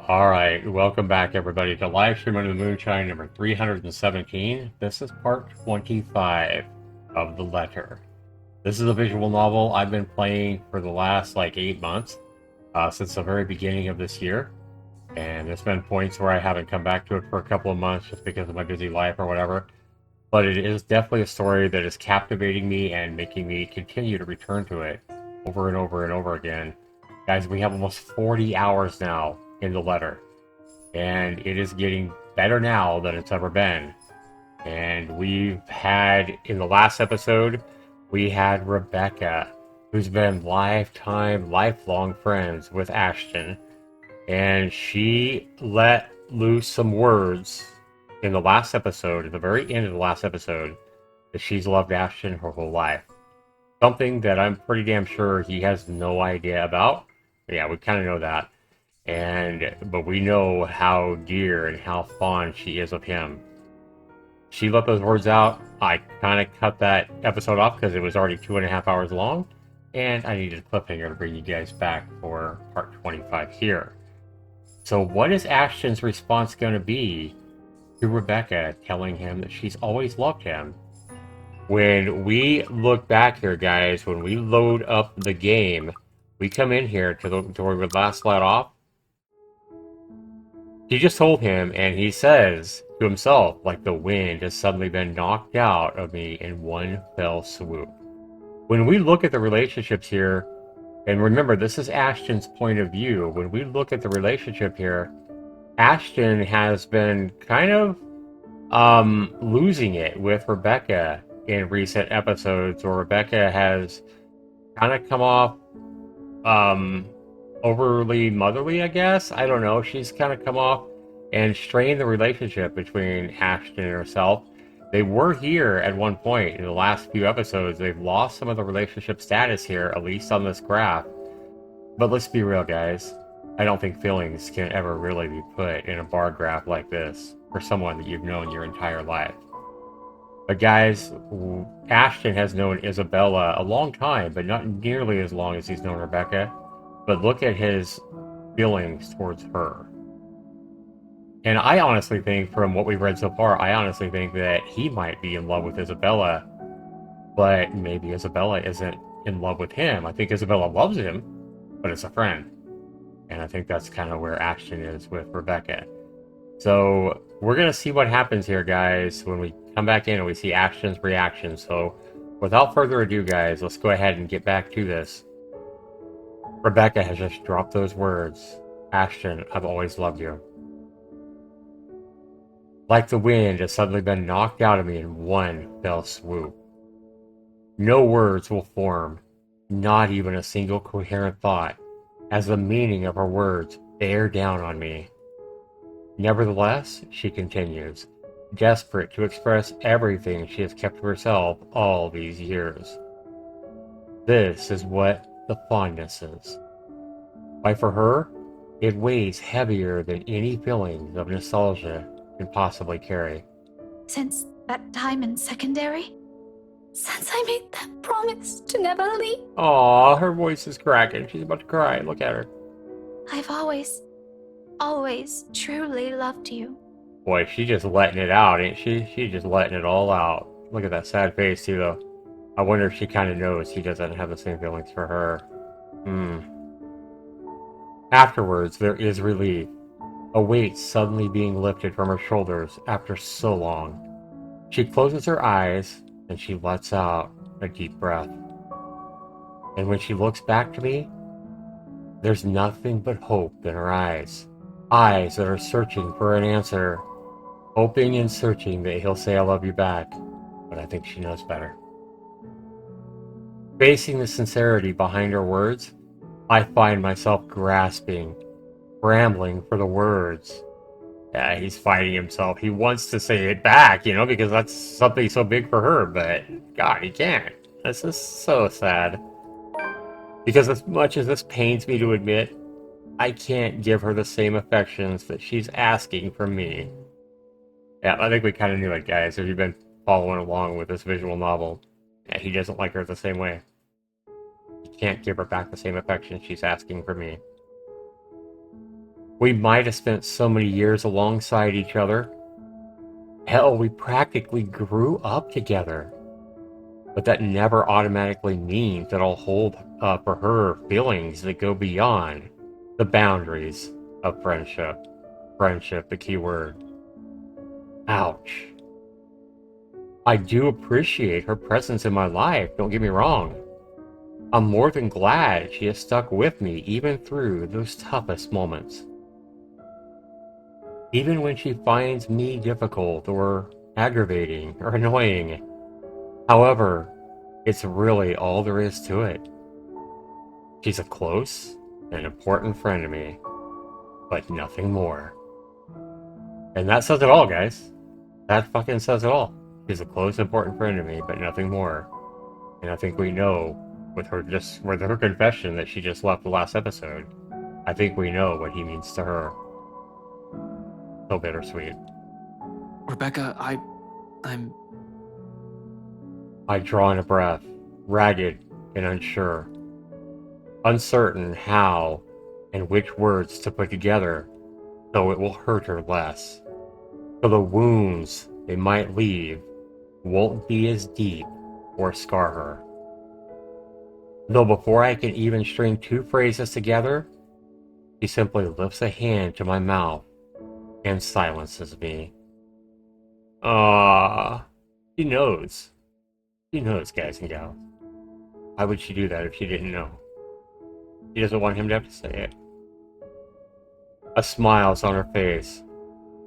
Alright, welcome back everybody to Livestream under the Moonshine number 317. This is part 25 of The Letter. This is a visual novel I've been playing for the last 8 months, since the very beginning of this year. And there's been points where I haven't come back to it for a couple of months just because of my busy life or whatever. But it is definitely a story that is captivating me and making me continue to return to it over and over and over again. Guys, we have almost 40 hours now in The Letter, and it is getting better now than it's ever been. And we've had, in the last episode, we had Rebecca, who's been lifelong friends with Ashton, and she let loose some words in the last episode, at the very end of the last episode, that she's loved Ashton her whole life. Something that I'm pretty damn sure he has no idea about. Yeah, we kind of know that. But we know how dear and how fond she is of him. She let those words out. I kind of cut that episode off because it was already 2.5 hours long, and I needed a cliffhanger to bring you guys back for part 25 here. So what is Ashton's response going to be to Rebecca telling him that she's always loved him? When we look back here, guys, when we load up the game, we come in here to where we last let off. She just told him, and he says to himself, like the wind has suddenly been knocked out of me in one fell swoop. When we look at the relationships here, and remember, this is Ashton's point of view. When we look at the relationship here, Ashton has been kind of losing it with Rebecca in recent episodes, or Rebecca has kind of come off overly motherly, I guess. I don't know. She's kind of come off and strained the relationship between Ashton and herself. They were here at one point in the last few episodes. They've lost some of the relationship status here, at least on this graph. But let's be real, guys. I don't think feelings can ever really be put in a bar graph like this for someone that you've known your entire life. But guys, Ashton has known Isabella a long time, but not nearly as long as he's known Rebecca. But look at his feelings towards her. And I honestly think, from what we've read so far, I honestly think that he might be in love with Isabella, but maybe Isabella isn't in love with him. I think Isabella loves him, but it's a friend. And I think that's kind of where Ashton is with Rebecca. So we're going to see what happens here, guys, when we come back in and we see Ashton's reaction. So without further ado, guys, let's go ahead and get back to this. Rebecca has just dropped those words. Ashton, I've always loved you. Like the wind has suddenly been knocked out of me in one fell swoop. No words will form, not even a single coherent thought, as the meaning of her words bear down on me. Nevertheless, she continues, desperate to express everything she has kept to herself all these years. This is what the fondness is. Why, for her, it weighs heavier than any feelings of nostalgia can possibly carry. Since that time in secondary? Since I made that promise to never leave? Aw, her voice is cracking. She's about to cry. Look at her. I've always truly loved you. Boy, she's just letting it out, ain't she? She's just letting it all out. Look at that sad face, too, though. I wonder if she kind of knows he doesn't have the same feelings for her. Afterwards, there is relief. A weight suddenly being lifted from her shoulders after so long. She closes her eyes and she lets out a deep breath. And when she looks back to me, there's nothing but hope in her eyes. Eyes that are searching for an answer. Hoping and searching that he'll say I love you back. But I think she knows better. Facing the sincerity behind her words, I find myself grasping, scrambling for the words. Yeah, he's fighting himself. He wants to say it back, because that's something so big for her, but God, he can't. This is so sad. Because as much as this pains me to admit, I can't give her the same affections that she's asking from me. Yeah, I think we kind of knew it, guys, if you've been following along with this visual novel. Yeah, he doesn't like her the same way. He can't give her back the same affection she's asking for me. We might have spent so many years alongside each other. Hell, we practically grew up together. But that never automatically means that I'll hold for her feelings that go beyond the boundaries of friendship. Friendship, the key word. Ouch. I do appreciate her presence in my life, don't get me wrong. I'm more than glad she has stuck with me even through those toughest moments. Even when she finds me difficult or aggravating or annoying. However, it's really all there is to it. She's a close and important friend to me, but nothing more. And that says it all, guys. That fucking says it all. She's a close, important friend to me, but nothing more. And I think we know with her confession that she just left the last episode. I think we know what he means to her. So bittersweet. Rebecca, I draw in a breath, ragged and unsure. Uncertain how and which words to put together so it will hurt her less. So the wounds they might leave won't be as deep or scar her. Though before I can even string two phrases together, she simply lifts a hand to my mouth and silences me. She knows. She knows, guys and gals. Why would she do that if she didn't know? She doesn't want him to have to say it. A smile's on her face,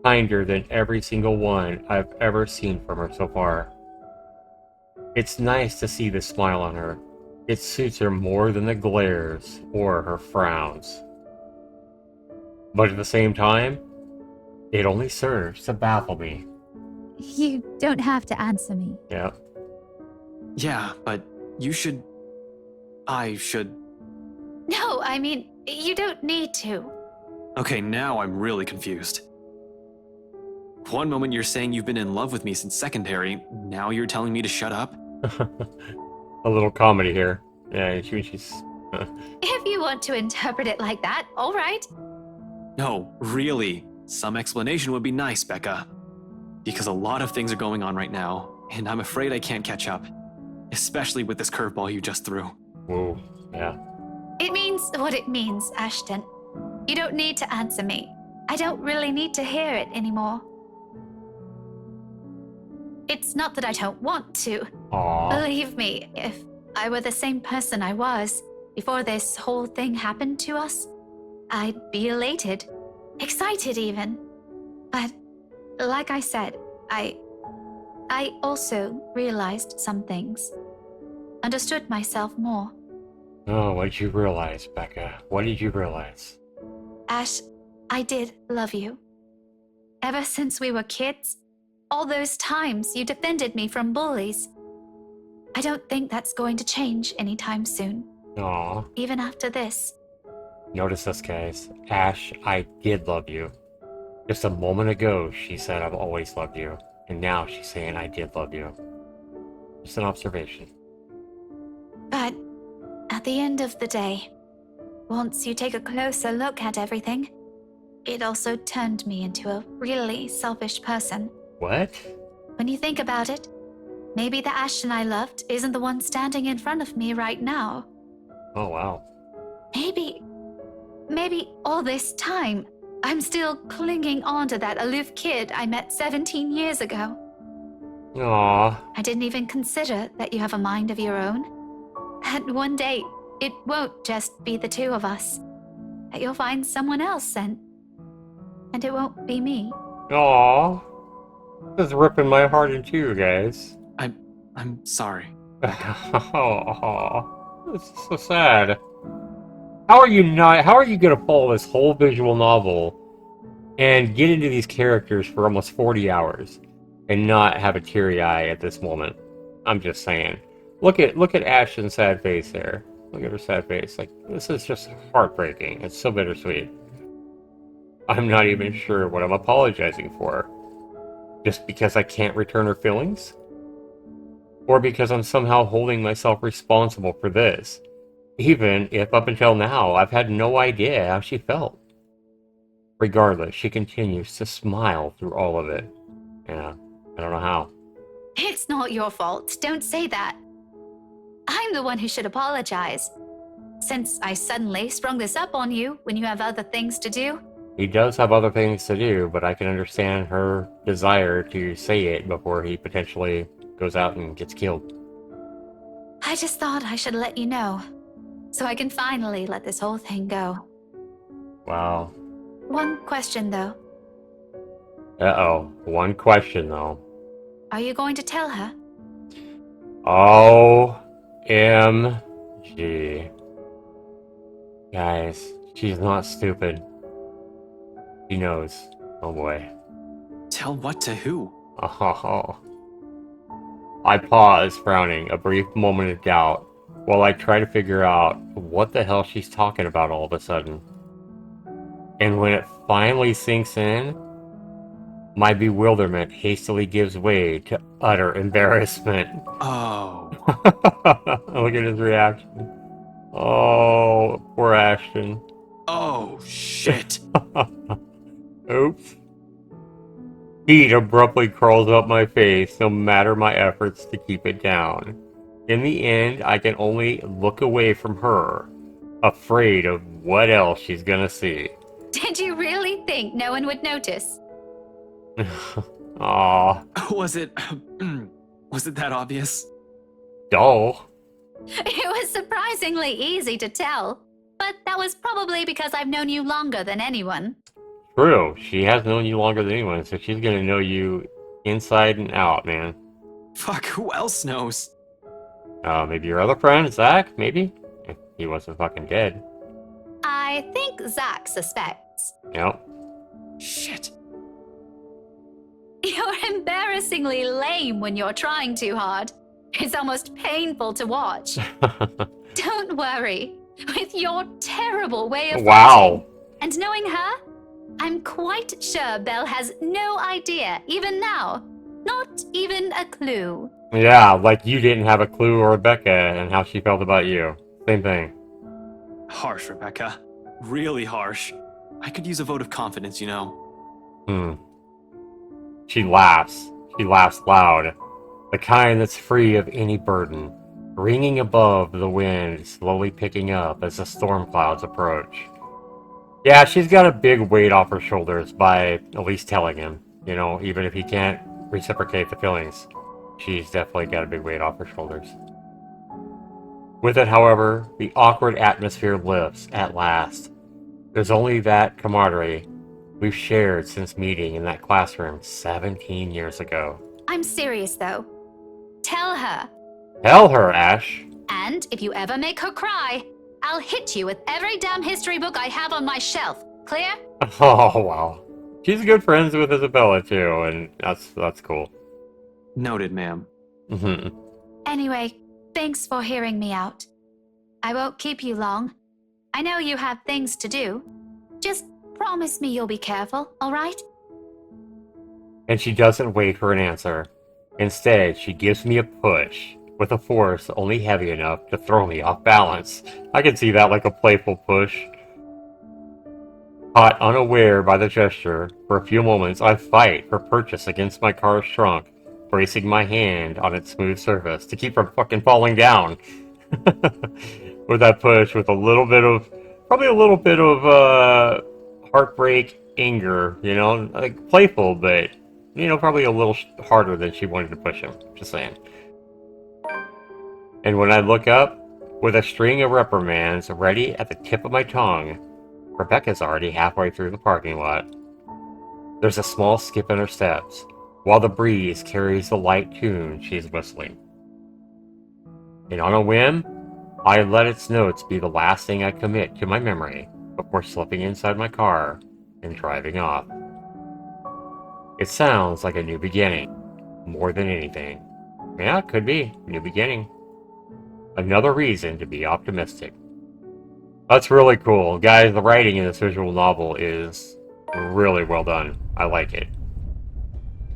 kinder than every single one I've ever seen from her so far. It's nice to see this smile on her. It suits her more than the glares or her frowns. But at the same time, it only serves to baffle me. You don't have to answer me. Yeah. yeah, but I should. No, I mean, you don't need to. Okay, now I'm really confused. One moment you're saying you've been in love with me since secondary, now you're telling me to shut up? A little comedy here. Yeah, she's... If you want to interpret it like that, all right. No, really. Some explanation would be nice, Becca. Because a lot of things are going on right now, and I'm afraid I can't catch up. Especially with this curveball you just threw. Whoa, yeah. It means what it means, Ashton. You don't need to answer me. I don't really need to hear it anymore. It's not that I don't want to. Aww. Believe me, if I were the same person I was before this whole thing happened to us, I'd be elated, excited even. But like I said, I also realized some things, understood myself more. Oh, what did you realize, Becca? What did you realize? Ash, I did love you. Ever since we were kids, all those times you defended me from bullies. I don't think that's going to change anytime soon. Aw. Even after this. Notice this, guys. Ash, I did love you. Just a moment ago, she said I've always loved you. And now she's saying I did love you. Just an observation. But at the end of the day, once you take a closer look at everything, it also turned me into a really selfish person. What? When you think about it, maybe the Ashton I loved isn't the one standing in front of me right now. Oh, wow. Maybe all this time, I'm still clinging on to that aloof kid I met 17 years ago. Aw. I didn't even consider that you have a mind of your own. And one day, it won't just be the two of us. That you'll find someone else and it won't be me. Aw. This is ripping my heart in two, guys. I'm sorry. Aw. This is so sad. How are you gonna follow this whole visual novel and get into these characters for almost 40 hours and not have a teary eye at this moment? I'm just saying. Look at Ashton's sad face there. Look at her sad face. Like, this is just heartbreaking. It's so bittersweet. I'm not even sure what I'm apologizing for. Just because I can't return her feelings? Or because I'm somehow holding myself responsible for this? Even if up until now, I've had no idea how she felt. Regardless, she continues to smile through all of it. Yeah, I don't know how. It's not your fault. Don't say that. I'm the one who should apologize. Since I suddenly sprung this up on you when you have other things to do. He does have other things to do, but I can understand her desire to say it before he potentially goes out and gets killed. I just thought I should let you know, so I can finally let this whole thing go. Wow. One question, though. Uh-oh. One question, though. Are you going to tell her? OMG. Guys, she's not stupid. She knows. Oh boy. Tell what to who? Oh. I pause, frowning, a brief moment of doubt, while I try to figure out what the hell she's talking about all of a sudden. And when it finally sinks in, my bewilderment hastily gives way to utter embarrassment. Oh. Look at his reaction. Oh, poor Ashton. Oh, shit. Oops. Heat abruptly crawls up my face, no matter my efforts to keep it down. In the end, I can only look away from her, afraid of what else she's gonna see. Did you really think no one would notice? Aw, Was it that obvious? dull. It was surprisingly easy to tell, but that was probably because I've known you longer than anyone. True, she has known you longer than anyone, so she's gonna know you inside and out, man. Fuck, who else knows? Maybe your other friend, Zach, maybe? If he wasn't fucking dead. I think Zach suspects. Yep. Shit. You're embarrassingly lame when you're trying too hard. It's almost painful to watch. Don't worry. With your terrible way of Wow. fighting and knowing her, I'm quite sure Belle has no idea, even now. Not even a clue. Yeah, like you didn't have a clue, or Rebecca, and how she felt about you. Same thing. Harsh, Rebecca. Really harsh. I could use a vote of confidence, you know. She laughs. She laughs loud. The kind that's free of any burden. Ringing above the wind, slowly picking up as the storm clouds approach. Yeah, she's got a big weight off her shoulders by at least telling him. You know, even if he can't reciprocate the feelings. She's definitely got a big weight off her shoulders. With it, however, the awkward atmosphere lifts at last. There's only that camaraderie we've shared since meeting in that classroom 17 years ago. I'm serious, though. Tell her. Tell her, Ash. And if you ever make her cry, I'll hit you with every damn history book I have on my shelf. Clear? Oh, wow. She's good friends with Isabella, too, and that's cool. Noted, ma'am. Anyway, thanks for hearing me out. I won't keep you long. I know you have things to do. Just promise me you'll be careful, all right? And she doesn't wait for an answer. Instead, she gives me a push, with a force only heavy enough to throw me off balance. I can see that like a playful push. Caught unaware by the gesture, for a few moments I fight for purchase against my car's trunk, bracing my hand on its smooth surface to keep from fucking falling down. With that push, with probably a little bit of heartbreak, anger, you know, like playful, but, you know, probably a little harder than she wanted to push him, just saying. And when I look up, with a string of reprimands ready at the tip of my tongue, Rebecca's already halfway through the parking lot. There's a small skip in her steps, while the breeze carries the light tune she's whistling. And on a whim, I let its notes be the last thing I commit to my memory before slipping inside my car and driving off. It sounds like a new beginning, more than anything. Yeah, it could be. New beginning. Another reason to be optimistic. That's really cool. Guys, the writing in this visual novel is really well done. I like it.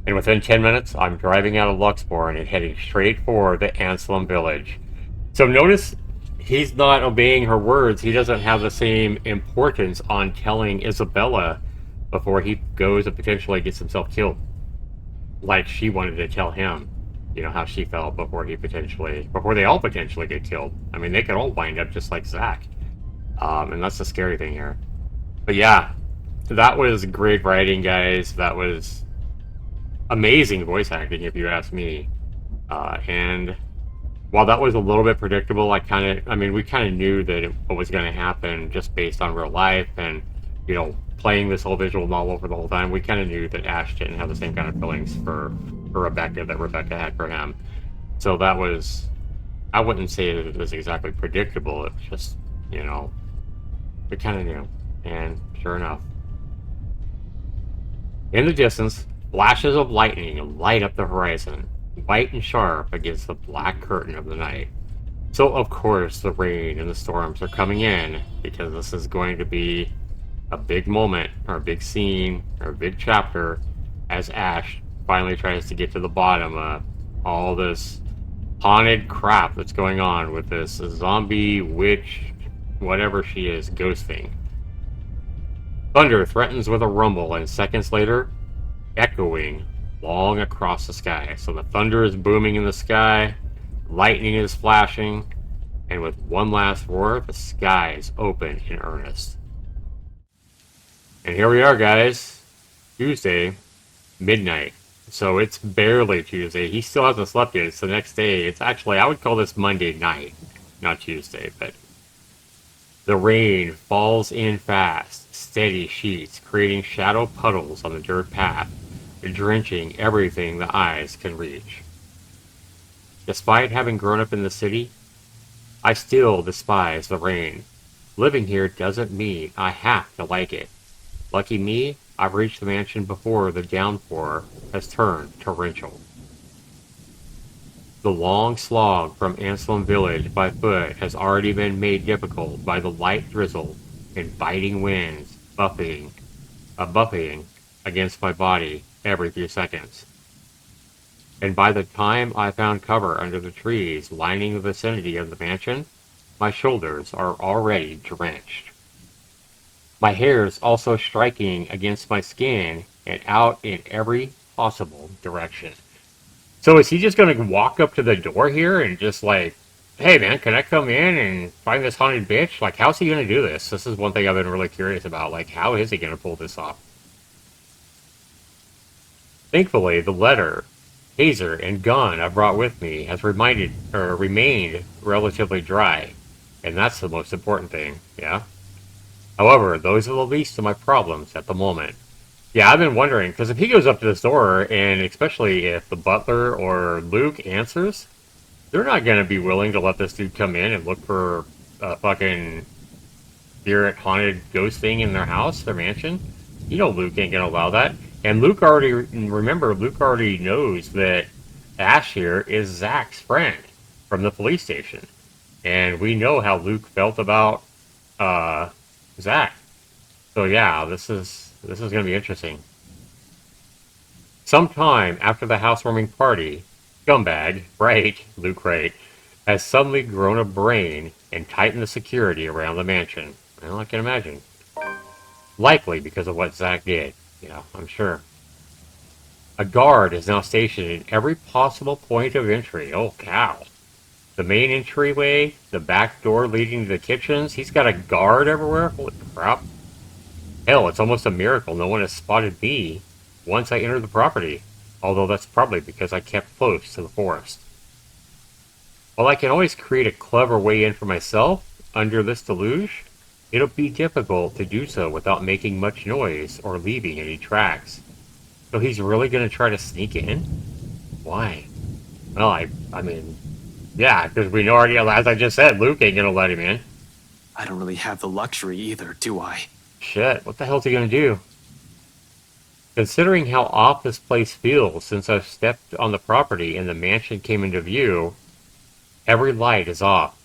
And within 10 minutes, I'm driving out of Luxborn and heading straight for the Anselm village. So notice he's not obeying her words. He doesn't have the same importance on telling Isabella before he goes and potentially gets himself killed. Like she wanted to tell him, you know, how she felt before they all potentially get killed. I mean, they could all wind up just like Zach. And that's the scary thing here. But yeah, that was great writing, guys. That was amazing voice acting, if you ask me. And while that was a little bit predictable, we kind of knew that what was going to happen just based on real life and, you know, playing this whole visual novel for the whole time. We kind of knew that Ash didn't have the same kind of feelings for Rebecca that Rebecca had for him. So that was, I wouldn't say it was exactly predictable. It was just, you know, we kind of knew. And sure enough, in the distance, flashes of lightning light up the horizon, white and sharp against the black curtain of the night. So, of course, the rain and the storms are coming in, because this is going to be a big moment, or a big scene, or a big chapter, as Ash finally tries to get to the bottom of all this haunted crap that's going on with this zombie, witch, whatever she is, ghost thing. Thunder threatens with a rumble, and seconds later, echoing long across the sky. So the thunder is booming in the sky, lightning is flashing, and with one last roar, the skies open in earnest. And here we are, guys. Tuesday, midnight. So it's barely Tuesday. He still hasn't slept yet. It's the next day. It's actually, I would call this Monday night, not Tuesday, but the rain falls in fast, steady sheets, creating shadow puddles on the dirt path, drenching everything the eyes can reach. Despite having grown up in the city, I still despise the rain. Living here doesn't mean I have to like it. Lucky me, I've reached the mansion before the downpour has turned torrential. The long slog from Anselm Village by foot has already been made difficult by the light drizzle and biting winds buffeting against my body every few seconds. And by the time I found cover under the trees lining the vicinity of the mansion, my shoulders are already drenched. My hair's also striking against my skin and out in every possible direction. So is he just going to walk up to the door here and just like, hey man, can I come in and find this haunted bitch? Like, how's he going to do this? This is one thing I've been really curious about. Like, how is he going to pull this off? Thankfully, the letter, taser, and gun I brought with me has remained relatively dry. And that's the most important thing, yeah? However, those are the least of my problems at the moment. Yeah, I've been wondering, because if he goes up to this door, and especially if the butler or Luke answers, they're not going to be willing to let this dude come in and look for a fucking spirit haunted ghost thing in their house, their mansion. You know Luke ain't going to allow that. And Luke already knows that Ash here is Zach's friend from the police station. And we know how Luke felt about Zach. So yeah, this is going to be interesting. Sometime after the housewarming party, Scumbag, Luke Wright, has suddenly grown a brain and tightened the security around the mansion. Well, I can imagine. Likely because of what Zach did. Yeah, I'm sure. A guard is now stationed in every possible point of entry. Oh, cow. The main entryway, the back door leading to the kitchens, he's got a guard everywhere? Holy crap. Hell, it's almost a miracle no one has spotted me once I entered the property. Although that's probably because I kept close to the forest. While I can always create a clever way in for myself under this deluge, it'll be difficult to do so without making much noise or leaving any tracks. So he's really going to try to sneak in? Why? Well, I mean, yeah, because we know already, as I just said, Luke ain't going to let him in. I don't really have the luxury either, do I? Shit, what the hell's he going to do? Considering how off this place feels since I've stepped on the property and the mansion came into view, every light is off.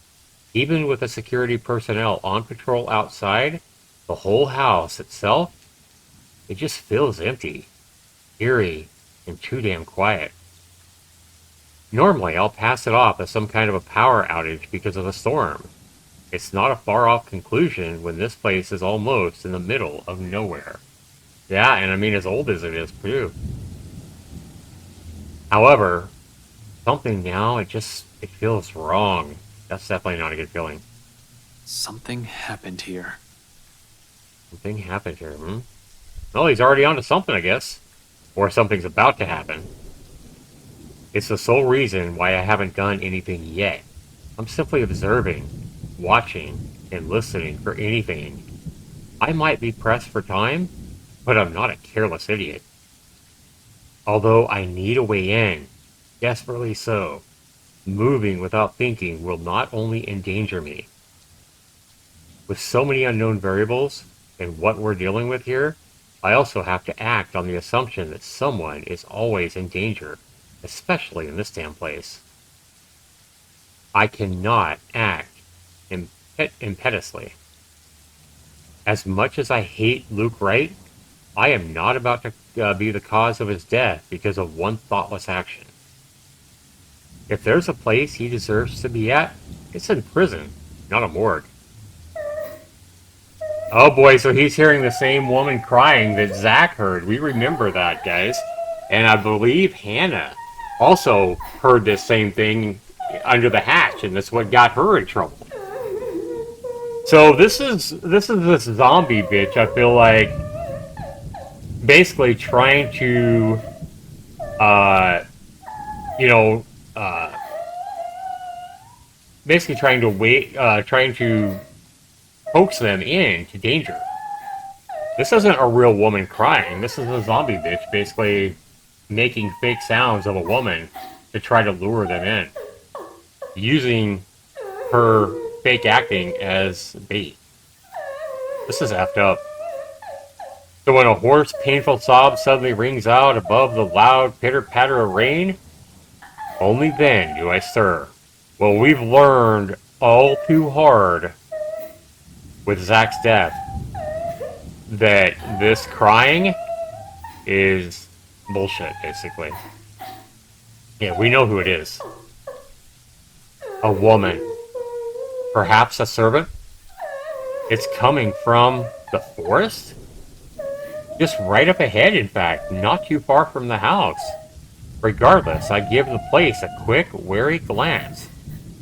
Even with the security personnel on patrol outside, the whole house itself, it just feels empty, eerie, and too damn quiet. Normally, I'll pass it off as some kind of a power outage because of the storm. It's not a far-off conclusion when this place is almost in the middle of nowhere. Yeah, and I mean as old as it is too. However, something now it feels wrong. That's definitely not a good feeling. Something happened here. Something happened here, Well, he's already onto something, I guess. Or something's about to happen. It's the sole reason why I haven't done anything yet. I'm simply observing, watching, and listening for anything. I might be pressed for time, but I'm not a careless idiot. Although I need a way in, desperately so, moving without thinking will not only endanger me. With so many unknown variables and what we're dealing with here, I also have to act on the assumption that someone is always in danger, especially in this damn place. I cannot act impetuously. As much as I hate Luke Wright, I am not about to be the cause of his death because of one thoughtless action. If there's a place he deserves to be at, it's in prison, not a morgue. Oh boy, so he's hearing the same woman crying that Zach heard. We remember that, guys. And I believe Hannah also heard this same thing under the hatch, and that's what got her in trouble. So this is this zombie bitch, I feel like, basically trying to, you know, basically trying to coax them into danger. This isn't a real woman crying. This is a zombie bitch basically making fake sounds of a woman to try to lure them in, using her fake acting as bait. This is effed up. So when a hoarse, painful sob suddenly rings out above the loud pitter-patter of rain, only then do I stir. Well, we've learned all too hard with Zach's death that this crying is bullshit, basically. Yeah, we know who it is. A woman. Perhaps a servant? It's coming from the forest? Just right up ahead, in fact, not too far from the house. Regardless, I give the place a quick, wary glance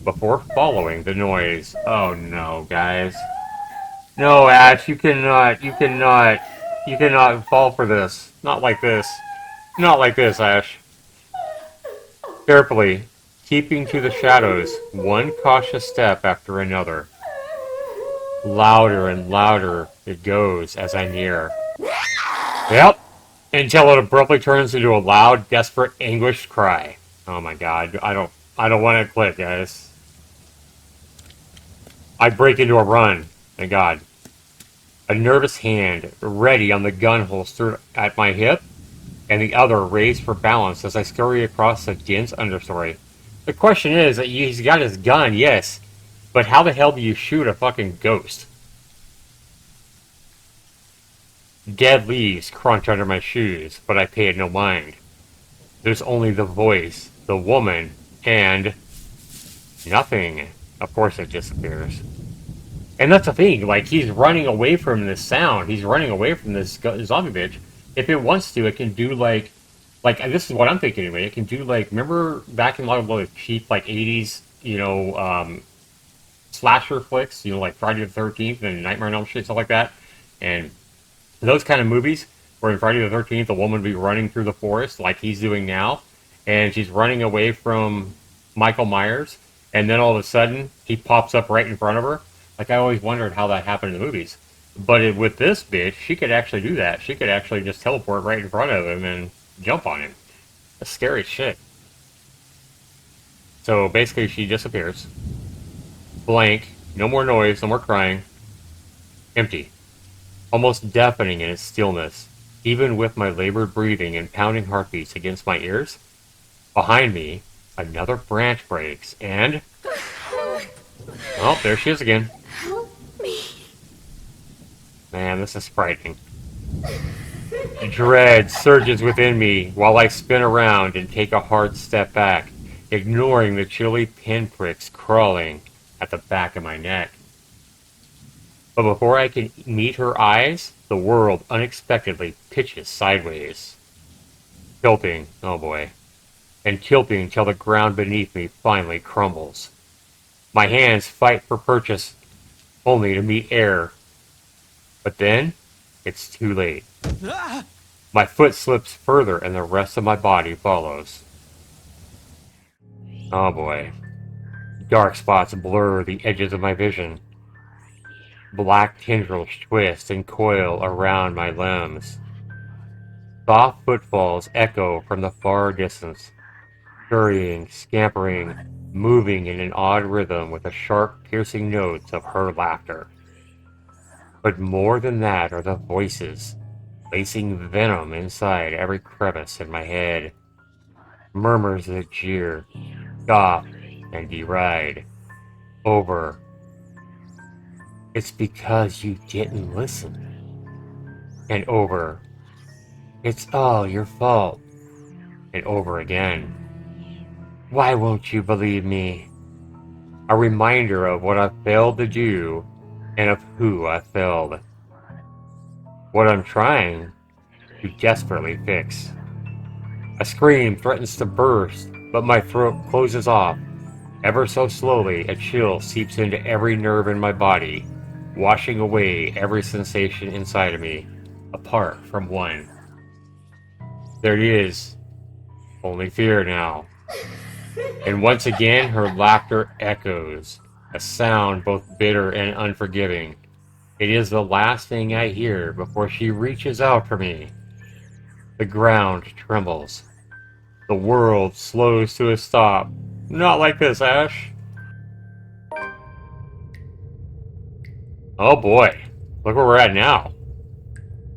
before following the noise. Oh no, guys. No, Ash, you cannot fall for this. Not like this. Not like this, Ash. Carefully, keeping to the shadows, one cautious step after another. Louder and louder it goes as I near. Yep, until it abruptly turns into a loud, desperate, anguished cry. Oh my god, I don't want to quit, guys. I break into a run. Thank God. A nervous hand ready on the gun holster at my hip, and the other raised for balance as I scurry across the dense understory. The question is that he's got his gun, yes, but how the hell do you shoot a fucking ghost? Dead leaves crunch under my shoes, but I pay it no mind. There's only the voice, the woman, and nothing. Of course it disappears. And that's the thing, like, he's running away from this sound. He's running away from this zombie bitch. If it wants to, it can do, like, this is what I'm thinking anyway. It can do, like, remember back in a lot of those cheap, like, 80s, slasher flicks, like Friday the 13th and Nightmare on Elm Street, stuff like that. And those kind of movies, where in Friday the 13th, a woman would be running through the forest like he's doing now, and she's running away from Michael Myers, and then all of a sudden, he pops up right in front of her. Like, I always wondered how that happened in the movies. But with this bitch, she could actually do that. She could actually just teleport right in front of him and jump on him. That's scary shit. So basically, she disappears. Blank. No more noise. No more crying. Empty. Almost deafening in its stillness. Even with my labored breathing and pounding heartbeats against my ears. Behind me, another branch breaks, and... Oh, there she is again. Help me. Man, this is frightening. Dread surges within me while I spin around and take a hard step back, ignoring the chilly pinpricks crawling at the back of my neck. But before I can meet her eyes, the world unexpectedly pitches sideways. Tilting, oh boy, and tilting until the ground beneath me finally crumbles. My hands fight for purchase, only to meet air. But then, it's too late. My foot slips further and the rest of my body follows. Oh boy. Dark spots blur the edges of my vision. Black tendrils twist and coil around my limbs. Soft footfalls echo from the far distance, scurrying, scampering, moving in an odd rhythm with the sharp, piercing notes of her laughter. But more than that are the voices, lacing venom inside every crevice in my head. Murmurs that jeer, scoff, and deride. Over. It's because you didn't listen. And over. It's all your fault. And over again. Why won't you believe me? A reminder of what I failed to do and of who I failed. What I'm trying to desperately fix. A scream threatens to burst, but my throat closes off. Ever so slowly, a chill seeps into every nerve in my body, washing away every sensation inside of me, apart from one. There it is. Only fear now. And once again, her laughter echoes, a sound both bitter and unforgiving. It is the last thing I hear before she reaches out for me. The ground trembles. The world slows to a stop. Not like this, Ash. Oh boy, look where we're at now.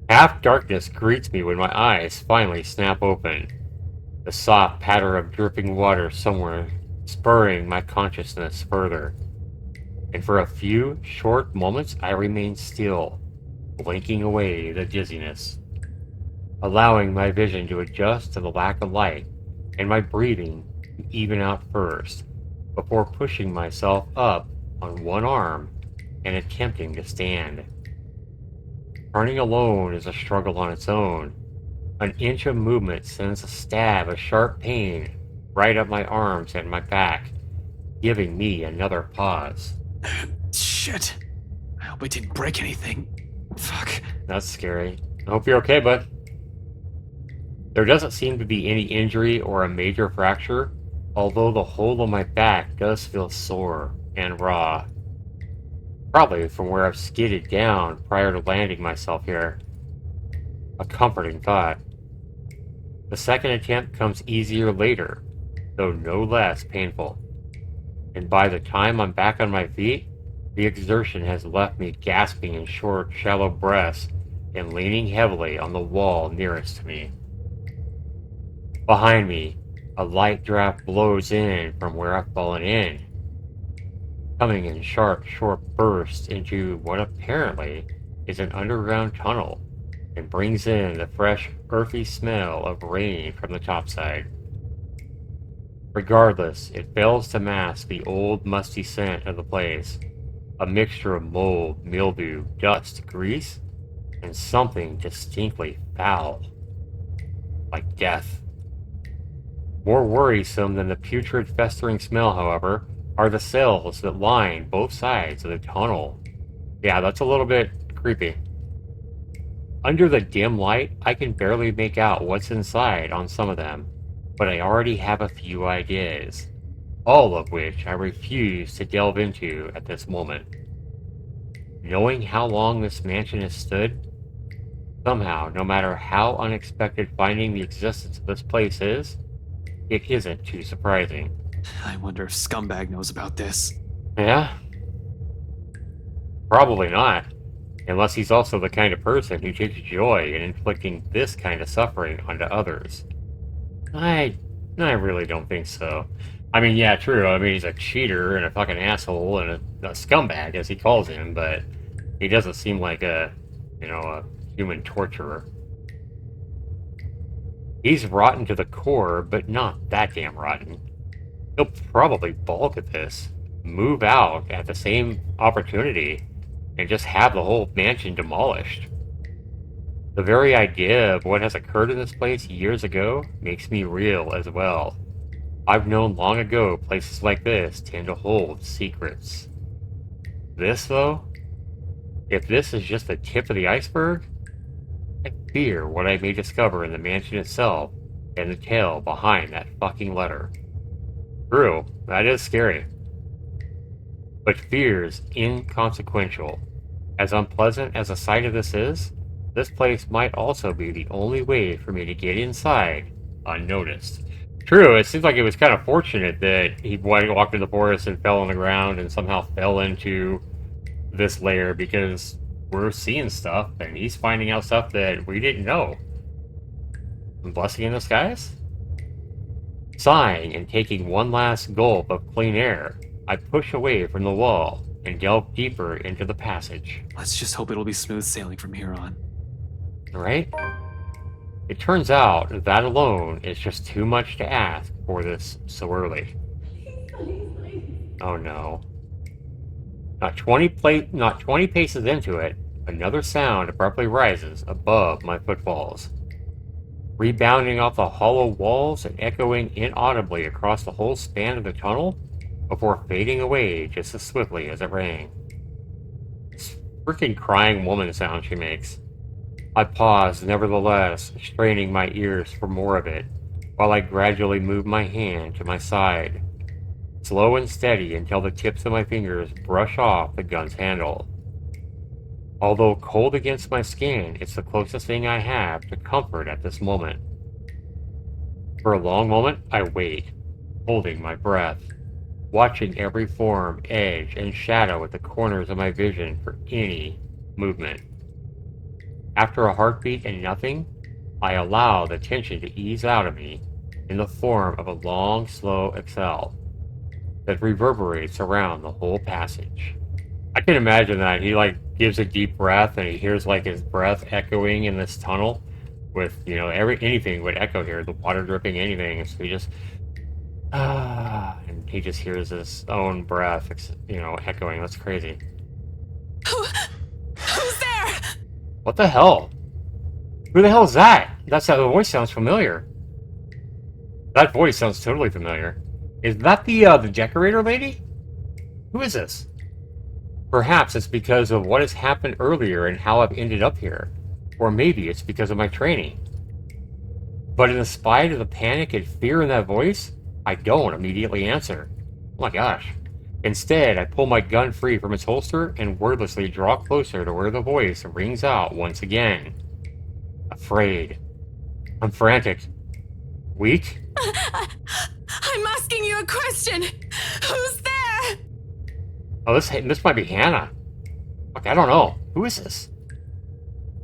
Half darkness greets me when my eyes finally snap open. The soft patter of dripping water somewhere spurring my consciousness further. And for a few short moments I remain still, blinking away the dizziness, allowing my vision to adjust to the lack of light and my breathing to even out first, before pushing myself up on one arm and attempting to stand. Turning alone is a struggle on its own. An inch of movement sends a stab of sharp pain right up my arms and my back, giving me another pause. Shit. I hope I didn't break anything. Fuck. That's scary. I hope you're okay, bud. There doesn't seem to be any injury or a major fracture, although the whole of my back does feel sore and raw. Probably from where I've skidded down prior to landing myself here. A comforting thought. The second attempt comes easier later, though no less painful. And by the time I'm back on my feet, the exertion has left me gasping in short, shallow breaths and leaning heavily on the wall nearest to me. Behind me, a light draft blows in from where I've fallen in, coming in sharp, short bursts into what apparently is an underground tunnel, and brings in the fresh, earthy smell of rain from the topside. Regardless, it fails to mask the old, musty scent of the place, a mixture of mold, mildew, dust, grease, and something distinctly foul, like death. More worrisome than the putrid, festering smell, however, are the cells that line both sides of the tunnel. Yeah, that's a little bit creepy. Under the dim light, I can barely make out what's inside on some of them, but I already have a few ideas, all of which I refuse to delve into at this moment. Knowing how long this mansion has stood, somehow, no matter how unexpected finding the existence of this place is, it isn't too surprising. I wonder if Scumbag knows about this. Yeah? Probably not. Unless he's also the kind of person who takes joy in inflicting this kind of suffering onto others. I really don't think so. I mean, yeah, true. I mean, he's a cheater and a fucking asshole and a scumbag, as he calls him, but he doesn't seem like a human torturer. He's rotten to the core, but not that damn rotten. He'll probably balk at this, move out at the same opportunity, and just have the whole mansion demolished. The very idea of what has occurred in this place years ago makes me reel as well. I've known long ago places like this tend to hold secrets. This, though, if this is just the tip of the iceberg, I fear what I may discover in the mansion itself and the tale behind that fucking letter. True, that is scary. But fear's inconsequential. As unpleasant as the sight of this is, this place might also be the only way for me to get inside unnoticed. True, it seems like it was kind of fortunate that he walked into the forest and fell on the ground and somehow fell into this lair, because we're seeing stuff and he's finding out stuff that we didn't know. Blessing in disguise? Sighing and taking one last gulp of clean air, I push away from the wall and delve deeper into the passage. Let's just hope it'll be smooth sailing from here on. Right? It turns out that alone is just too much to ask for this so early. Oh no. Not 20 paces into it, another sound abruptly rises above my footfalls, rebounding off the hollow walls and echoing inaudibly across the whole span of the tunnel before fading away just as swiftly as it rang. This freaking crying woman sound she makes. I pause, nevertheless, straining my ears for more of it, while I gradually move my hand to my side, slow and steady until the tips of my fingers brush off the gun's handle. Although cold against my skin, it's the closest thing I have to comfort at this moment. For a long moment, I wait, holding my breath, watching every form, edge, and shadow at the corners of my vision for any movement. After a heartbeat and nothing, I allow the tension to ease out of me in the form of a long, slow exhale that reverberates around the whole passage. I can imagine that he gives a deep breath and he hears his breath echoing in this tunnel with, anything would echo here, the water dripping, anything. So he just, and he just hears his own breath, echoing. That's crazy. Who's there? What the hell? Who the hell is that? The voice sounds familiar. That voice sounds totally familiar. Is that the decorator lady? Who is this? Perhaps it's because of what has happened earlier and how I've ended up here. Or maybe it's because of my training. But in spite of the panic and fear in that voice, I don't immediately answer. Oh my gosh. Instead, I pull my gun free from its holster and wordlessly draw closer to where the voice rings out once again. Afraid. I'm frantic. Weak? I'm asking you a question. Who's there? Oh, this might be Hannah. Fuck, I don't know. Who is this?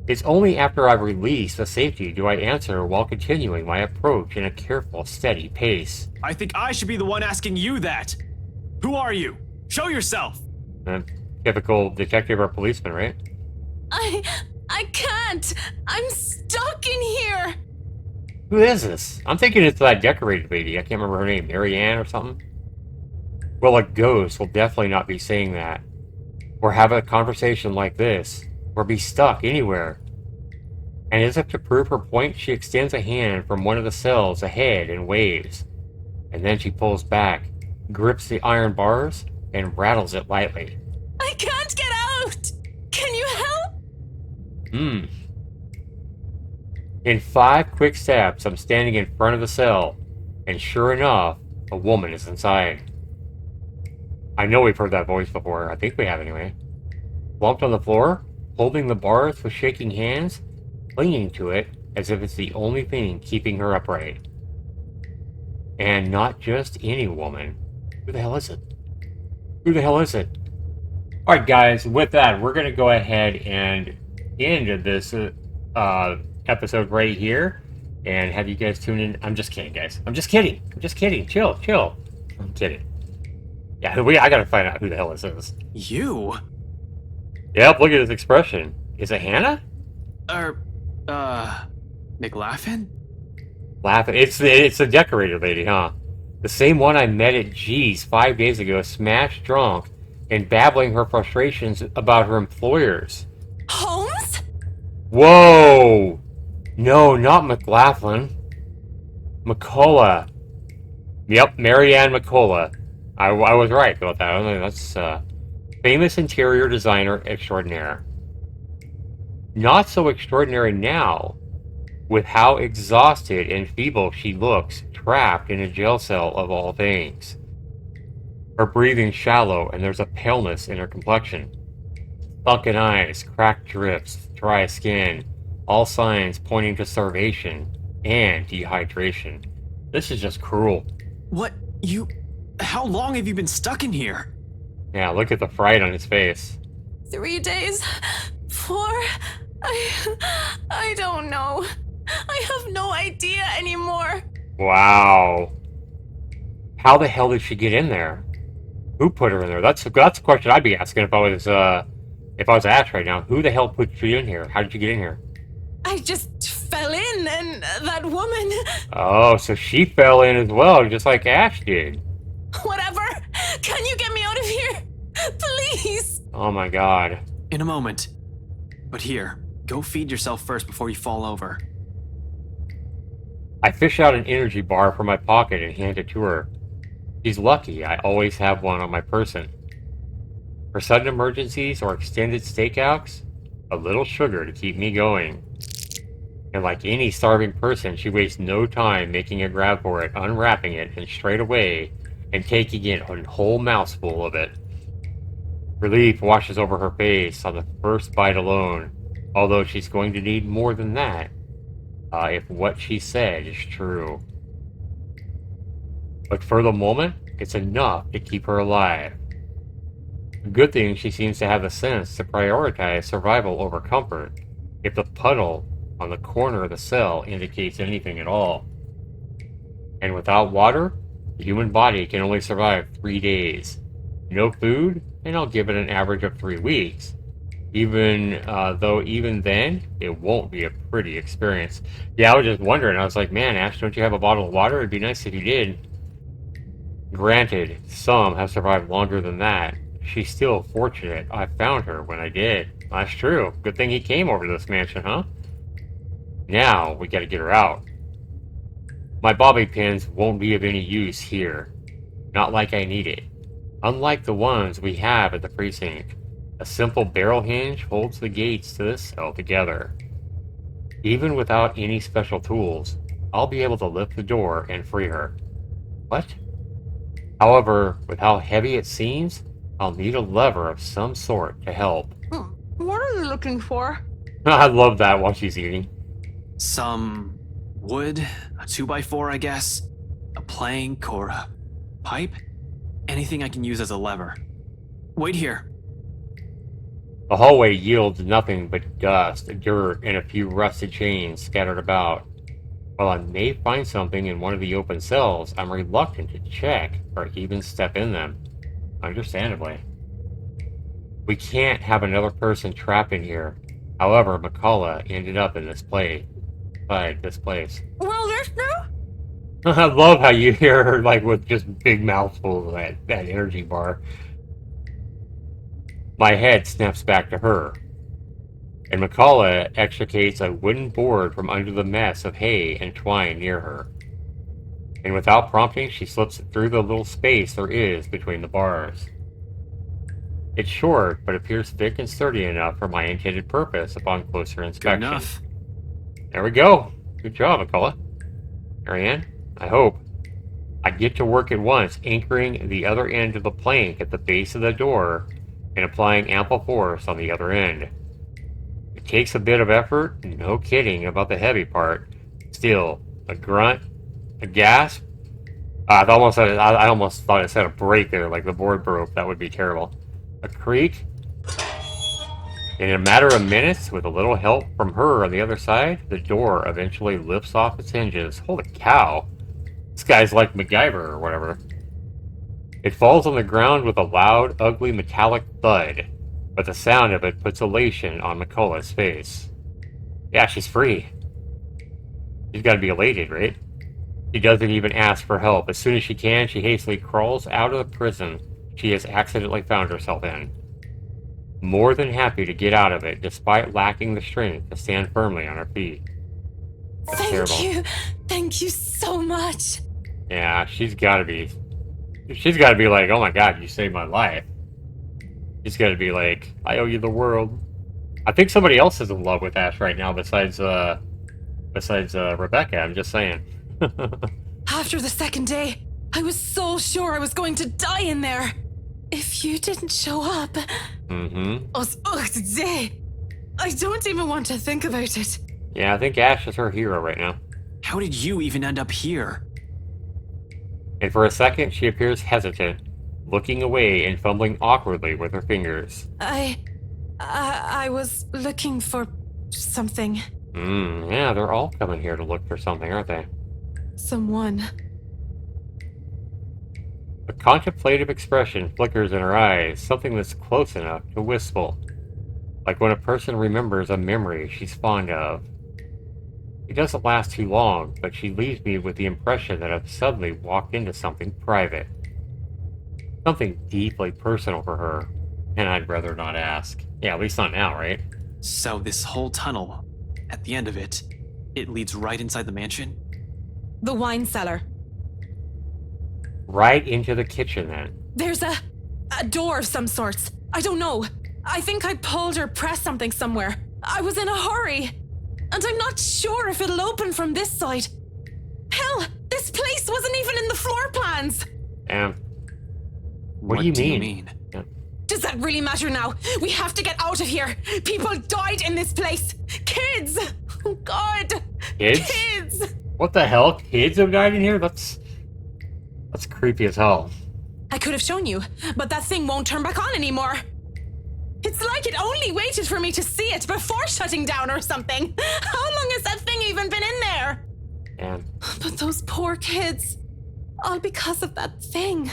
It's only after I've released the safety do I answer while continuing my approach in a careful, steady pace. I think I should be the one asking you that. Who are you? Show yourself! Typical detective or policeman, right? I can't. I'm stuck in here. Who is this? I'm thinking it's that decorated lady. I can't remember her name. Mary Ann or something? Well, a ghost will definitely not be saying that. Or have a conversation like this. Or be stuck anywhere. And as if to prove her point, she extends a hand from one of the cells ahead and waves. And then she pulls back, grips the iron bars, and rattles it lightly. I can't get out. Can you help? In 5 quick steps, I'm standing in front of the cell, and sure enough, a woman is inside. I know we've heard that voice before. I think we have anyway. Slumped on the floor, holding the bars with shaking hands, clinging to it as if it's the only thing keeping her upright. And not just any woman. Who the hell is it? Who the hell is it? Alright guys, with that, we're going to go ahead and end this episode right here and have you guys tune in. I'm just kidding, guys. I'm just kidding. Chill. I'm kidding. Yeah, I gotta find out who the hell this is. You? Yep, look at his expression. Is it Hannah? McLaughlin? Laughing. It's the decorator lady, huh? The same one I met at G's 5 days ago, smashed drunk, and babbling her frustrations about her employers. Holmes? Whoa! No, not McLaughlin. McCullough. Yep, Marianne McCullough. I was right about that. That's famous interior designer extraordinaire. Not so extraordinary now, with how exhausted and feeble she looks, trapped in a jail cell of all things. Her breathing shallow, and there's a paleness in her complexion. Sunken eyes, cracked drips, dry skin, all signs pointing to starvation and dehydration. This is just cruel. What? How long have you been stuck in here? Yeah, look at the fright on his face. 3 days? 4? I don't know. I have no idea anymore. Wow. How the hell did she get in there? Who put her in there? That's a question I'd be asking if I was Ash right now. Who the hell put you in here? How did you get in here? I just fell in, and that woman. Oh, so she fell in as well, just like Ash did. Whatever. Can you get me out of here? Please. Oh my god. In a moment. But here, go feed yourself first before you fall over. I fish out an energy bar from my pocket and hand it to her. She's lucky I always have one on my person. For sudden emergencies or extended stakeouts, a little sugar to keep me going. And like any starving person, she wastes no time making a grab for it, unwrapping it, and straight away, and taking in a whole mouthful of it. Relief washes over her face on the first bite alone, although she's going to need more than that, if what she said is true. But for the moment, it's enough to keep her alive. A good thing she seems to have the sense to prioritize survival over comfort, if the puddle on the corner of the cell indicates anything at all. And without water, the human body can only survive 3 days. No food, and I'll give it an average of 3 weeks. Though even then, it won't be a pretty experience. Yeah, I was just wondering. I was like, man, Ash, don't you have a bottle of water? It'd be nice if you did. Granted, some have survived longer than that. She's still fortunate I found her when I did. That's true. Good thing he came over to this mansion, huh? Now, we gotta get her out. My bobby pins won't be of any use here. Not like I need it. Unlike the ones we have at the precinct, a simple barrel hinge holds the gates to this cell together. Even without any special tools, I'll be able to lift the door and free her. What? However, with how heavy it seems, I'll need a lever of some sort to help. What are you looking for? I love that while she's eating. Some wood, a 2x4, I guess, a plank or a pipe, anything I can use as a lever. Wait here. The hallway yields nothing but dust, dirt, and a few rusted chains scattered about. While I may find something in one of the open cells, I'm reluctant to check or even step in them. Understandably. We can't have another person trapped in here. However, McCullough ended up in this place. Well, there's no. I love how you hear her like with just big mouthfuls of that energy bar. My head snaps back to her, and McCullough extricates a wooden board from under the mess of hay and twine near her. And without prompting, she slips it through the little space there is between the bars. It's short, but appears thick and sturdy enough for my intended purpose upon closer inspection. Good enough. There we go. Good job, McCullough. Marianne, I hope. I get to work at once, anchoring the other end of the plank at the base of the door and applying ample force on the other end. It takes a bit of effort, no kidding about the heavy part. Still, a grunt, a gasp. I almost thought it said a break there, like the board broke. That would be terrible. A creak. In a matter of minutes, with a little help from her on the other side, the door eventually lifts off its hinges. Holy cow. This guy's like MacGyver or whatever. It falls on the ground with a loud, ugly, metallic thud, but the sound of it puts elation on McCullough's face. Yeah, she's free. She's got to be elated, right? She doesn't even ask for help. As soon as she can, she hastily crawls out of the prison, she has accidentally found herself in. More than happy to get out of it, despite lacking the strength to stand firmly on her feet. That's terrible. Thank you so much. Yeah, she's gotta be like, oh my god, you saved my life. She's gotta be like, I owe you the world. I think somebody else is in love with Ash right now besides Rebecca, I'm just saying. After the second day, I was so sure I was going to die in there. If you didn't show up... Mm-hmm. I don't even want to think about it. Yeah, I think Ash is her hero right now. How did you even end up here? And for a second, she appears hesitant, looking away and fumbling awkwardly with her fingers. I was looking for something. Yeah, they're all coming here to look for something, aren't they? Someone. A contemplative expression flickers in her eyes, something that's close enough to wistful. Like when a person remembers a memory she's fond of. It doesn't last too long, but she leaves me with the impression that I've suddenly walked into something private. Something deeply personal for her, and I'd rather not ask. Yeah, at least not now, right? So this whole tunnel, at the end of it, it leads right inside the mansion? The wine cellar. Right into the kitchen, then. There's a door of some sorts. I don't know. I think I pulled or pressed something somewhere. I was in a hurry. And I'm not sure if it'll open from this side. Hell, this place wasn't even in the floor plans. What do you mean? Yeah. Does that really matter now? We have to get out of here. People died in this place. Kids! Oh God! Kids? Kids! What the hell? Kids have died in here? That's creepy as hell. I could have shown you, but that thing won't turn back on anymore. It's like it only waited for me to see it before shutting down or something. How long has that thing even been in there? Yeah. But those poor kids. All because of that thing.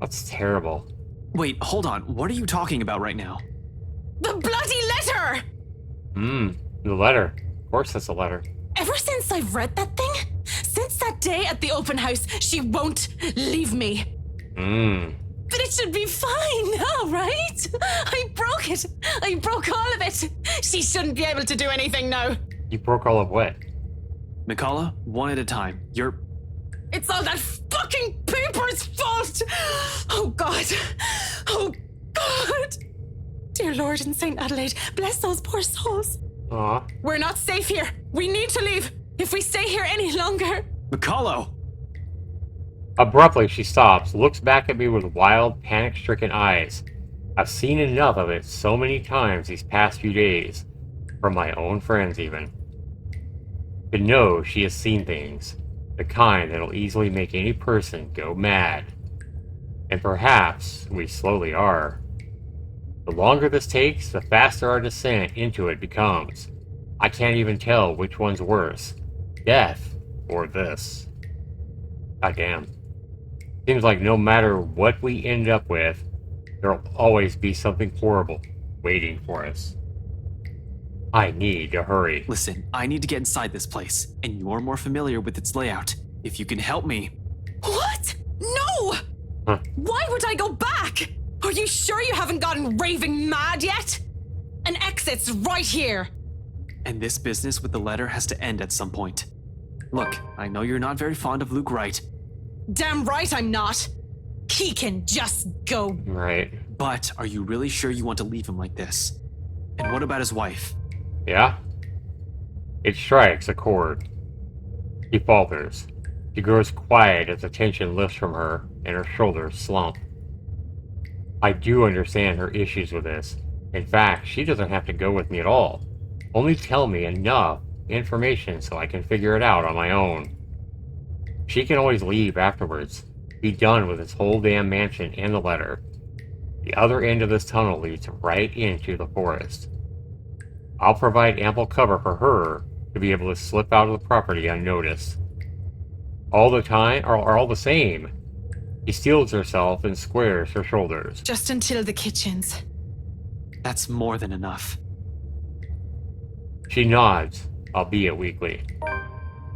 That's terrible. Wait, hold on. What are you talking about right now? The bloody letter! The letter. Of course it's a letter. Ever since I've read that thing, since that day at the open house, she won't leave me. But it should be fine now, right? I broke it. I broke all of it. She shouldn't be able to do anything now. You broke all of what? Mikala, one at a time. It's all that fucking paper's fault! Oh God! Oh God! Dear Lord in St. Adelaide, bless those poor souls. Aw. We're not safe here. We need to leave. If we stay here any longer... Mikala! Abruptly, she stops, looks back at me with wild, panic-stricken eyes. I've seen enough of it so many times these past few days, from my own friends even, to know she has seen things, the kind that'll easily make any person go mad. And perhaps we slowly are. The longer this takes, the faster our descent into it becomes. I can't even tell which one's worse, death or this. Goddamn. Seems like no matter what we end up with, there'll always be something horrible waiting for us. I need to hurry. Listen, I need to get inside this place, and you're more familiar with its layout. If you can help me... What? No! Huh. Why would I go back? Are you sure you haven't gotten raving mad yet? An exit's right here. And this business with the letter has to end at some point. Look, I know you're not very fond of Luke Wright. Damn right I'm not. He can just go. Right. But are you really sure you want to leave him like this? And what about his wife? Yeah? It strikes a chord. She falters. She grows quiet as the tension lifts from her and her shoulders slump. I do understand her issues with this. In fact, she doesn't have to go with me at all. Only tell me enough information so I can figure it out on my own. She can always leave afterwards. Be done with this whole damn mansion and the letter. The other end of this tunnel leads right into the forest. I'll provide ample cover for her to be able to slip out of the property unnoticed. All the time, or all the same, she steels herself and squares her shoulders. Just until the kitchens. That's more than enough. She nods, albeit weakly.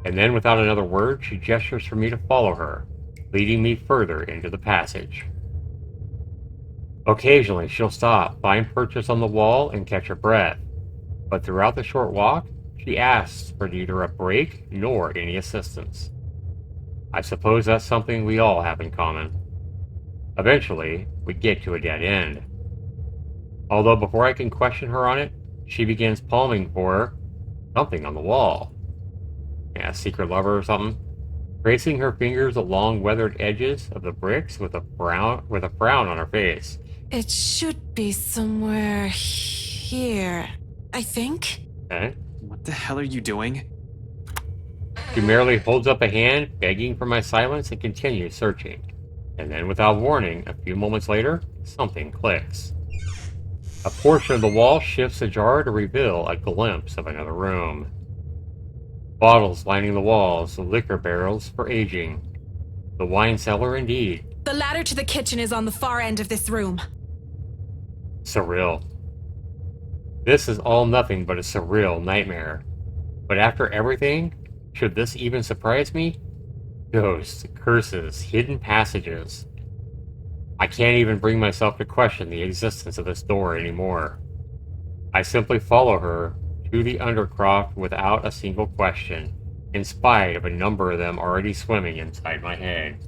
And then without another word, she gestures for me to follow her, leading me further into the passage. Occasionally, she'll stop, find purchase on the wall, and catch her breath. But throughout the short walk, she asks for neither a break nor any assistance. I suppose that's something we all have in common. Eventually, we get to a dead end. Although before I can question her on it, she begins palming for something on the wall. Yeah, a secret lover or something. Tracing her fingers along weathered edges of the bricks with a frown on her face. It should be somewhere here, I think. Okay. What the hell are you doing? She merely holds up a hand, begging for my silence, and continues searching. And then, without warning, a few moments later, something clicks. A portion of the wall shifts ajar to reveal a glimpse of another room. Bottles lining the walls, liquor barrels for aging. The wine cellar indeed. The ladder to the kitchen is on the far end of this room. Surreal. This is all nothing but a surreal nightmare. But after everything, should this even surprise me? Ghosts, curses, hidden passages. I can't even bring myself to question the existence of this door anymore. I simply follow her to the undercroft without a single question, in spite of a number of them already swimming inside my head.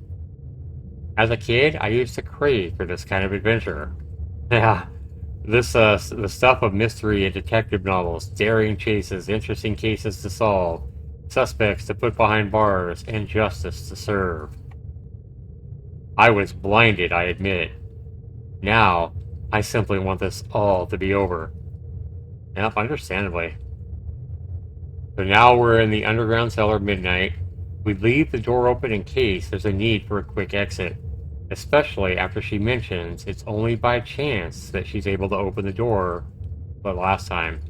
As a kid, I used to crave for this kind of adventure. Yeah, the stuff of mystery and detective novels, daring chases, interesting cases to solve, suspects to put behind bars, and justice to serve. I was blinded, I admit. Now, I simply want this all to be over. Yep, understandably. So now we're in the underground cellar midnight. We leave the door open in case there's a need for a quick exit, especially after she mentions it's only by chance that she's able to open the door the last time.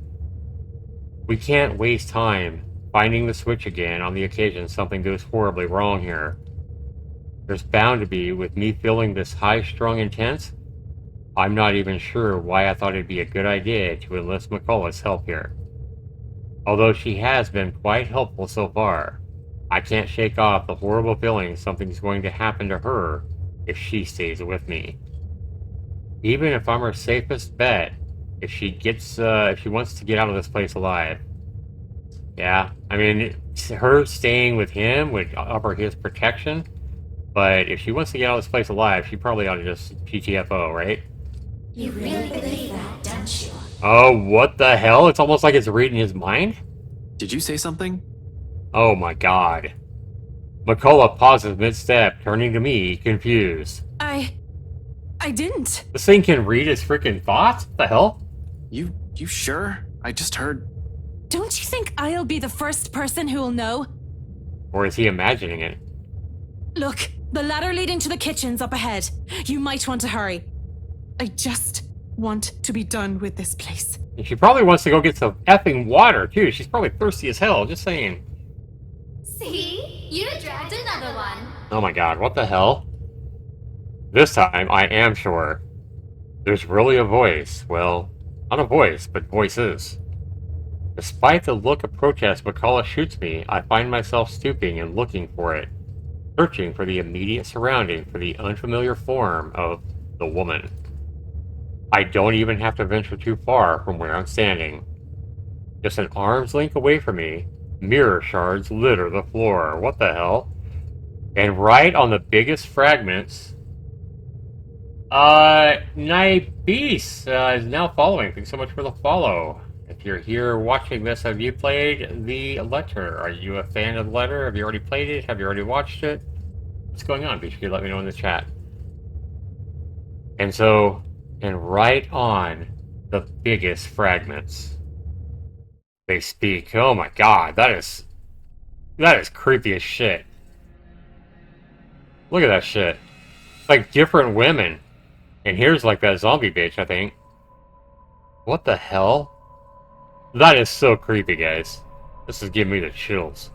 We can't waste time finding the switch again on the occasion something goes horribly wrong here. There's bound to be, with me feeling this high-strung intense. I'm not even sure why I thought it'd be a good idea to enlist McCullough's help here. Although she has been quite helpful so far, I can't shake off the horrible feeling something's going to happen to her if she stays with me. Even if I'm her safest bet, if she wants to get out of this place alive. Yeah, I mean, her staying with him would offer his protection, but if she wants to get out of this place alive, she probably ought to just GTFO, right? You really believe that, don't you? Oh, what the hell? It's almost like it's reading his mind? Did you say something? Oh my god. McCullough pauses mid-step, turning to me, confused. I didn't. This thing can read his freaking thoughts? What the hell? You sure? I just heard... Don't you think I'll be the first person who'll know? Or is he imagining it? Look, the ladder leading to the kitchen's up ahead. You might want to hurry. I just want to be done with this place. And she probably wants to go get some effing water, too. She's probably thirsty as hell, just saying. See? You dragged another one. Oh my god, what the hell? This time, I am sure. There's really a voice. Well, not a voice, but voices. Despite the look of protest McCullough shoots me, I find myself stooping and looking for it, searching for the immediate surrounding for the unfamiliar form of the woman. I don't even have to venture too far from where I'm standing. Just an arm's length away from me, mirror shards litter the floor. What the hell? And right on the biggest fragments, Night Beast is now following. Thanks so much for the follow. If you're here watching this, have you played the letter? Are you a fan of the letter? Have you already played it? Have you already watched it? What's going on? Be sure to let me know in the chat. And right on the biggest fragments, they speak. Oh my god, that is creepy as shit. Look at that shit. It's like different women. And here's like that zombie bitch, I think. What the hell? That is so creepy, guys. This is giving me the chills.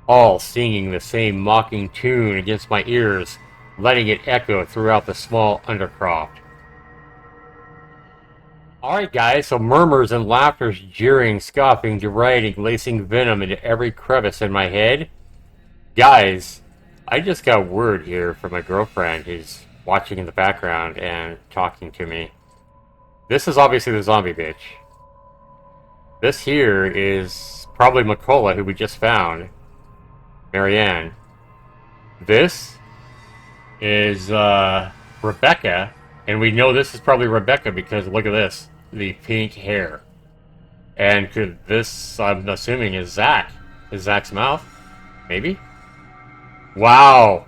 All singing the same mocking tune against my ears, letting it echo throughout the small undercroft. Alright guys, so murmurs and laughters, jeering, scoffing, deriding, lacing venom into every crevice in my head. Guys, I just got word here from my girlfriend who's watching in the background and talking to me. This is obviously the zombie bitch. This here is probably McCullough, who we just found. Marianne. This is Rebecca, and we know this is probably Rebecca because look at this, the pink hair. And could this, I'm assuming, is Zach. Is Zach's mouth? Maybe? Wow.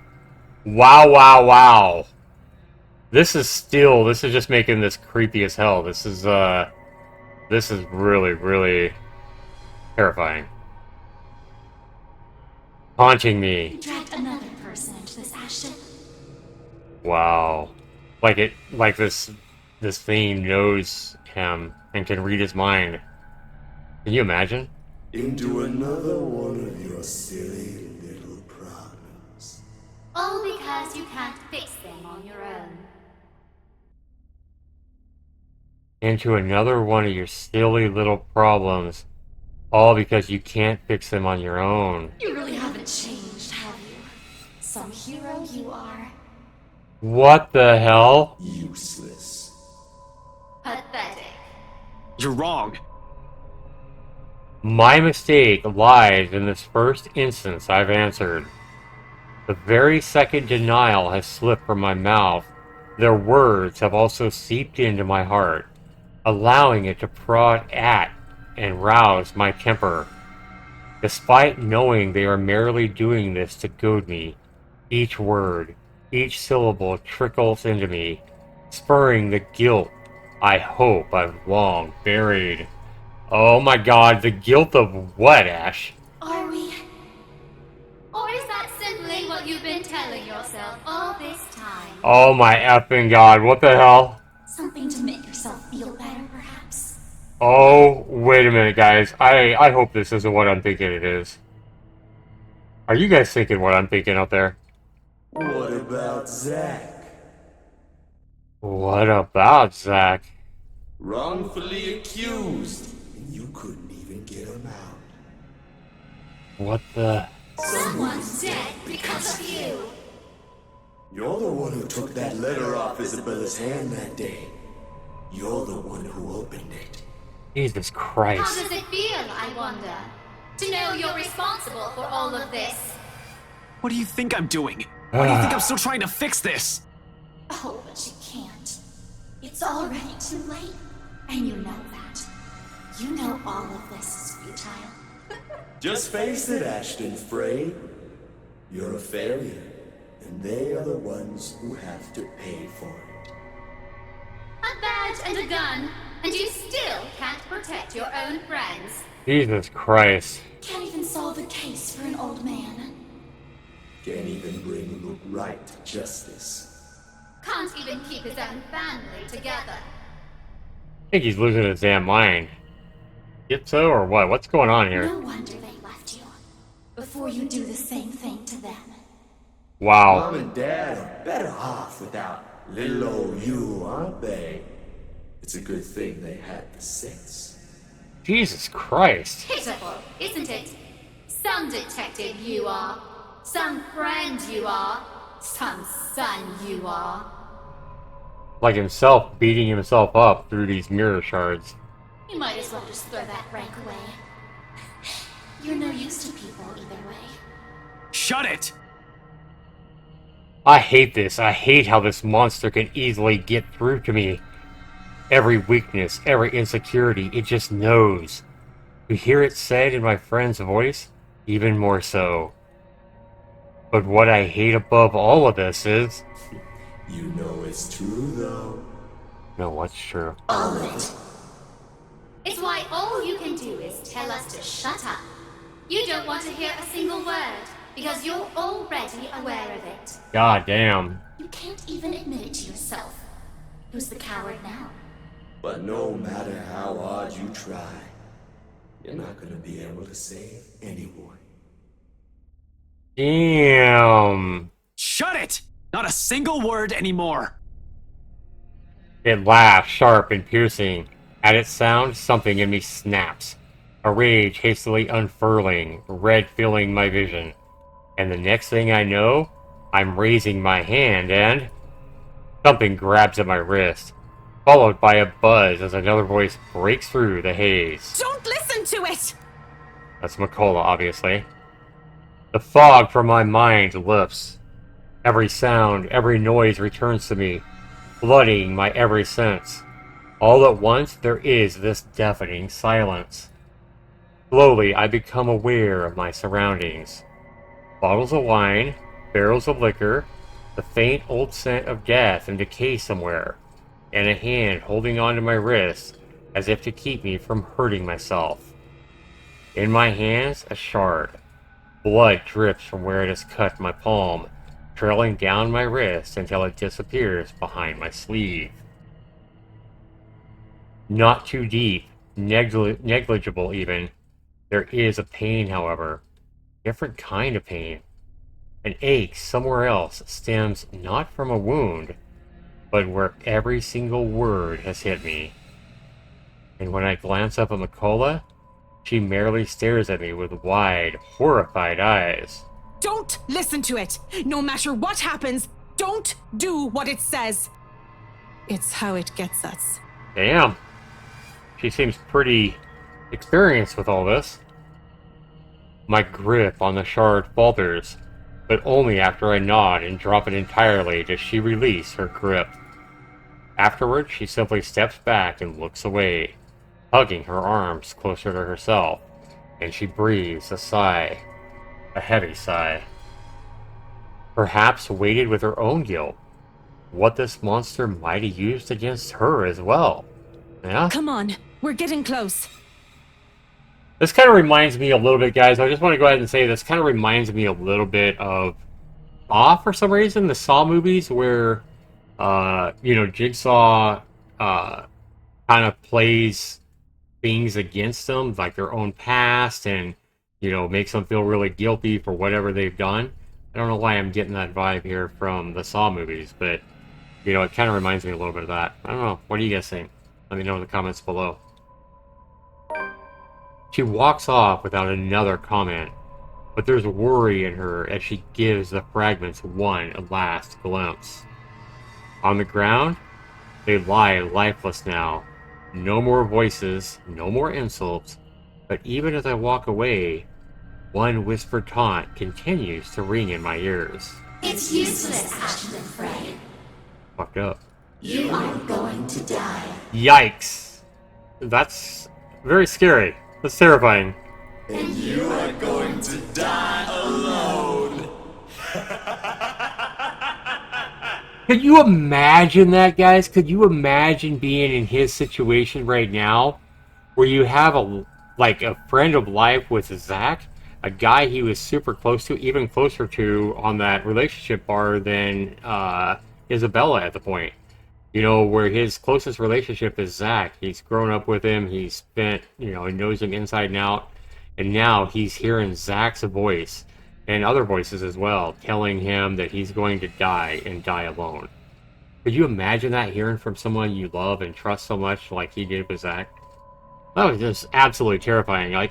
Wow. This is just making this creepy as hell. This is really, really terrifying. Haunting me. You dragged another person into this, Ashton. Wow. Like this thing knows him and can read his mind. Can you imagine? Into another one of your silly little problems. All because you can't fix them on your own. Into another one of your silly little problems. All because you can't fix them on your own. You really haven't changed, have you? Some hero you are. What the hell? Useless. Pathetic. You're wrong. My mistake lies in this first instance I've answered. The very second denial has slipped from my mouth, their words have also seeped into my heart, allowing it to prod at and rouse my temper. Despite knowing they are merely doing this to goad me, each word, each syllable trickles into me, spurring the guilt I hope I've long buried. Oh my god, the guilt of what, Ash? Are we? Or is that simply what you've been telling yourself all this time? Oh my effing god, what the hell? Something to make yourself feel better, perhaps? Oh, wait a minute, guys. I hope this isn't what I'm thinking it is. Are you guys thinking what I'm thinking out there? What about Zach? What about Zach? Wrongfully accused, and you couldn't even get him out. What the... Someone's dead because of you! You're the one who took that letter off Isabella's hand that day. You're the one who opened it. Jesus How Christ. does it feel, I wonder? To know you're responsible for all of this? What do you think I'm doing? Why do you think I'm still trying to fix this? Oh, but you can't. It's already too late. And you know that. You know all of this is futile. Just face it, Ashton Frey. You're a failure, and they are the ones who have to pay for it. A badge and a gun, and you still can't protect your own friends. Jesus Christ. Can't even solve a case for an old man. Can't even bring Luke right to justice. Can't even keep his own family together. I think he's losing his damn mind. Get so or what? What's going on here? No wonder they left you. Before you do the same thing to them. Wow. Mom and Dad are better off without little old you, aren't they? It's a good thing they had the sense. Jesus Christ. Pitiful, isn't it? Some detective you are. Some friend you are. Some son you are. Like himself beating himself up through these mirror shards. You might as well just throw that rank away. You're no use to people either way. Shut it! I hate this. I hate how this monster can easily get through to me. Every weakness, every insecurity, it just knows. To hear it said in my friend's voice, even more so. But what I hate above all of this is... You know it's true, though. No, what's true? All of it. It's why all you can do is tell us to shut up. You don't want to hear a single word, because you're already aware of it. God damn. You can't even admit it to yourself. Who's the coward now? But no matter how hard you try, you're not gonna be able to save anyone. Damn. Shut it! Not a single word anymore. It laughs, sharp and piercing. At its sound, something in me snaps. A rage hastily unfurling, red filling my vision. And the next thing I know, I'm raising my hand and... Something grabs at my wrist, followed by a buzz as another voice breaks through the haze. Don't listen to it! That's McCullough, obviously. The fog from my mind lifts. Every sound, every noise returns to me, flooding my every sense. All at once, there is this deafening silence. Slowly, I become aware of my surroundings. Bottles of wine, barrels of liquor, the faint old scent of death and decay somewhere, and a hand holding onto my wrist as if to keep me from hurting myself. In my hands, a shard. Blood drips from where it has cut my palm, trailing down my wrist until it disappears behind my sleeve. Not too deep, negligible even. There is a pain, however. Different kind of pain. An ache somewhere else stems not from a wound, but where every single word has hit me. And when I glance up at McCullough, she merely stares at me with wide, horrified eyes. Don't listen to it! No matter what happens, don't do what it says! It's how it gets us. Damn. She seems pretty experienced with all this. My grip on the shard falters, but only after I nod and drop it entirely does she release her grip. Afterwards, she simply steps back and looks away, hugging her arms closer to herself, and she breathes a sigh, a heavy sigh. Perhaps weighted with her own guilt, what this monster might have used against her as well. Yeah? Come on, we're getting close. This kind of reminds me a little bit, guys. I just want to go ahead and say this kind of reminds me a little bit of Saw for some reason, the Saw movies where, Jigsaw kind of plays things against them, like their own past, and, makes them feel really guilty for whatever they've done. I don't know why I'm getting that vibe here from the Saw movies, but, it kind of reminds me a little bit of that. I don't know. What do you guys think? Let me know in the comments below. She walks off without another comment, but there's worry in her as she gives the fragments one last glimpse. On the ground, they lie lifeless now. No more voices, no more insults, but even as I walk away, one whispered taunt continues to ring in my ears. It's useless, Ashton and Frey. Fucked up. You are going to die. Yikes. That's very scary. That's terrifying. And you are going to die alone. Could you imagine that, guys? Could you imagine being in his situation right now, where you have a friend of life with Zach, a guy he was super close to, even closer to on that relationship bar than Isabella at the point. Where his closest relationship is Zach. He's grown up with him. He's spent, he knows him inside and out. And now he's hearing Zach's voice and other voices as well, telling him that he's going to die and die alone. Could you imagine that, hearing from someone you love and trust so much like he did with Zach? That was just absolutely terrifying.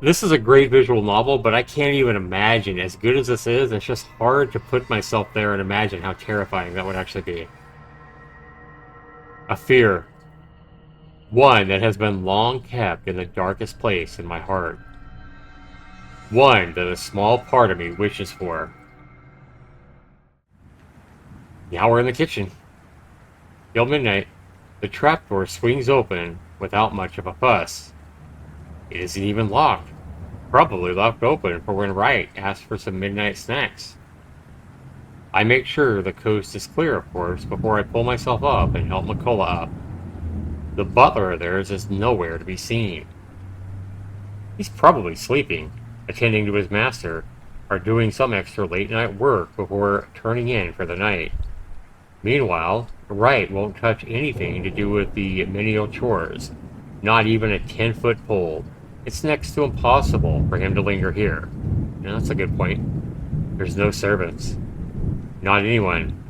This is a great visual novel, but I can't even imagine, as good as this is, it's just hard to put myself there and imagine how terrifying that would actually be. A fear. One that has been long kept in the darkest place in my heart. One that a small part of me wishes for. Now we're in the kitchen. Till midnight, the trapdoor swings open without much of a fuss. It isn't even locked. Probably left open for when Wright asks for some midnight snacks. I make sure the coast is clear, of course, before I pull myself up and help McCullough up. The butler of theirs is nowhere to be seen. He's probably sleeping, attending to his master, or doing some extra late-night work before turning in for the night. Meanwhile, Wright won't touch anything to do with the menial chores, not even a 10-foot pole. It's next to impossible for him to linger here. Now, that's a good point. There's no servants. Not anyone.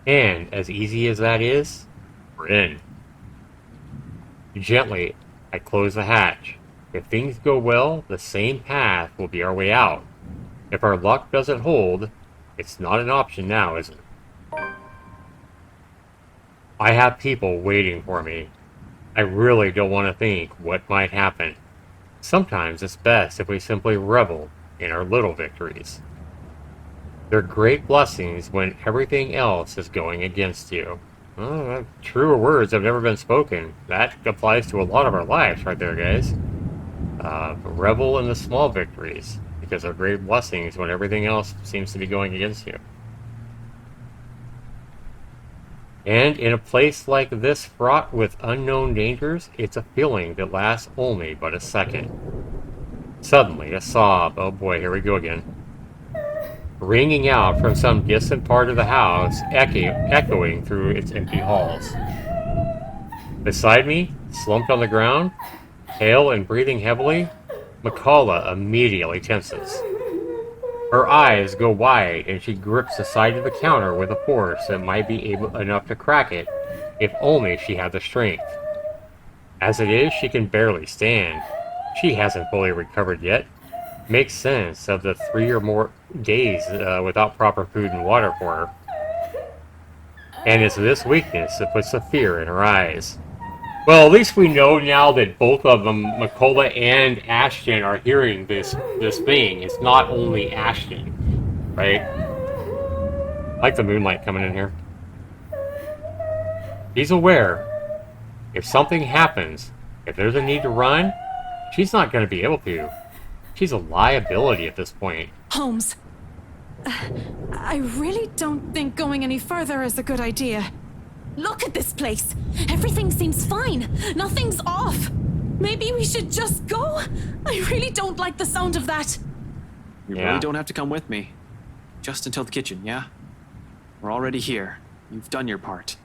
And as easy as that is, we're in. Gently, I close the hatch. If things go well, the same path will be our way out. If our luck doesn't hold, it's not an option now, is it? I have people waiting for me. I really don't want to think what might happen. Sometimes it's best if we simply revel in our little victories. They're great blessings when everything else is going against you. Well, truer words have never been spoken. That applies to a lot of our lives right there, guys. Revel in the small victories, because they're great blessings when everything else seems to be going against you. And in a place like this fraught with unknown dangers, it's a feeling that lasts only but a second. Suddenly, a sob, oh boy, here we go again, ringing out from some distant part of the house, echoing through its empty halls. Beside me, slumped on the ground, pale and breathing heavily, McCullough immediately tenses. Her eyes go wide, and she grips the side of the counter with a force that might be enough to crack it, if only she had the strength. As it is, she can barely stand. She hasn't fully recovered yet. Makes sense of the 3 or more days without proper food and water for her. And it's this weakness that puts the fear in her eyes. Well, at least we know now that both of them, McCullough and Ashton, are hearing this thing. It's not only Ashton, right? I like the moonlight coming in here. He's aware. If something happens, if there's a need to run, she's not going to be able to. She's a liability at this point. Holmes, I really don't think going any further is a good idea. Look at this place. Everything seems fine. Nothing's off. Maybe we should just go? I really don't like the sound of that. You really don't have to come with me. Just until the kitchen, yeah? We're already here. You've done your part.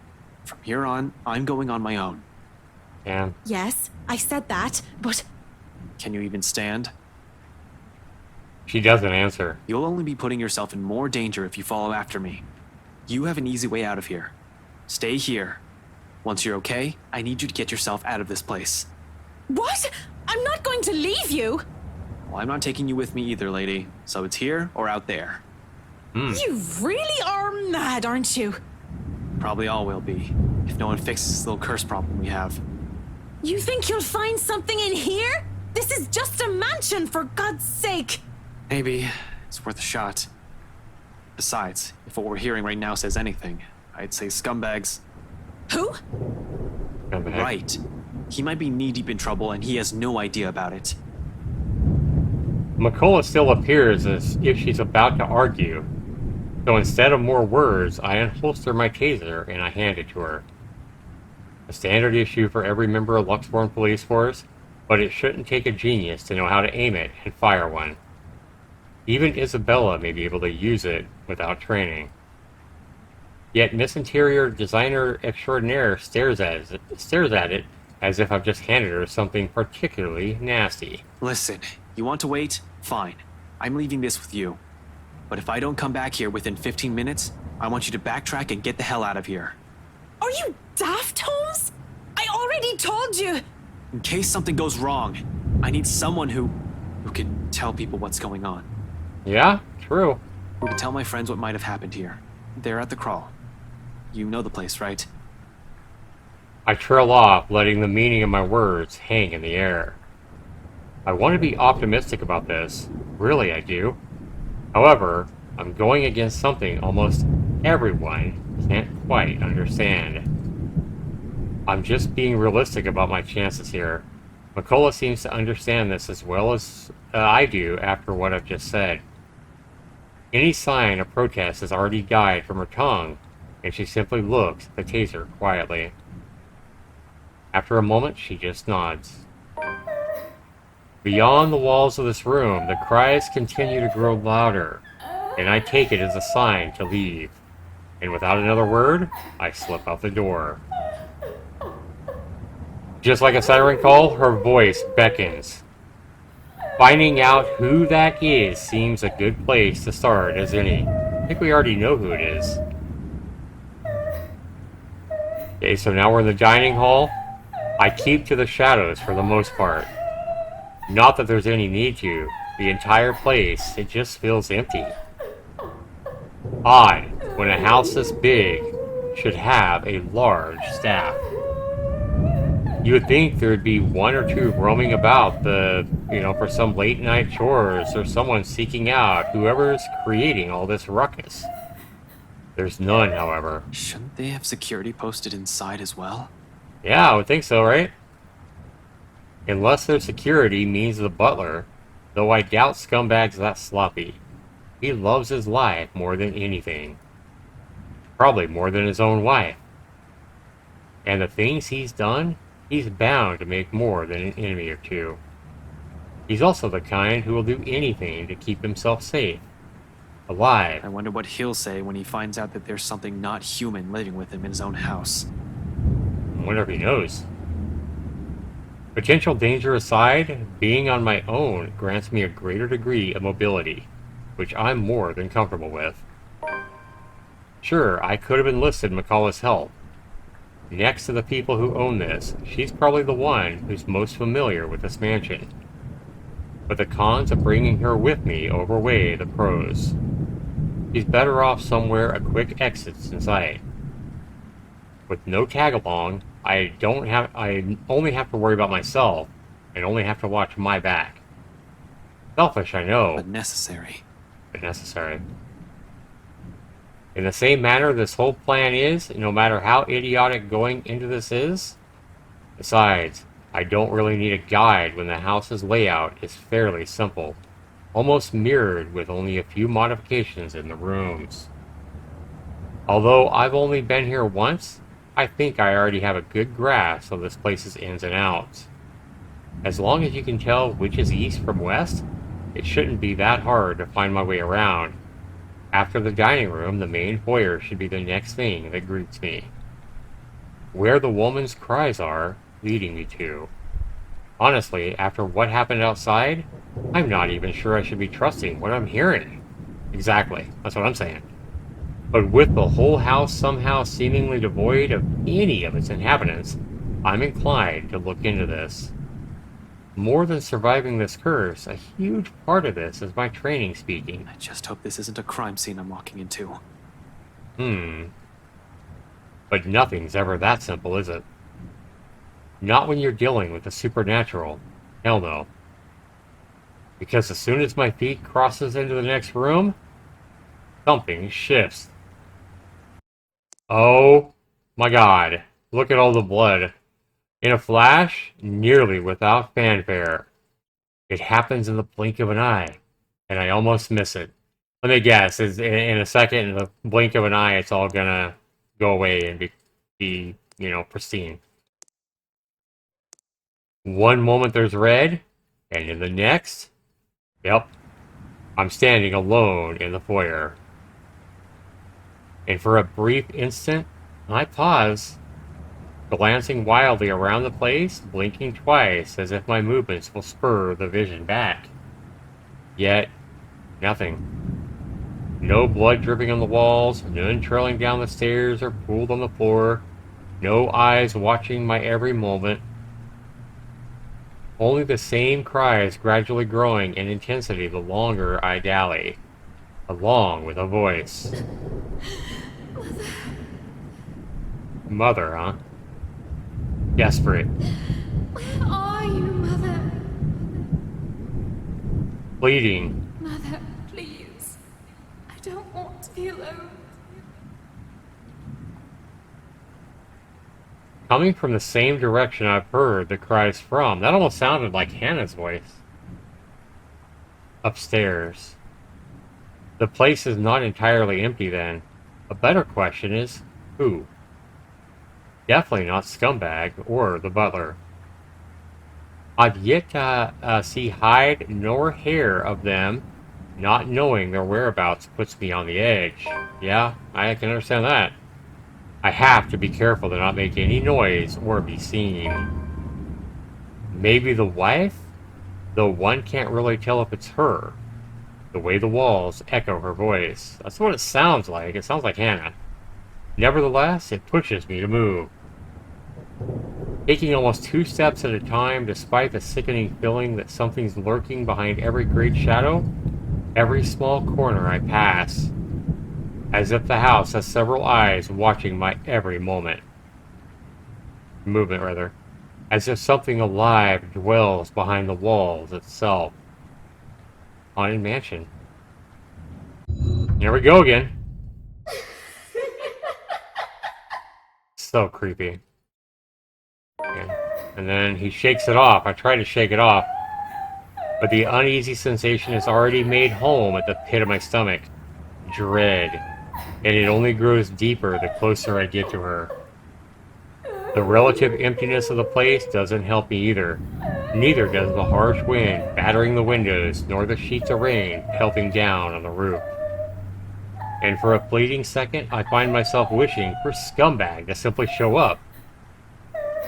From here on, I'm going on my own. Yeah. Yes, I said that, but... Can you even stand? She doesn't answer. You'll only be putting yourself in more danger if you follow after me. You have an easy way out of here. Stay here. Once you're okay, I need you to get yourself out of this place. What? I'm not going to leave you! Well, I'm not taking you with me either, lady. So it's here or out there. You really are mad, aren't you? Probably all will be, if no one fixes this little curse problem we have. You think you'll find something in here? This is just a mansion, for God's sake! Maybe. It's worth a shot. Besides, if what we're hearing right now says anything, I'd say scumbags. Who? Scumbag. Right. He might be knee-deep in trouble and he has no idea about it. McCullough still appears as if she's about to argue. So instead of more words, I unholster my taser and I hand it to her. A standard issue for every member of Luxborn Police Force, but it shouldn't take a genius to know how to aim it and fire one. Even Isabella may be able to use it without training. Yet Miss Interior Designer Extraordinaire stares at it as if I've just handed her something particularly nasty. Listen, you want to wait? Fine. I'm leaving this with you. But if I don't come back here within 15 minutes, I want you to backtrack and get the hell out of here. Are you daft, Holmes? I already told you! In case something goes wrong, I need someone who can tell people what's going on. Yeah, true. Who can tell my friends what might have happened here. They're at the crawl. You know the place, right? I trail off, letting the meaning of my words hang in the air. I want to be optimistic about this. Really, I do. However, I'm going against something almost everyone can't quite understand. I'm just being realistic about my chances here. McCullough seems to understand this as well as I do after what I've just said. Any sign of protest has already died from her tongue, and she simply looks at the taser quietly. After a moment, she just nods. Beyond the walls of this room, the cries continue to grow louder, and I take it as a sign to leave. And without another word, I slip out the door. Just like a siren call, her voice beckons. Finding out who that is seems a good place to start as any. I think we already know who it is. Okay, so now we're in the dining hall. I keep to the shadows for the most part. Not that there's any need to. The entire place, it just feels empty. Odd, when a house this big, should have a large staff. You would think there would be one or two roaming about for some late night chores or someone seeking out whoever's creating all this ruckus. There's none, however. Shouldn't they have security posted inside as well? Yeah, I would think so, right? Unless their security means the butler, though I doubt Scumbag's that sloppy. He loves his life more than anything. Probably more than his own wife. And the things he's done, he's bound to make more than an enemy or two. He's also the kind who will do anything to keep himself safe. Alive. I wonder what he'll say when he finds out that there's something not human living with him in his own house. I wonder if he knows. Potential danger aside, being on my own grants me a greater degree of mobility, which I'm more than comfortable with. Sure, I could have enlisted McCullough's help. Next to the people who own this, she's probably the one who's most familiar with this mansion. But the cons of bringing her with me overweigh the pros. She's better off somewhere a quick exit's in sight. With no tag-along, I only have to worry about myself, and only have to watch my back. Selfish, I know. But necessary. But necessary. In the same manner this whole plan is, no matter how idiotic going into this is. Besides, I don't really need a guide when the house's layout is fairly simple, almost mirrored with only a few modifications in the rooms. Although I've only been here once, I think I already have a good grasp of this place's ins and outs. As long as you can tell which is east from west, it shouldn't be that hard to find my way around. After the dining room, the main foyer should be the next thing that greets me. Where the woman's cries are leading me to. Honestly, after what happened outside, I'm not even sure I should be trusting what I'm hearing. Exactly, that's what I'm saying. But with the whole house somehow seemingly devoid of any of its inhabitants, I'm inclined to look into this. More than surviving this curse, a huge part of this is my training speaking. I just hope this isn't a crime scene I'm walking into. But nothing's ever that simple, is it? Not when you're dealing with the supernatural. Hell no. Because as soon as my feet crosses into the next room, something shifts. Oh my god. Look at all the blood. In a flash, nearly without fanfare. It happens in the blink of an eye, and I almost miss it. Let me guess, in a second, in the blink of an eye, it's all gonna go away and be pristine. One moment there's red, and in the next, yep, I'm standing alone in the foyer. And for a brief instant, I pause, glancing wildly around the place, blinking twice as if my movements will spur the vision back. Yet, nothing. No blood dripping on the walls, none trailing down the stairs or pooled on the floor, no eyes watching my every moment. Only the same cries gradually growing in intensity the longer I dally, along with a voice. Mother, huh? Desperate. Where are you, Mother? Pleading. Mother, please. I don't want to be alone. Coming from the same direction I've heard the cries from. That almost sounded like Hannah's voice. Upstairs. The place is not entirely empty then. A better question is, who? Definitely not Scumbag or the butler. I've yet to see hide nor hair of them. Not knowing their whereabouts puts me on the edge. Yeah, I can understand that. I have to be careful to not make any noise or be seen. Maybe the wife? Though one can't really tell if it's her. The way the walls echo her voice. That's what it sounds like. It sounds like Hannah. Nevertheless, it pushes me to move. Taking almost 2 steps at a time, despite the sickening feeling that something's lurking behind every great shadow, every small corner I pass. as if the house has several eyes watching my every movement, rather. As if something alive dwells behind the walls itself. Haunted mansion. Here we go again. So creepy. And then he shakes it off. I try to shake it off, but the uneasy sensation is already made home at the pit of my stomach. Dread. And it only grows deeper the closer I get to her. The relative emptiness of the place doesn't help me either. Neither does the harsh wind battering the windows, nor the sheets of rain pelting down on the roof. And for a fleeting second, I find myself wishing for Scumbag to simply show up.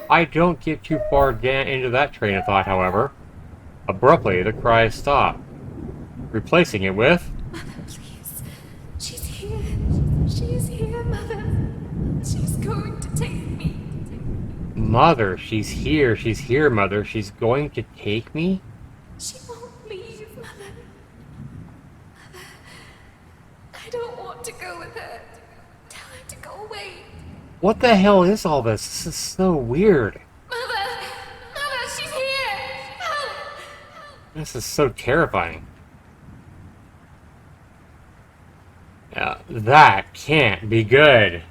I don't get too far into that train of thought, however. Abruptly, the cries stop, replacing it with... Mother, please. She's here. She's here, Mother. She's going to take me. Mother, she's here, Mother. She's going to take me? She won't leave, Mother. Mother, I don't want to go with her. Tell her to go away. What the hell is all this? This is so weird. Mother! Mother, she's here! Help! This is so terrifying. That can't be good.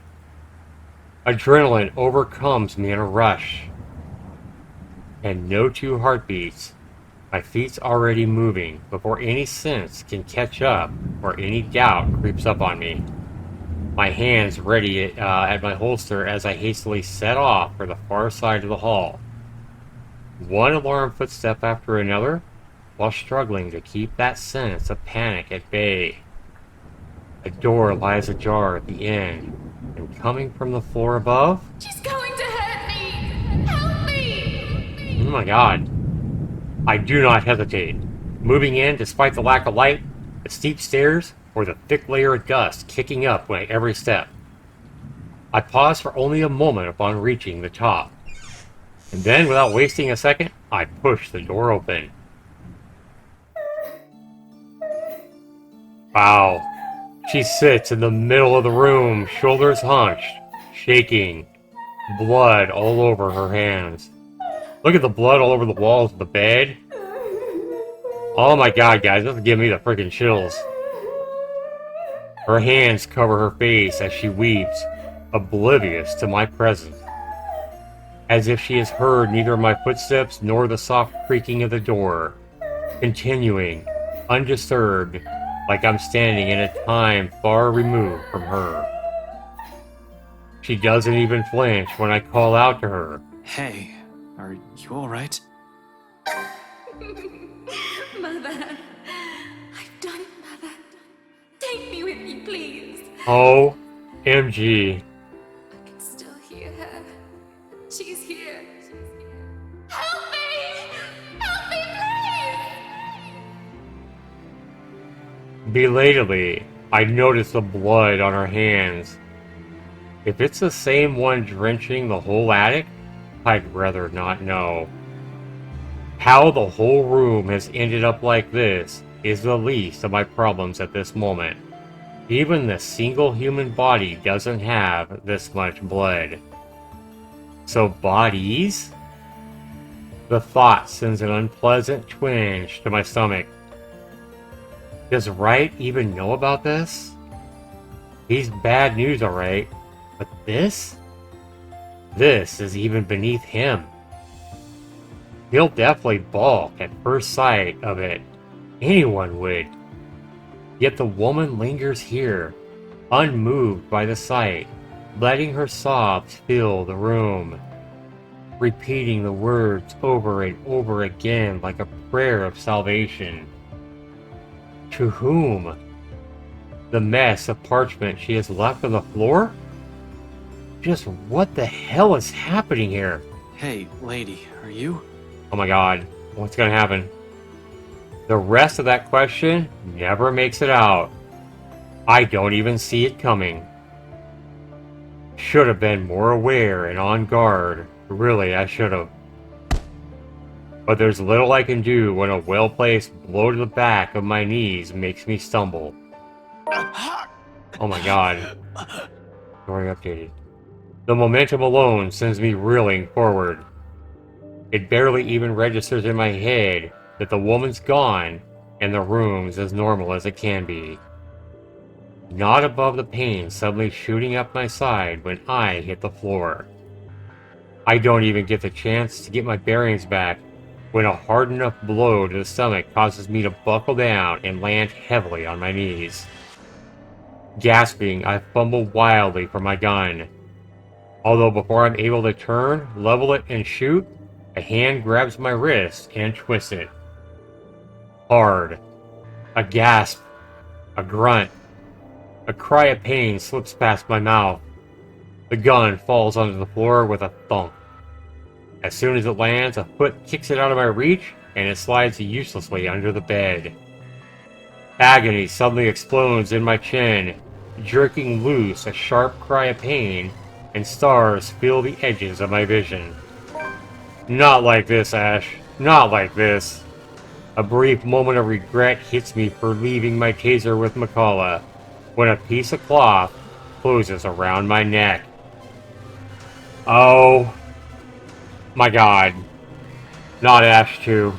Adrenaline overcomes me in a rush. And no two heartbeats. My feet's already moving before any sense can catch up or any doubt creeps up on me. My hands ready at my holster as I hastily set off for the far side of the hall. One alarm footstep after another, while struggling to keep that sense of panic at bay. A door lies ajar at the end, and coming from the floor above... She's going to hurt me! Help me! Oh my god. I do not hesitate. Moving in despite the lack of light, the steep stairs, or the thick layer of dust kicking up at every step. I pause for only a moment upon reaching the top. And then, without wasting a second, I push the door open. Wow. She sits in the middle of the room, shoulders hunched, shaking, blood all over her hands. Look at the blood all over the walls of the bed. Oh my god, guys, this is giving me the freaking chills. Her hands cover her face as she weeps, oblivious to my presence. As if she has heard neither my footsteps nor the soft creaking of the door. Continuing, undisturbed, like I'm standing in a time far removed from her. She doesn't even flinch when I call out to her. Hey, are you alright? Mother, I've done it, Mother. Take me with you, please. OMG. I can still hear her. She's here. Help me! Help me, please! Belatedly, I notice the blood on her hands. If it's the same one drenching the whole attic, I'd rather not know. How the whole room has ended up like this is the least of my problems at this moment. Even the single human body doesn't have this much blood. So bodies? The thought sends an unpleasant twinge to my stomach. Does Wright even know about this? He's bad news, alright, but this? This is even beneath him. He'll definitely balk at first sight of it. Anyone would. Yet the woman lingers here, unmoved by the sight, letting her sobs fill the room, repeating the words over and over again like a prayer of salvation. To whom? The mess of parchment she has left on the floor? Just what the hell is happening here? Hey, lady, are you? Oh my god, what's gonna happen? The rest of that question never makes it out. I don't even see it coming. Should have been more aware and on guard. Really, I should have. But there's little I can do when a well-placed blow to the back of my knees makes me stumble. Oh my god. Story updated. The momentum alone sends me reeling forward. It barely even registers in my head that the woman's gone and the room's as normal as it can be. Not above the pain suddenly shooting up my side when I hit the floor. I don't even get the chance to get my bearings back when a hard enough blow to the stomach causes me to buckle down and land heavily on my knees. Gasping, I fumble wildly for my gun. Although before I'm able to turn, level it, and shoot, a hand grabs my wrist and twists it. Hard. A gasp. A grunt. A cry of pain slips past my mouth. The gun falls onto the floor with a thump. As soon as it lands, a foot kicks it out of my reach, and it slides uselessly under the bed. Agony suddenly explodes in my chin, jerking loose a sharp cry of pain, and stars fill the edges of my vision. Not like this, Ash. Not like this. A brief moment of regret hits me for leaving my taser with McCullough, when a piece of cloth closes around my neck. Oh my god. Not Ash 2.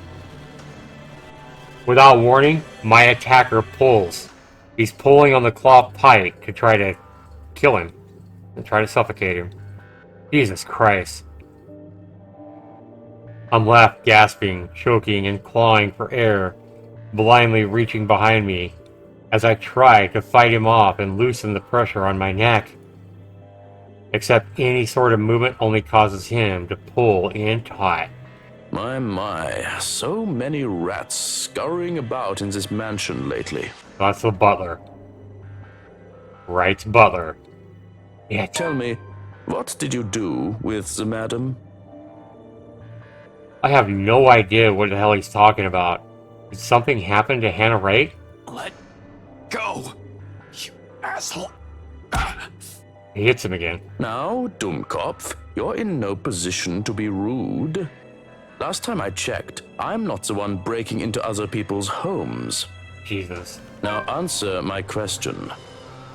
Without warning, my attacker pulls. He's pulling on the cloth pipe to try to kill him and try to suffocate him. Jesus Christ. I'm left gasping, choking, and clawing for air, blindly reaching behind me as I try to fight him off and loosen the pressure on my neck. Except any sort of movement only causes him to pull in taut. My, so many rats scurrying about in this mansion lately. That's the butler. Right, butler. Yeah. Tell me, what did you do with the madam? I have no idea what the hell he's talking about. Did something happen to Hannah Wright? Let go, you asshole. He hits him again. Now, Dummkopf, you're in no position to be rude. Last time I checked, I'm not the one breaking into other people's homes. Jesus. Now answer my question.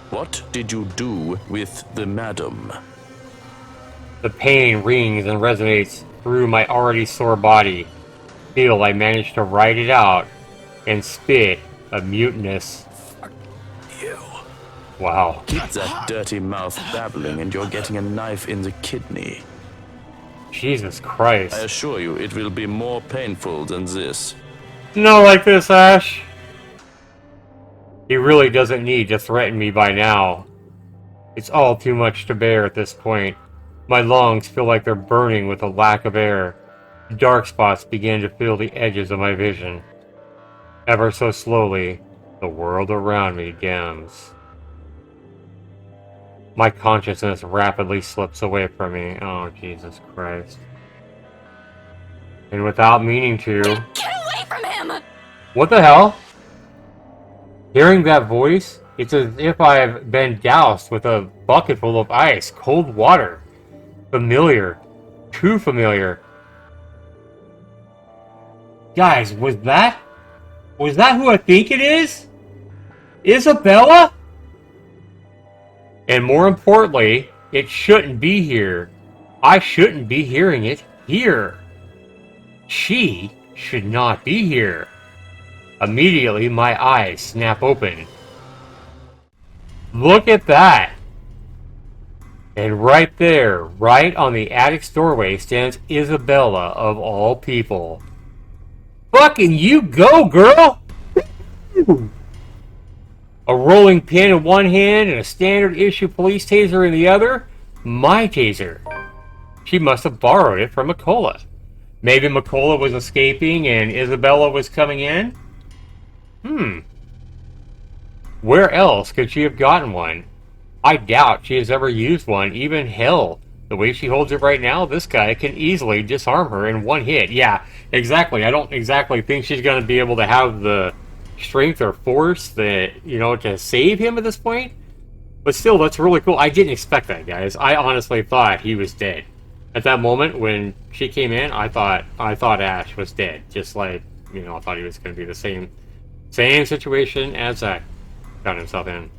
What did you do with the madam? The pain rings and resonates through my already sore body. Still, I managed to ride it out and spit a mutinous... You. Wow. Keep that dirty mouth babbling and you're getting a knife in the kidney. Jesus I Christ. assure you it will be more painful than this. Not like this, Ash. He really doesn't need to threaten me by now. It's all too much to bear at this point. My lungs feel like they're burning with a lack of air. Dark spots begin to fill the edges of my vision. Ever so slowly, the world around me dims. My consciousness rapidly slips away from me. Oh, Jesus Christ. And without meaning to... Get away from him! What the hell? Hearing that voice, it's as if I've been doused with a bucket full of ice, cold water. Familiar. Too familiar. Guys, was that who I think it is? Isabella? And more importantly, it shouldn't be here. I shouldn't be hearing it here. She should not be here. Immediately, my eyes snap open. Look at that! And right there, right on the attic's doorway, stands Isabella of all people. Fucking you go, girl! A rolling pin in one hand and a standard issue police taser in the other. My taser. She must have borrowed it from McCullough. Maybe McCullough was escaping and Isabella was coming in? Where else could she have gotten one? I doubt she has ever used one, even hell. The way she holds it right now, this guy can easily disarm her in one hit. Yeah, exactly. I don't exactly think she's going to be able to have the strength or force that, to save him at this point. But still, that's really cool. I didn't expect that, guys. I honestly thought he was dead. At that moment, when she came in, I thought Ash was dead. Just like, I thought he was going to be the same situation as Zach got himself in.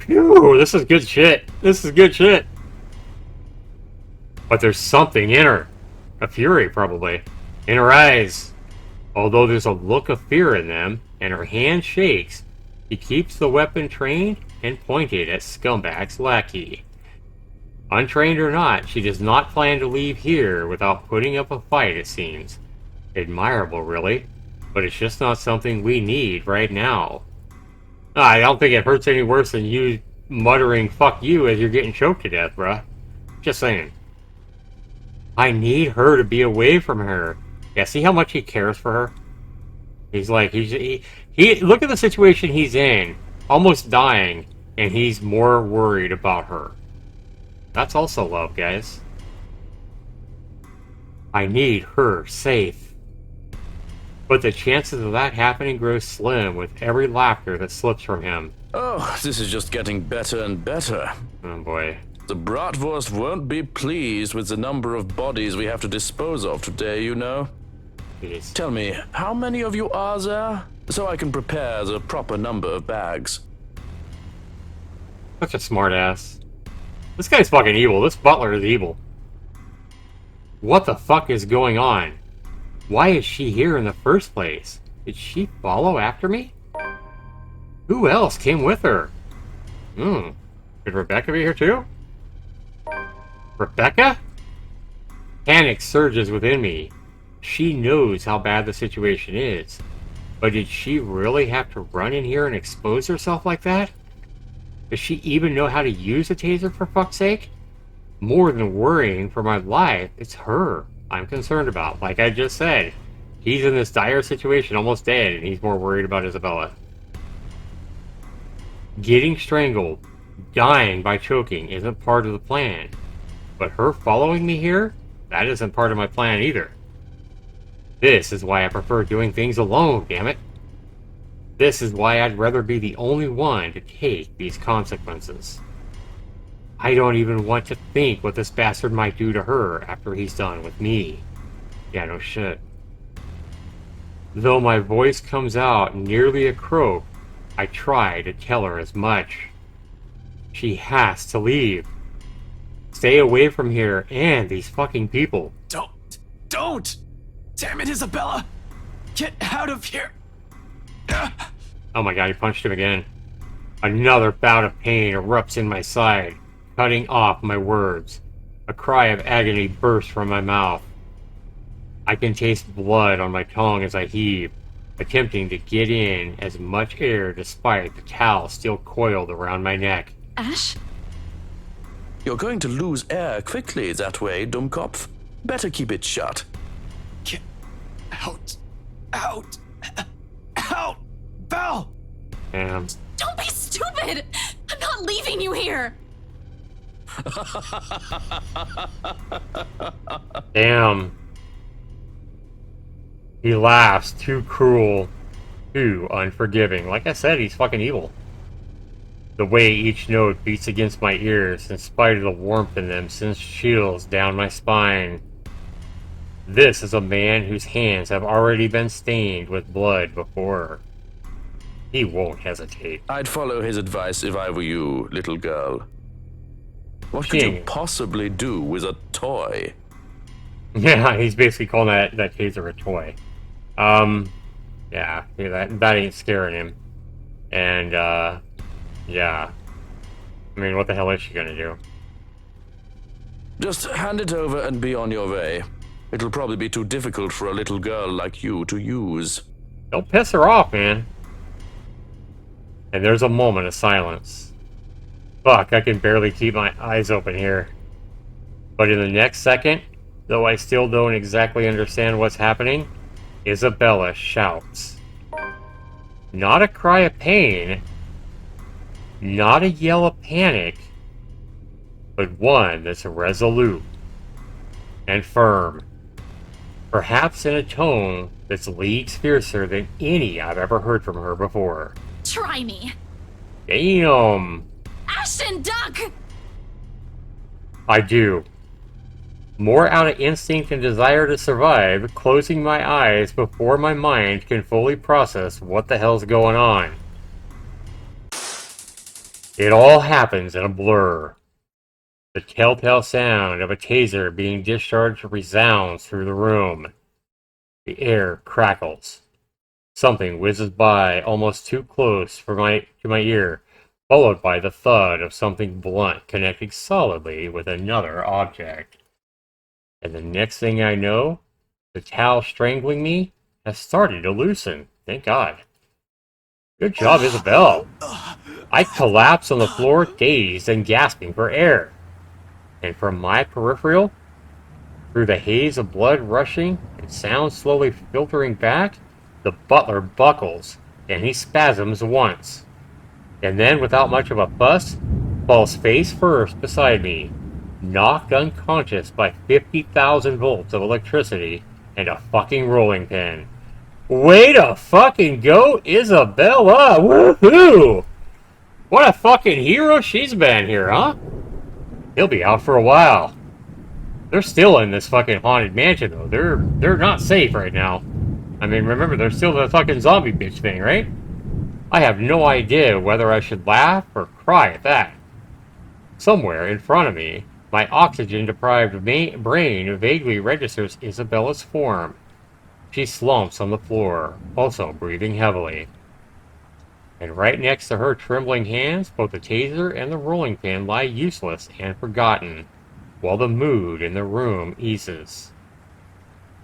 Phew, this is good shit. This is good shit. But there's something in her. A fury, probably. In her eyes. Although there's a look of fear in them, and her hand shakes, she keeps the weapon trained and pointed at Scumbag's lackey. Untrained or not, she does not plan to leave here without putting up a fight, it seems. Admirable, really. But it's just not something we need right now. I don't think it hurts any worse than you muttering "fuck you" as you're getting choked to death, bruh. Just saying. I need her to be away from her. Yeah, see how much he cares for her? He's like, he look at the situation he's in, almost dying, and he's more worried about her. That's also love, guys. I need her safe. But the chances of that happening grow slim with every laughter that slips from him. Oh, this is just getting better and better. Oh boy. The Bratwurst won't be pleased with the number of bodies we have to dispose of today, you know. Jeez. Tell me, how many of you are there? So I can prepare the proper number of bags. Such a smartass. This guy's fucking evil. This butler is evil. What the fuck is going on? Why is she here in the first place? Did she follow after me? Who else came with her? Could Rebecca be here too? Rebecca? Panic surges within me. She knows how bad the situation is. But did she really have to run in here and expose herself like that? Does she even know how to use a taser, for fuck's sake? More than worrying for my life, it's her I'm concerned about. Like I just said, he's in this dire situation, almost dead, and he's more worried about Isabella. Getting strangled, dying by choking isn't part of the plan. But her following me here, that isn't part of my plan either. This is why I prefer doing things alone, damn it. This is why I'd rather be the only one to take these consequences. I don't even want to think what this bastard might do to her after he's done with me. Yeah, no shit. Though my voice comes out nearly a croak, I try to tell her as much. She has to leave. Stay away from here and these fucking people. Don't! Damn it, Isabella! Get out of here! Oh my god, he punched him again. Another bout of pain erupts in my side, cutting off my words. A cry of agony bursts from my mouth. I can taste blood on my tongue as I heave, attempting to get in as much air despite the towel still coiled around my neck. Ash? You're going to lose air quickly that way, Dummkopf. Better keep it shut. Get out! Out! Out! Belle! Damn. Don't be stupid! I'm not leaving you here! Damn. He laughs, too cruel, too unforgiving. Like I said, he's fucking evil. The way each note beats against my ears, in spite of the warmth in them, sends chills down my spine. This is a man whose hands have already been stained with blood before. He won't hesitate. I'd follow his advice if I were you, little girl. What could you possibly do with a toy? Yeah, he's basically calling that taser a toy. Yeah, that ain't scaring him. And, yeah. I mean, what the hell is she gonna do? Just hand it over and be on your way. It'll probably be too difficult for a little girl like you to use. Don't piss her off, man. And there's a moment of silence. Fuck, I can barely keep my eyes open here. But in the next second, though I still don't exactly understand what's happening, Isabella shouts. Not a cry of pain, not a yell of panic, but one that's resolute and firm. Perhaps in a tone that's leagues fiercer than any I've ever heard from her before. Try me! Damn! Ashton, duck! I do. More out of instinct and desire to survive, closing my eyes before my mind can fully process what the hell's going on. It all happens in a blur. The telltale sound of a taser being discharged resounds through the room. The air crackles. Something whizzes by almost too close to my ear, followed by the thud of something blunt connecting solidly with another object. And the next thing I know, the towel strangling me has started to loosen. Thank God. Good job, Isabel. I collapse on the floor, dazed and gasping for air. And from my peripheral, through the haze of blood rushing and sound slowly filtering back, the butler buckles and he spasms once. And then, without much of a fuss, falls face first beside me, knocked unconscious by 50,000 volts of electricity and a fucking rolling pin. Way to fucking go, Isabella! Woohoo! What a fucking hero she's been here, huh? He'll be out for a while. They're still in this fucking haunted mansion, though. They're not safe right now. I mean, remember, there's still the fucking zombie bitch thing, right? I have no idea whether I should laugh or cry at that. Somewhere in front of me, my oxygen-deprived brain vaguely registers Isabella's form. She slumps on the floor, also breathing heavily. And right next to her trembling hands, both the taser and the rolling pin lie useless and forgotten, while the mood in the room eases.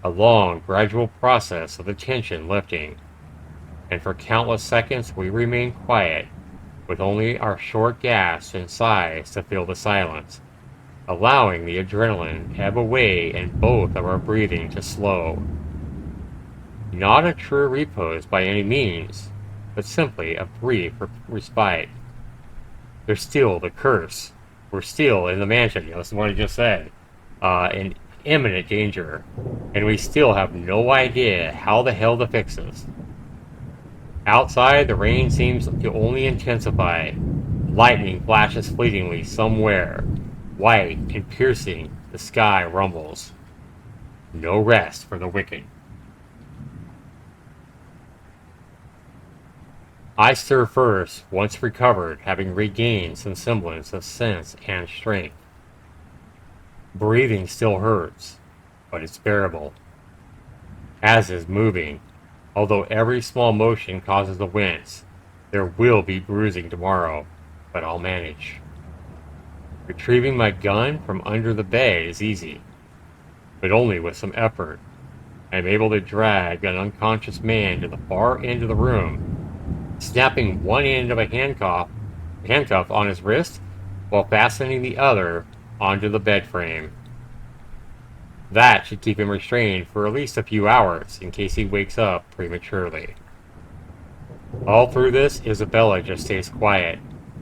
A long, gradual process of the tension lifting. And for countless seconds we remain quiet, with only our short gasps and sighs to fill the silence, allowing the adrenaline ebb away and both of our breathing to slow. Not a true repose by any means, but simply a brief respite. There's still the curse. We're still in the mansion, that's what I just said, in imminent danger, and we still have no idea how the hell to fix this. Outside, the rain seems to only intensify. Lightning flashes fleetingly somewhere. White and piercing, the sky rumbles. No rest for the wicked. I stir first, once recovered, having regained some semblance of sense and strength. Breathing still hurts, but it's bearable. As is moving. Although every small motion causes a wince, there will be bruising tomorrow, but I'll manage. Retrieving my gun from under the bed is easy, but only with some effort. I am able to drag an unconscious man to the far end of the room, snapping one end of a handcuff on his wrist while fastening the other onto the bed frame. That should keep him restrained for at least a few hours in case he wakes up prematurely. All through this, Isabella just stays quiet.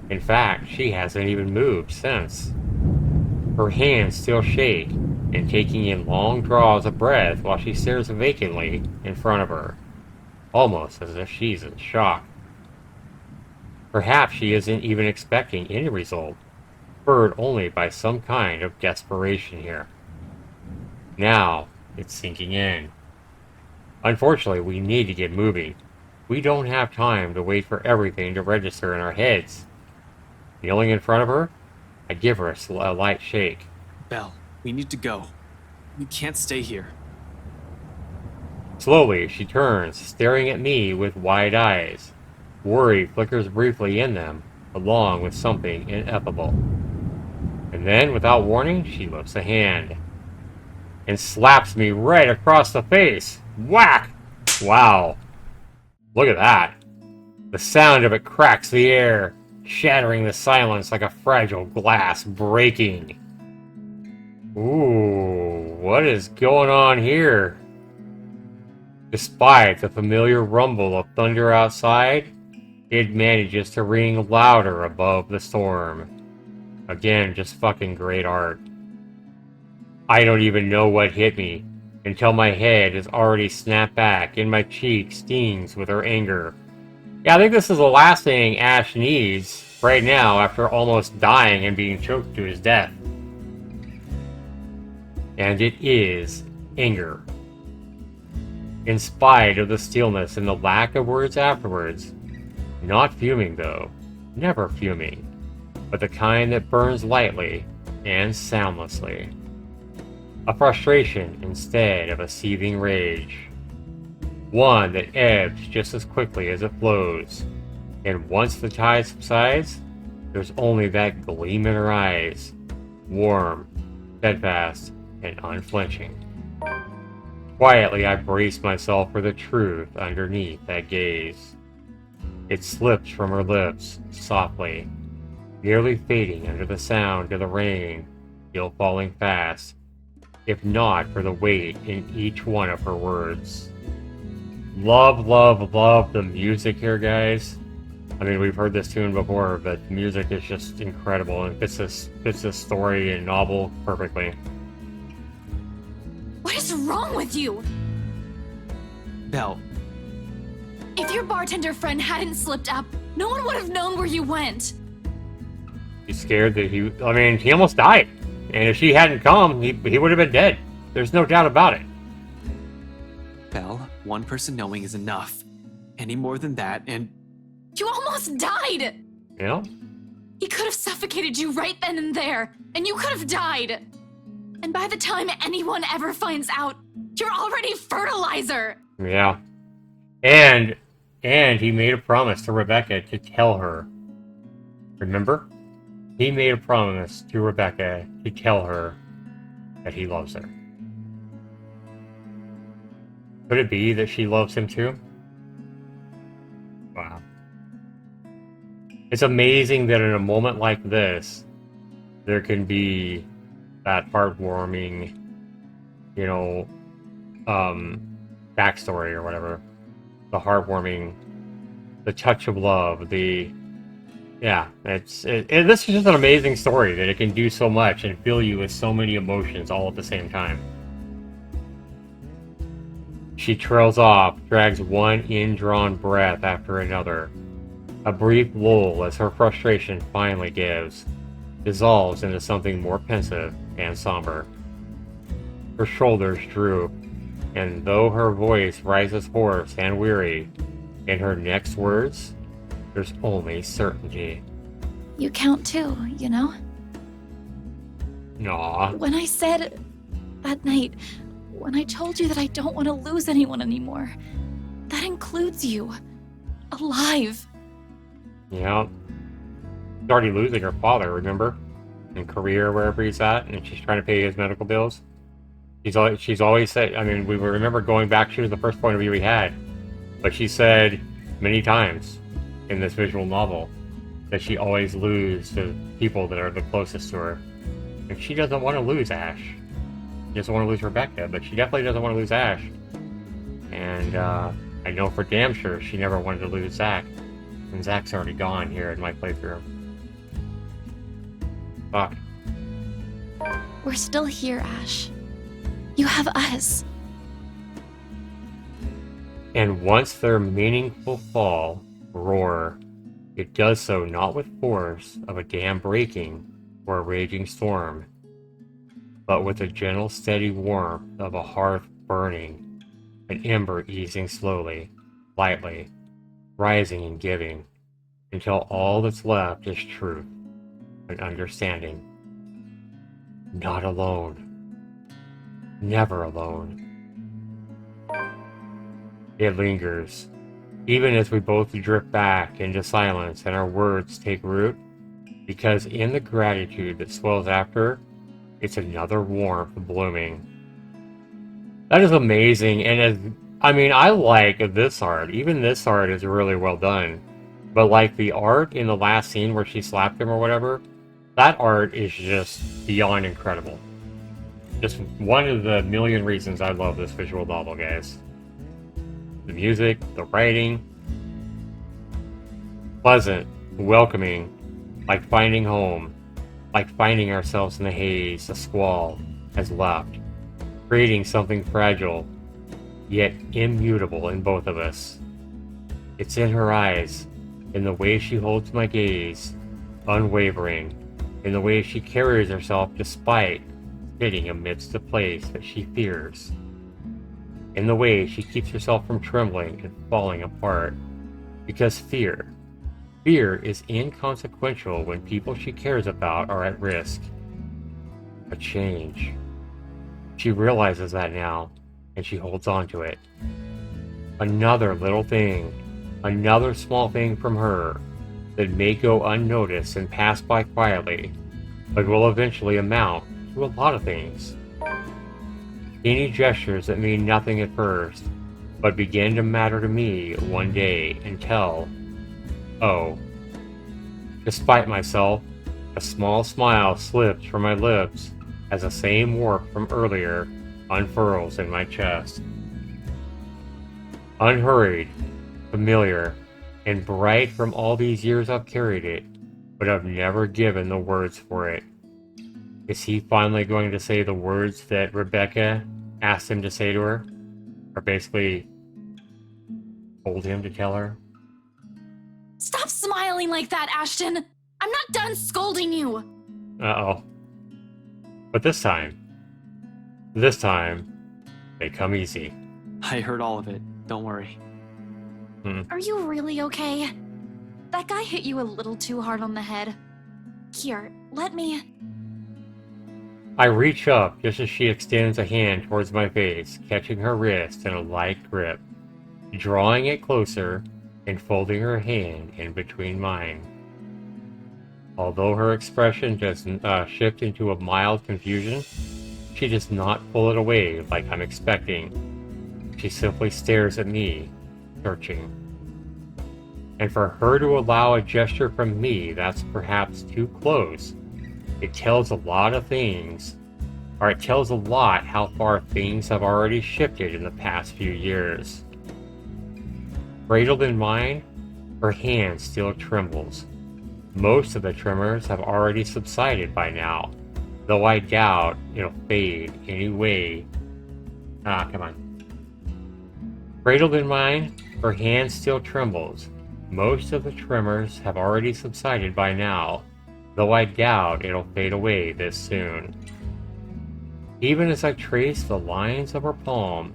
In fact, she hasn't even moved since. Her hands still shake, and taking in long draws of breath while she stares vacantly in front of her, almost as if she's in shock. Perhaps she isn't even expecting any result, spurred only by some kind of desperation here. Now, it's sinking in. Unfortunately, we need to get moving. We don't have time to wait for everything to register in our heads. Kneeling in front of her, I give her a light shake. Belle, we need to go. We can't stay here. Slowly, she turns, staring at me with wide eyes. Worry flickers briefly in them, along with something ineffable. And then, without warning, she lifts a hand and slaps me right across the face. Whack! Wow. Look at that. The sound of it cracks the air, shattering the silence like a fragile glass breaking. Ooh, what is going on here? Despite the familiar rumble of thunder outside, it manages to ring louder above the storm. Again, just fucking great art. I don't even know what hit me until my head is already snapped back and my cheek stings with her anger. Yeah, I think this is the last thing Ash needs right now after almost dying and being choked to his death. And it is anger. In spite of the stillness and the lack of words afterwards, not fuming though, never fuming, but the kind that burns lightly and soundlessly. A frustration instead of a seething rage. One that ebbs just as quickly as it flows, and once the tide subsides, there's only that gleam in her eyes, warm, steadfast, and unflinching. Quietly, I brace myself for the truth underneath that gaze. It slips from her lips, softly, nearly fading under the sound of the rain, still falling fast, if not for the weight in each one of her words. Love, love, love the music here, guys. I mean, we've heard this tune before, but the music is just incredible and fits this story and novel perfectly. What is wrong with you? Belle, If your bartender friend hadn't slipped up, no one would have known where you went. He's scared that he almost died. And if she hadn't come, he would have been dead. There's no doubt about it. Belle, one person knowing is enough. Any more than that, and You almost died! You know? He could have suffocated you right then and there, and you could have died. And by the time anyone ever finds out, you're already fertilizer. Yeah. And he made a promise to Rebecca to tell her. Remember? He made a promise to Rebecca to tell her that he loves her. Could it be that she loves him too? Wow. It's amazing that in a moment like this, there can be that heartwarming, backstory or whatever. The heartwarming, the touch of love, this is just an amazing story that it can do so much and fill you with so many emotions all at the same time. She trails off, drags one indrawn breath after another. A brief lull as her frustration finally gives, dissolves into something more pensive and somber. Her shoulders droop, and though her voice rises hoarse and weary, in her next words, there's only certainty. You count too, you know? Aw. When I said that night, when I told you that I don't want to lose anyone anymore, that includes you. Alive. Yeah. She's already losing her father, remember? In Korea, wherever he's at, and she's trying to pay his medical bills. She's always said, we remember going back to the first point of view we had, but she said many times in this visual novel that she always loses the people that are the closest to her. And she doesn't want to lose Ash. She doesn't want to lose Rebecca, but she definitely doesn't want to lose Ash. And I know for damn sure she never wanted to lose Zach. And Zach's already gone here in my playthrough. Fuck. We're still here, Ash. You have us. And once their meaningful fall roar, it does so not with force of a dam breaking or a raging storm, but with the gentle steady warmth of a hearth burning, an ember easing slowly, lightly, rising and giving, until all that's left is truth and understanding. Not alone. Never alone. It lingers, even as we both drift back into silence and our words take root, because in the gratitude that swells after, it's another warmth blooming. That is amazing, and I like this art. Even this art is really well done. But like the art in the last scene where she slapped him or whatever, that art is just beyond incredible. Just one of the million reasons I love this visual novel, guys. The music, the writing, pleasant, welcoming, like finding home, like finding ourselves in the haze a squall has left, creating something fragile, yet immutable in both of us. It's in her eyes, in the way she holds my gaze, unwavering, in the way she carries herself despite sitting amidst a place that she fears, in the way she keeps herself from trembling and falling apart, because fear fear is inconsequential when people she cares about are at risk. A change. She realizes that now, and she holds on to it. Another little thing, another small thing from her that may go unnoticed and pass by quietly, but will eventually amount to a lot of things. Teeny gestures that mean nothing at first, but begin to matter to me one day until, oh, despite myself, a small smile slips from my lips as the same warmth from earlier unfurls in my chest. Unhurried, familiar, and bright from all these years I've carried it, but I've never given the words for it. Is he finally going to say the words that Rebecca asked him to say to her? Or basically told him to tell her? Stop smiling like that, Ashton. I'm not done scolding you. Uh-oh. But this time, they come easy. I heard all of it. Don't worry. Are you really okay? That guy hit you a little too hard on the head. Here, let me... I reach up just as she extends a hand towards my face, catching her wrist in a light grip, drawing it closer and folding her hand in between mine. Although her expression does shift into a mild confusion, she does not pull it away like I'm expecting. She simply stares at me, searching. And for her to allow a gesture from me that's perhaps too close, it tells a lot of things, or it tells a lot how far things have already shifted in the past few years. Cradled in mine, her hand still trembles. Most of the tremors have already subsided by now, though I doubt it'll fade anyway. Come on. Cradled in mine, her hand still trembles. Most of the tremors have already subsided by now, though I doubt it'll fade away this soon. Even as I trace the lines of her palm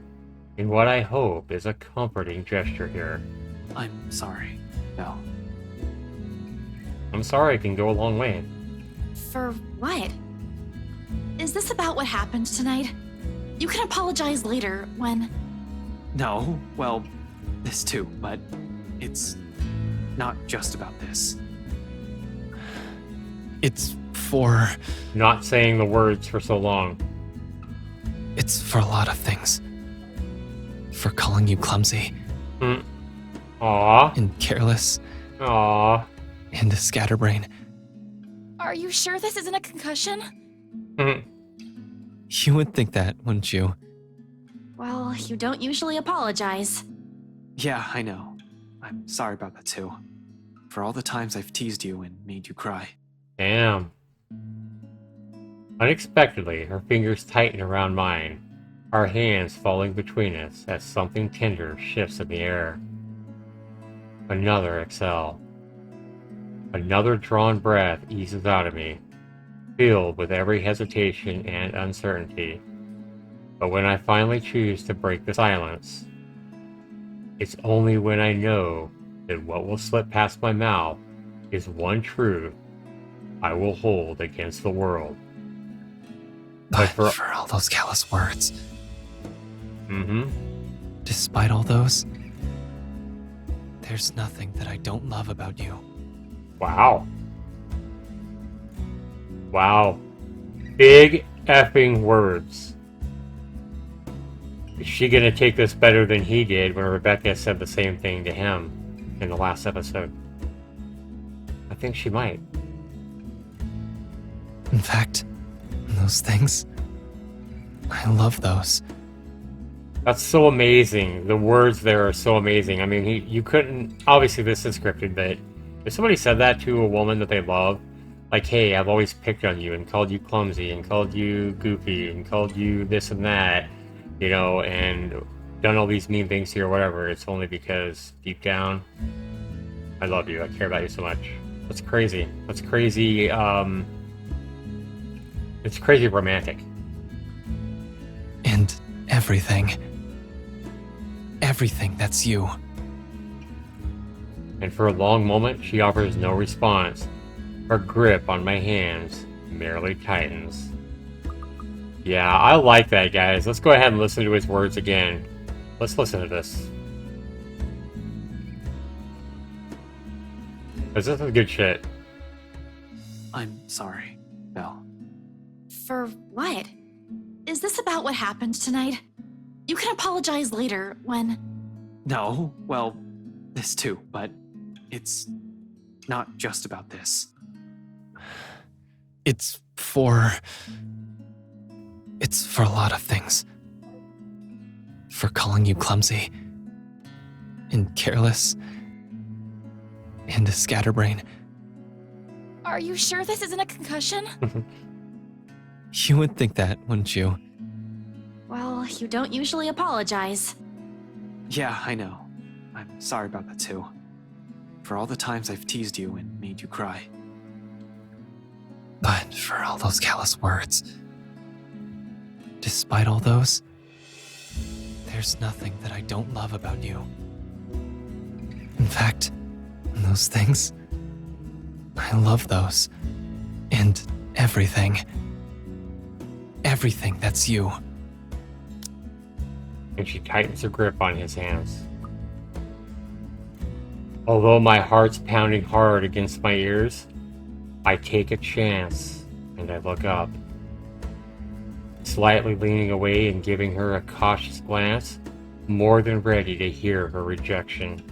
in what I hope is a comforting gesture here. I'm sorry. No. I'm sorry can go a long way. For what? Is this about what happened tonight? You can apologize later when... No, well, this too, but it's not just about this. It's for... Not saying the words for so long. It's for a lot of things. For calling you clumsy. Aww. And careless. Aww. And a scatterbrain. Are you sure this isn't a concussion? You would think that, wouldn't you? Well, you don't usually apologize. Yeah, I know. I'm sorry about that too. For all the times I've teased you and made you cry. Damn. Unexpectedly, her fingers tighten around mine, our hands falling between us as something tender shifts in the air. Another exhale. Another drawn breath eases out of me, filled with every hesitation and uncertainty. But when I finally choose to break the silence, it's only when I know that what will slip past my mouth is one truth I will hold against the world. But for all those callous words. Despite all those, there's nothing that I don't love about you. Wow. Wow. Big effing words. Is she gonna take this better than he did when Rebecca said the same thing to him in the last episode? I think she might. In fact, those things, I love those. That's so amazing. The words there are so amazing. I mean, you couldn't... Obviously, this is scripted, but if somebody said that to a woman that they love, like, hey, I've always picked on you and called you clumsy and called you goofy and called you this and that, you know, and done all these mean things to you or whatever, it's only because deep down, I love you. I care about you so much. That's crazy. That's crazy. It's crazy romantic. And everything that's you. and for a long moment she offers no response. Her grip on my hands merely tightens. Yeah, I like that, guys. Let's go ahead and listen to his words again. Let's listen to this. This is good shit. I'm sorry, Belle. For what? Is this about what happened tonight? You can apologize later when... No, well, this too, but it's not just about this. It's for a lot of things. For calling you clumsy and careless and a scatterbrain. Are you sure this isn't a concussion? You would think that, wouldn't you? Well, you don't usually apologize. Yeah, I know. I'm sorry about that too. For all the times I've teased you and made you cry. But for all those callous words. Despite all those, there's nothing that I don't love about you. In fact, those things, I love those. And everything. Everything that's you. And she tightens her grip on his hands. Although my heart's pounding hard against my ears, I take a chance and I look up. Slightly leaning away and giving her a cautious glance, more than ready to hear her rejection.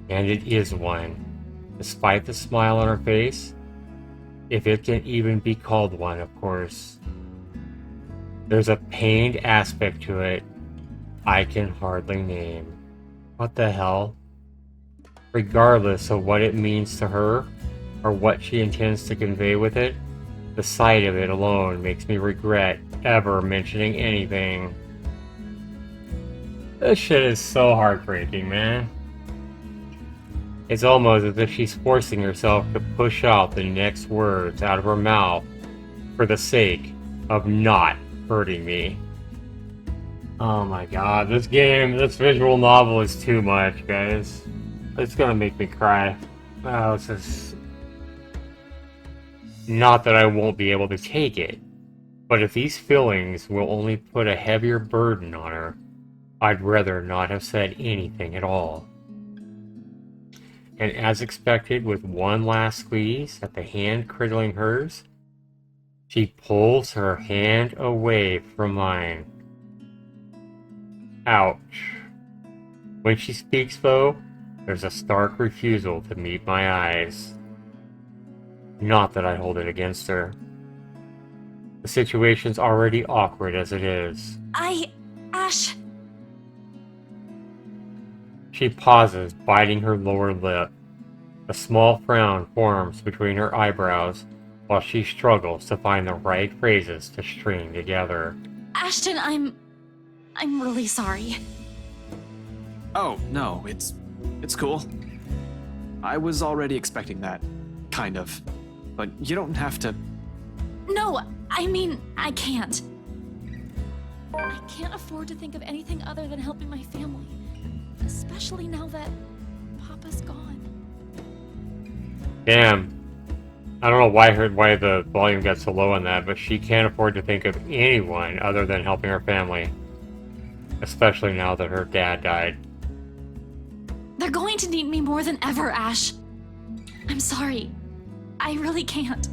And it is one, despite the smile on her face, if it can even be called one, of course. There's a pained aspect to it I can hardly name. What the hell? Regardless of what it means to her, or what she intends to convey with it, the sight of it alone makes me regret ever mentioning anything. This shit is so heartbreaking, man. It's almost as if she's forcing herself to push out the next words out of her mouth for the sake of not hurting me. Oh my god, this visual novel is too much, guys. It's gonna make me cry. Oh, it's just... Not that I won't be able to take it, but if these feelings will only put a heavier burden on her, I'd rather not have said anything at all. And as expected, with one last squeeze at the hand cradling hers, she pulls her hand away from mine. Ouch. When she speaks, though, there's a stark refusal to meet my eyes. Not that I hold it against her. The situation's already awkward as it is. Ash... She pauses, biting her lower lip. A small frown forms between her eyebrows while she struggles to find the right phrases to string together. Ashton, I'm really sorry. Oh, no, it's cool. I was already expecting that. Kind of. But you don't have to... No, I mean, I can't. I can't afford to think of anything other than helping my family. Especially now that Papa's gone. Damn. I don't know why the volume got so low on that, but she can't afford to think of anyone other than helping her family. Especially now that her dad died. They're going to need me more than ever, Ash. I'm sorry. I really can't.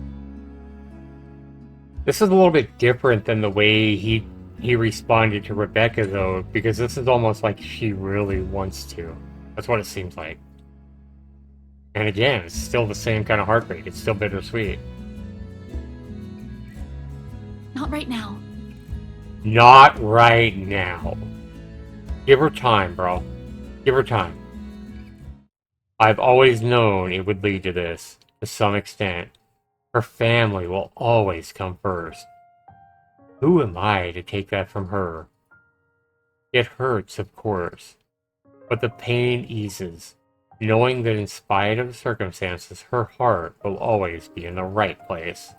This is a little bit different than the way he responded to Rebecca, though, because this is almost like she really wants to. That's what it seems like. And again, it's still the same kind of heartbreak. It's still bittersweet. Not right now. Not right now. Give her time, bro. Give her time. I've always known it would lead to this, to some extent. Her family will always come first. Who am I to take that from her? It hurts, of course, but the pain eases, knowing that in spite of the circumstances, her heart will always be in the right place.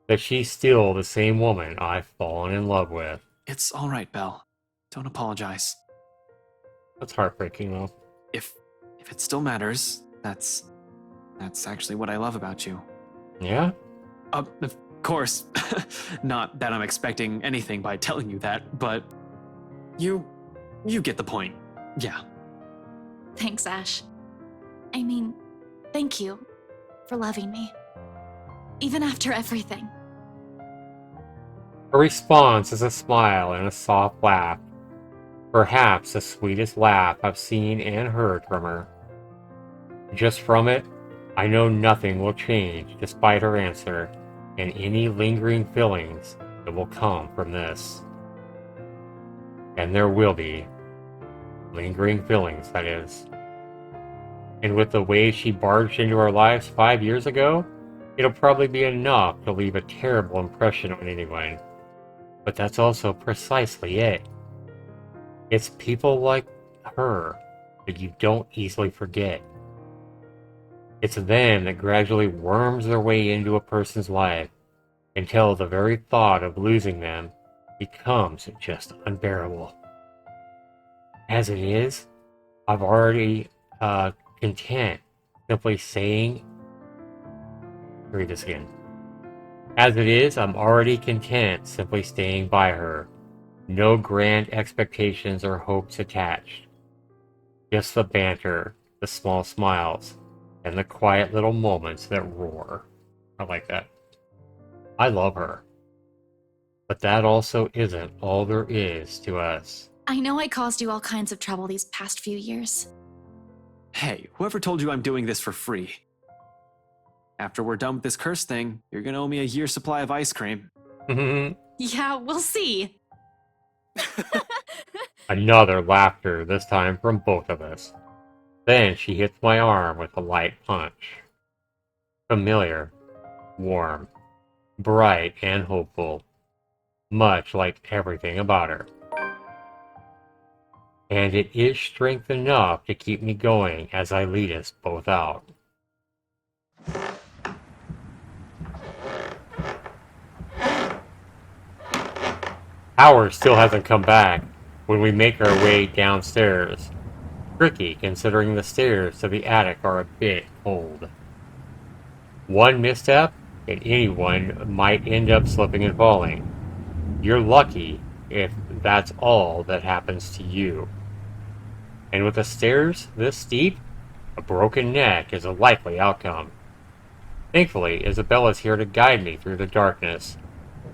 That she's still the same woman I've fallen in love with. It's all right, Belle. Don't apologize. That's heartbreaking, though. if it still matters, that's actually what I love about you. Yeah? Of course, not that I'm expecting anything by telling you that, but you get the point. Yeah. Thanks, Ash. I mean, thank you for loving me. Even after everything. Her response is a smile and a soft laugh. Perhaps the sweetest laugh I've seen and heard from her. Just from it, I know nothing will change despite her answer, and any lingering feelings that will come from this. And there will be. Lingering feelings, that is. And with the way she barged into our lives 5 years ago, it'll probably be enough to leave a terrible impression on anyone. But that's also precisely it. It's people like her that you don't easily forget. It's them that gradually worms their way into a person's life until the very thought of losing them becomes just unbearable. As it is, I've already content simply saying, read this again. As it is, I'm already content simply staying by her. No grand expectations or hopes attached. Just the banter, the small smiles, and the quiet little moments that roar. I like that. I love her. But that also isn't all there is to us. I know I caused you all kinds of trouble these past few years. Hey, whoever told you I'm doing this for free? After we're done with this curse thing, you're gonna owe me a year's supply of ice cream. Yeah, we'll see. Another laughter, this time from both of us. Then she hits my arm with a light punch. Familiar, warm, bright, and hopeful. Much like everything about her. And it is strength enough to keep me going as I lead us both out. Howard still hasn't come back when we make our way downstairs. Tricky considering the stairs to the attic are a bit cold. One misstep and anyone might end up slipping and falling. You're lucky if that's all that happens to you. And with the stairs this steep, a broken neck is a likely outcome. Thankfully, Isabella's here to guide me through the darkness.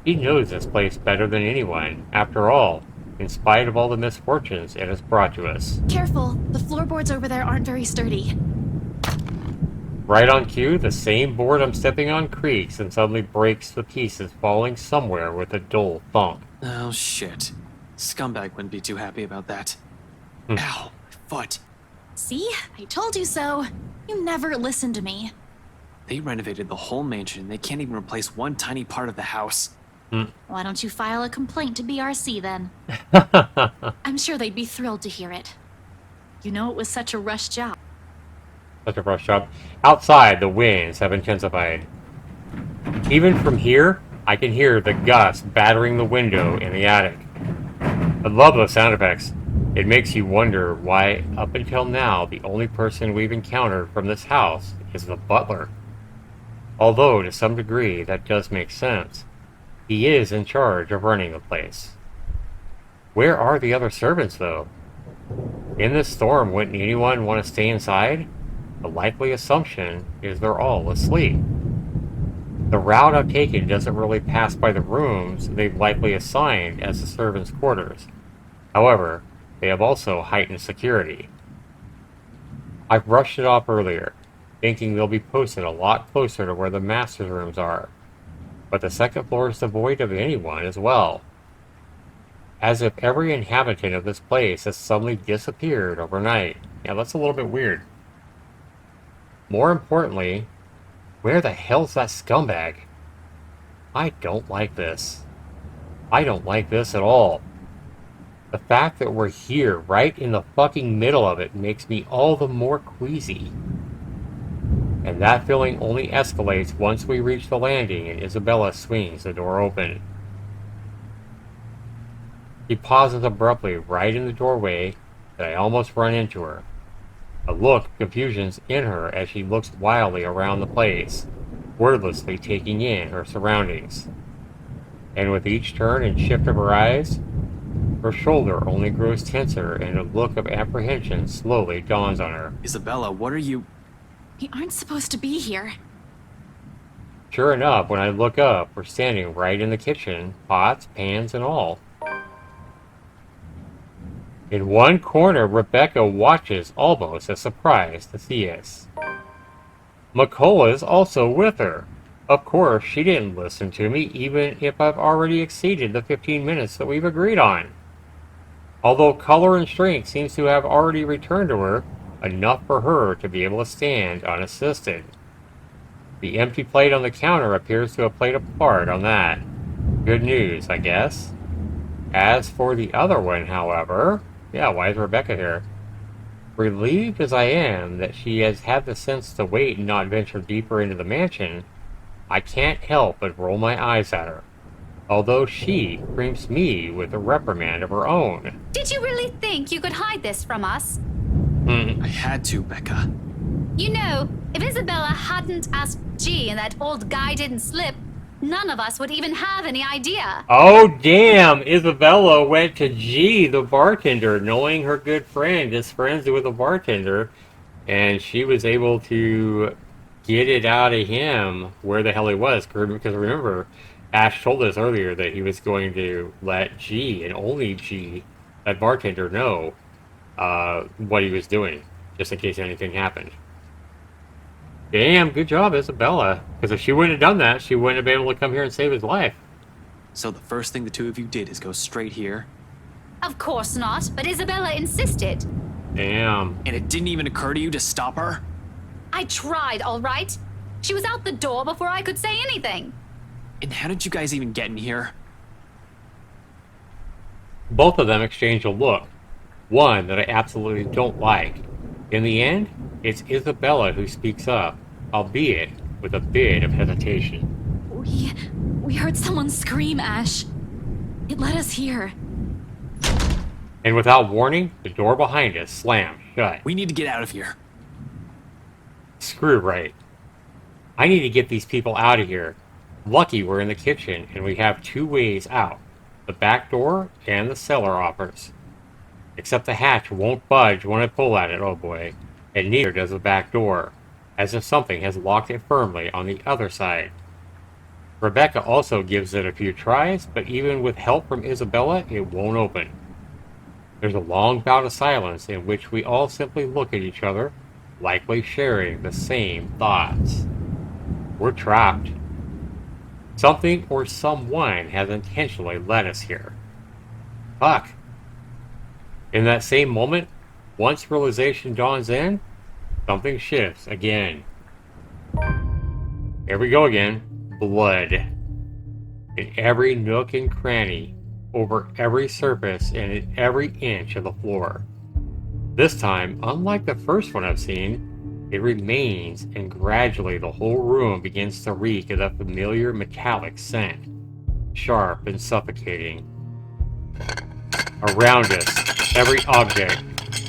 She knows this place better than anyone, after all, in spite of all the misfortunes it has brought to us. Careful, the floorboards over there aren't very sturdy. Right on cue, the same board I'm stepping on creaks and suddenly breaks to pieces, falling somewhere with a dull thump. Oh shit. Scumbag wouldn't be too happy about that. Ow, my foot. See? I told you so. You never listened to me. They renovated the whole mansion. They can't even replace one tiny part of the house. Why don't you file a complaint to BRC then? I'm sure they'd be thrilled to hear it. You know it was such a rush job. Such a rush job. Outside, the winds have intensified. Even from here, I can hear the gusts battering the window in the attic. I love those sound effects. It makes you wonder why, up until now, the only person we've encountered from this house is the butler. Although, to some degree, that does make sense. He is in charge of running the place. Where are the other servants, though? In this storm, wouldn't anyone want to stay inside? The likely assumption is they're all asleep. The route I've taken doesn't really pass by the rooms they've likely assigned as the servants' quarters. However, they have also heightened security. I brushed it off earlier, thinking they'll be posted a lot closer to where the master's rooms are. But the second floor is devoid of anyone as well. As if every inhabitant of this place has suddenly disappeared overnight. Yeah, that's a little bit weird. More importantly, where the hell's that scumbag? I don't like this. I don't like this at all. The fact that we're here, right in the fucking middle of it, makes me all the more queasy. And that feeling only escalates once we reach the landing and Isabella swings the door open. She pauses abruptly right in the doorway that I almost run into her. A look of confusion's in her as she looks wildly around the place, wordlessly taking in her surroundings. And with each turn and shift of her eyes, her shoulder only grows tenser and a look of apprehension slowly dawns on her. Isabella, what are you... We aren't supposed to be here. Sure enough, when I look up, we're standing right in the kitchen, pots, pans, and all. In one corner, Rebecca watches, almost as surprised to see us. McCullough is also with her. Of course, she didn't listen to me, even if I've already exceeded the 15 minutes that we've agreed on. Although color and strength seems to have already returned to her, enough for her to be able to stand unassisted. The empty plate on the counter appears to have played a part on that. Good news, I guess. As for the other one, however... Yeah, why is Rebecca here? Relieved as I am that she has had the sense to wait and not venture deeper into the mansion, I can't help but roll my eyes at her. Although she creams me with a reprimand of her own. Did you really think you could hide this from us? I had to, Becca. You know, if Isabella hadn't asked G and that old guy didn't slip, none of us would even have any idea. Oh, damn! Isabella went to G, the bartender, knowing her good friend is friends with the bartender, and she was able to get it out of him where the hell he was. Because remember, Ash told us earlier that he was going to let G, and only G, that bartender, know what he was doing, just in case anything happened. Damn, good job, Isabella. Because if she wouldn't have done that, she wouldn't have been able to come here and save his life. So the first thing the two of you did is go straight here? Of course not, but Isabella insisted. Damn. And it didn't even occur to you to stop her? I tried, all right. She was out the door before I could say anything. And how did you guys even get in here? Both of them exchange a look. One that I absolutely don't like. In the end, it's Isabella who speaks up, albeit with a bit of hesitation. We heard someone scream, Ash. It led us here. And without warning, the door behind us slammed shut. We need to get out of here. Screw right. I need to get these people out of here. Lucky we're in the kitchen and we have two ways out. The back door and the cellar offers. Except the hatch won't budge when I pull at it, oh boy. And neither does the back door, as if something has locked it firmly on the other side. Rebecca also gives it a few tries, but even with help from Isabella, it won't open. There's a long bout of silence in which we all simply look at each other, likely sharing the same thoughts. We're trapped. Something or someone has intentionally led us here. Fuck. In that same moment, once realization dawns in, something shifts again. Here we go again. Blood. In every nook and cranny, over every surface, and in every inch of the floor. This time, unlike the first one I've seen, it remains, and gradually the whole room begins to reek of that familiar metallic scent. Sharp and suffocating. Around us, every object,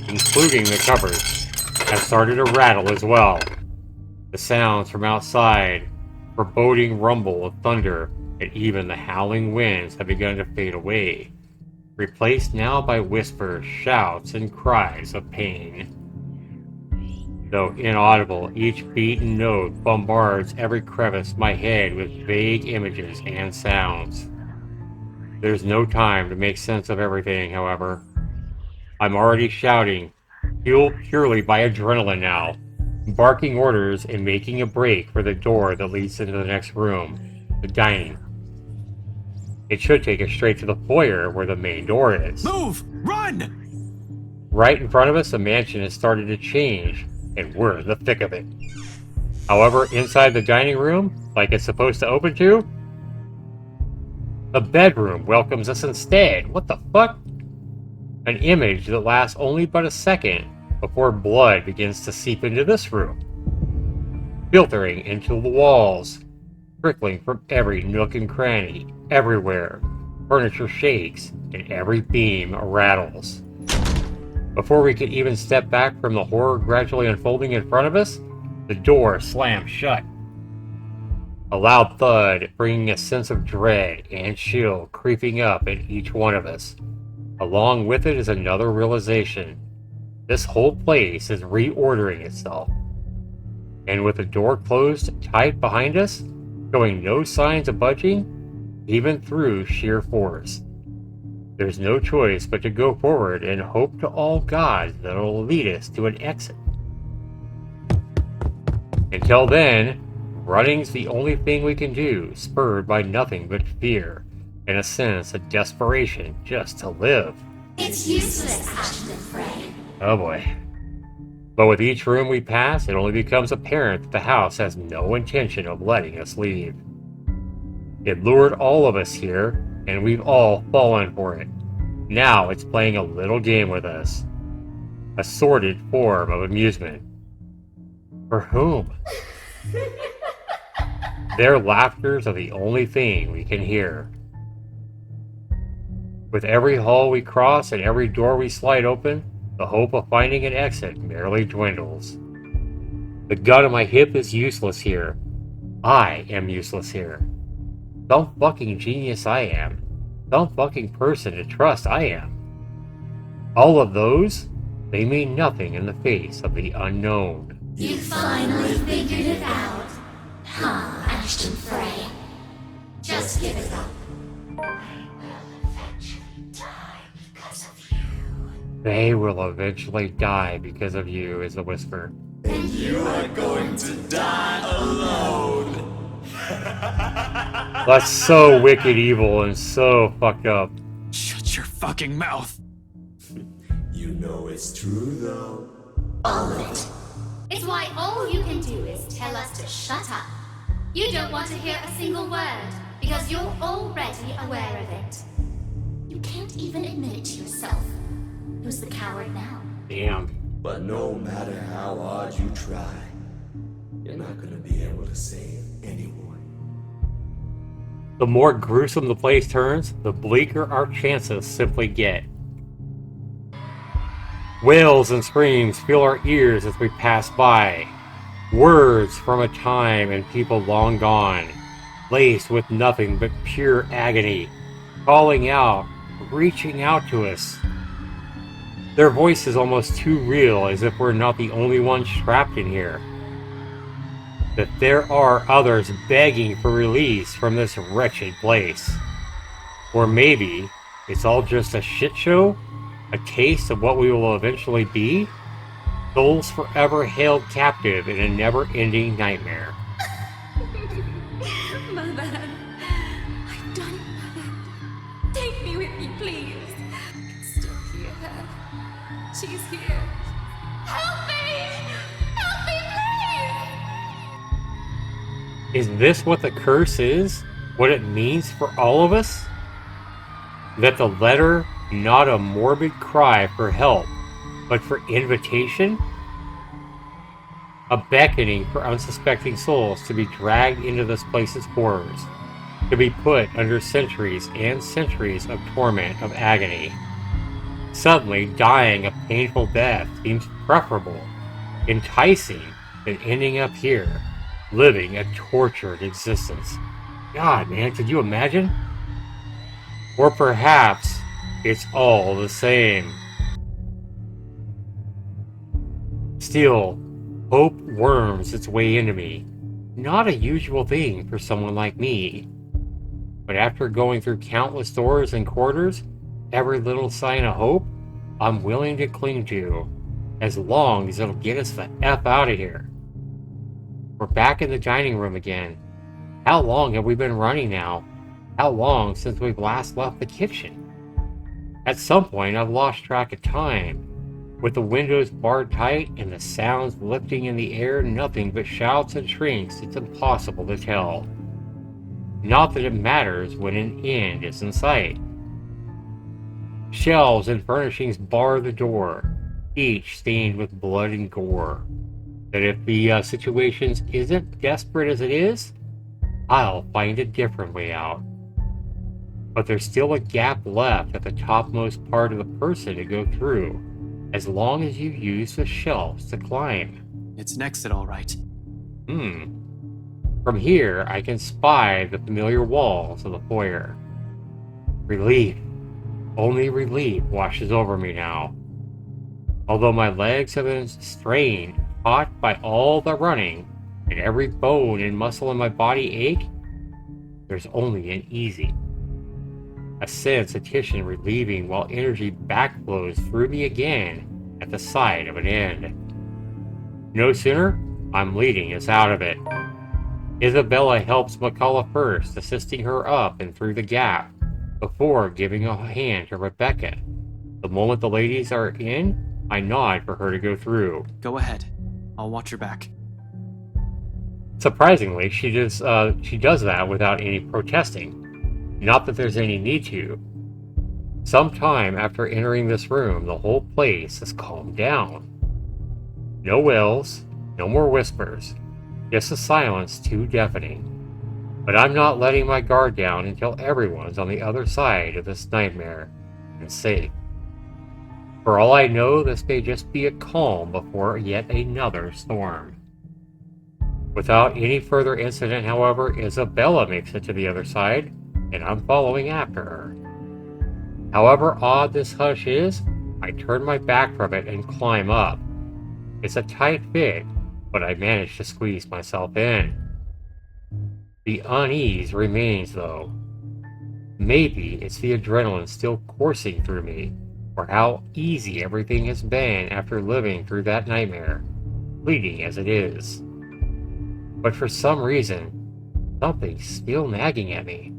including the cupboards, has started to rattle as well. The sounds from outside, foreboding rumble of thunder, and even the howling winds have begun to fade away, replaced now by whispers, shouts, and cries of pain. Though inaudible, each beaten note bombards every crevice of my head with vague images and sounds. There's no time to make sense of everything, however. I'm already shouting, fueled purely by adrenaline now, barking orders and making a break for the door that leads into the next room, the dining. It should take us straight to the foyer where the main door is. Move! Run! Right in front of us, the mansion has started to change, and we're in the thick of it. However, inside the dining room, like it's supposed to open to, the bedroom welcomes us instead. What the fuck? An image that lasts only but a second before blood begins to seep into this room, filtering into the walls, trickling from every nook and cranny, everywhere. Furniture shakes, and every beam rattles. Before we could even step back from the horror gradually unfolding in front of us, the door slammed shut. A loud thud, bringing a sense of dread and chill creeping up in each one of us. Along with it is another realization. This whole place is reordering itself. And with the door closed tight behind us, showing no signs of budging, even through sheer force. There's no choice but to go forward and hope to all gods that it'll lead us to an exit. Until then, running's the only thing we can do, spurred by nothing but fear and a sense of desperation just to live. It's useless, Ashton and Frey. Oh boy. But with each room we pass, it only becomes apparent that the house has no intention of letting us leave. It lured all of us here, and we've all fallen for it. Now it's playing a little game with us. A sordid form of amusement. For whom? Their laughters are the only thing we can hear. With every hall we cross and every door we slide open, the hope of finding an exit merely dwindles. The gun on my hip is useless here. I am useless here. Some fucking genius I am. Some fucking person to trust I am. All of those, they mean nothing in the face of the unknown. You finally figured it out, huh, Ashton Frey? Just give it up. They will eventually die because of you, is the whisper. And you are going to die alone. That's so wicked evil and so fucked up. Shut your fucking mouth. You know it's true, though. All of it. It's why all you can do is tell us to shut up. You don't want to hear a single word, because you're already aware of it. You can't even admit it to yourself. Who's the coward now? Damn. But no matter how hard you try, you're not gonna be able to save anyone. The more gruesome the place turns, the bleaker our chances simply get. Wails and screams fill our ears as we pass by. Words from a time and people long gone, laced with nothing but pure agony, calling out, reaching out to us. Their voice is almost too real, as if we're not the only ones trapped in here. That there are others begging for release from this wretched place. Or maybe it's all just a shit show? A taste of what we will eventually be? Souls forever held captive in a never-ending nightmare. My bad. I've done it, Mother. Take me with you, please. I can still hear her. She's here. Help me! Help me, please! Is this what the curse is? What it means for all of us? That the letter, not a morbid cry for help, but for invitation? A beckoning for unsuspecting souls to be dragged into this place's horrors, to be put under centuries and centuries of torment, of agony. Suddenly, dying a painful death seems preferable, enticing, than ending up here, living a tortured existence. God, man, could you imagine? Or perhaps it's all the same. Still, hope worms its way into me. Not a usual thing for someone like me. But after going through countless doors and corridors, every little sign of hope, I'm willing to cling to, as long as it'll get us the F out of here. We're back in the dining room again. How long have we been running now? How long since we've last left the kitchen? At some point, I've lost track of time. With the windows barred tight and the sounds lifting in the air, nothing but shouts and shrieks, it's impossible to tell. Not that it matters when an end is in sight. Shelves and furnishings bar the door, each stained with blood and gore. That if the situation isn't desperate as it is, I'll find a different way out. But there's still a gap left at the topmost part of the person to go through. as long as you use the shelves to climb. It's an exit, all right. From here, I can spy the familiar walls of the foyer. Relief. Only relief washes over me now. Although my legs have been strained, caught by all the running, and every bone and muscle in my body ache, there's only an easy. A sensation relieving while energy backflows through me again at the sight of an end. No sooner, I'm leading us out of it. Isabella helps McCullough first, assisting her up and through the gap, before giving a hand to Rebecca. The moment the ladies are in, I nod for her to go through. Go ahead. I'll watch your back. Surprisingly, she does that without any protesting. Not that there's any need to. Sometime after entering this room, the whole place has calmed down. No wails, no more whispers, just a silence too deafening. But I'm not letting my guard down until everyone's on the other side of this nightmare and safe. For all I know, this may just be a calm before yet another storm. Without any further incident, however, Isabella makes it to the other side, and I'm following after her. However odd this hush is, I turn my back from it and climb up. It's a tight fit, but I manage to squeeze myself in. The unease remains, though. Maybe it's the adrenaline still coursing through me, or how easy everything has been after living through that nightmare, fleeting as it is. But for some reason, something's still nagging at me.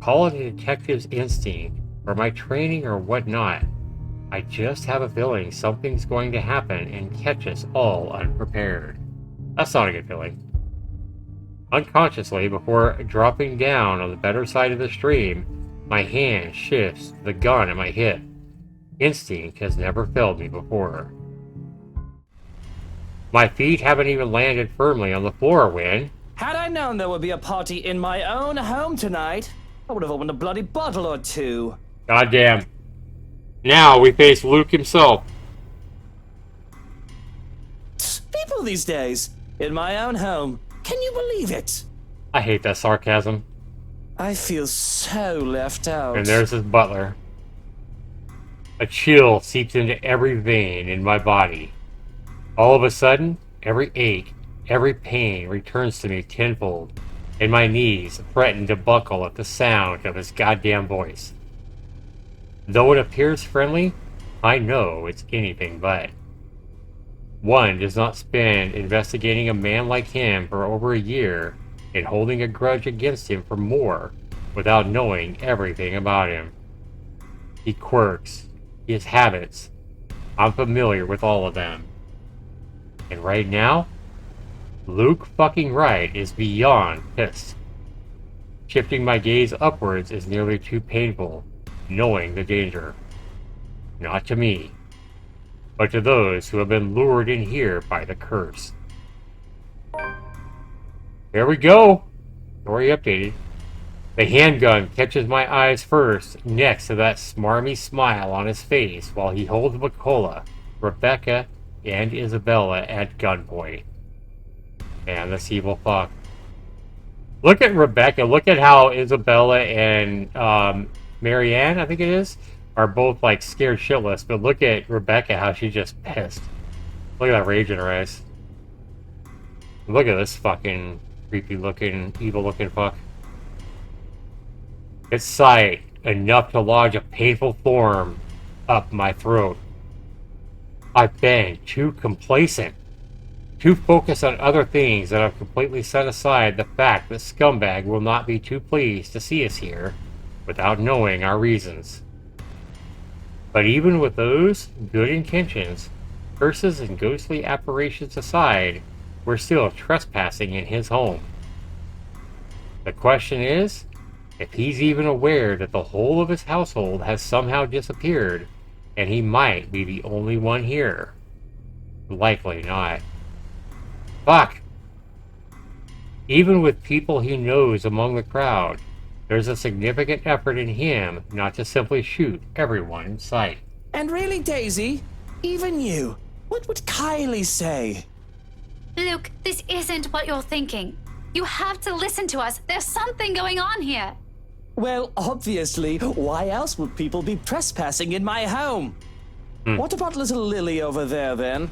Call it a detective's instinct, or my training, or whatnot. I just have a feeling something's going to happen and catch us all unprepared. That's not a good feeling. Unconsciously, before dropping down on the better side of the stream, my hand shifts to the gun at my hip. Instinct has never failed me before. My feet haven't even landed firmly on the floor when... Had I known there would be a party in my own home tonight, I would have opened a bloody bottle or two. Goddamn. Now we face Luke himself. People these days, in my own home. Can you believe it? I hate that sarcasm. I feel so left out. And there's his butler. A chill seeps into every vein in my body. All of a sudden, every ache, every pain returns to me tenfold, and my knees threaten to buckle at the sound of his goddamn voice. Though it appears friendly, I know it's anything but. One does not spend investigating a man like him for over a year and holding a grudge against him for more without knowing everything about him. He quirks, his habits. I'm familiar with all of them. And right now, Luke fucking Wright is beyond pissed. Shifting my gaze upwards is nearly too painful, knowing the danger. Not to me, but to those who have been lured in here by the curse. There we go! Story updated. The handgun catches my eyes first, next to that smarmy smile on his face while he holds McCullough, Rebecca, and Isabella at gunpoint. Man, this evil fuck. Look at Rebecca. Look at how Isabella and Marianne, I think it is, are both like scared shitless. But look at Rebecca, how she's just pissed. Look at that rage in her eyes. Look at this fucking creepy looking, evil looking fuck. Its sight enough to lodge a painful thorn up my throat. I've been too complacent, too focused on other things that I've completely set aside the fact that Scumbag will not be too pleased to see us here without knowing our reasons. But even with those good intentions, curses and ghostly apparitions aside, we're still trespassing in his home. The question is, if he's even aware that the whole of his household has somehow disappeared, and he might be the only one here. Likely not. Fuck! Even with people he knows among the crowd, there's a significant effort in him not to simply shoot everyone in sight. And really, Daisy, even you, what would Kylie say? Luke, this isn't what you're thinking. You have to listen to us. There's something going on here. Well, obviously, why else would people be trespassing in my home? What about little Lily over there, then?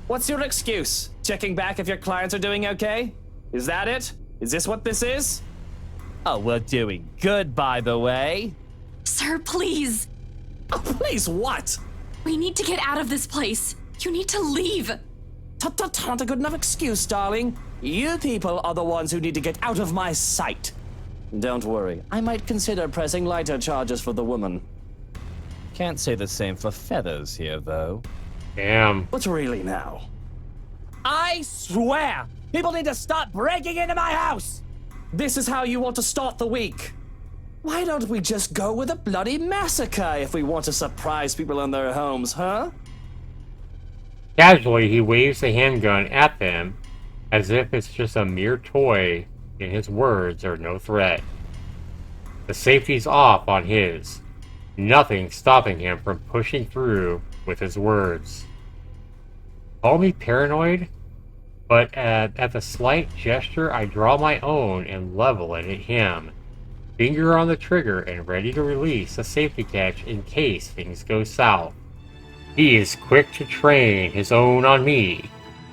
What's your excuse? Checking back if your clients are doing okay? Is that it? Is this what this is? Oh, we're doing good, by the way. Sir, please. Oh, please, what? We need to get out of this place. You need to leave. Not a good enough excuse, darling. You people are the ones who need to get out of my sight. Don't worry, I might consider pressing lighter charges for the woman. Can't say the same for Feathers here, though. Damn. But really now. I swear, people need to stop breaking into my house! This is how you want to start the week. Why don't we just go with a bloody massacre if we want to surprise people in their homes, huh? Casually, he waves a handgun at them as if it's just a mere toy, and his words are no threat. The safety's off on his. Nothing stopping him from pushing through with his words. Call me paranoid, but at the slight gesture, I draw my own and level it at him. Finger on the trigger and ready to release a safety catch in case things go south. He is quick to train his own on me,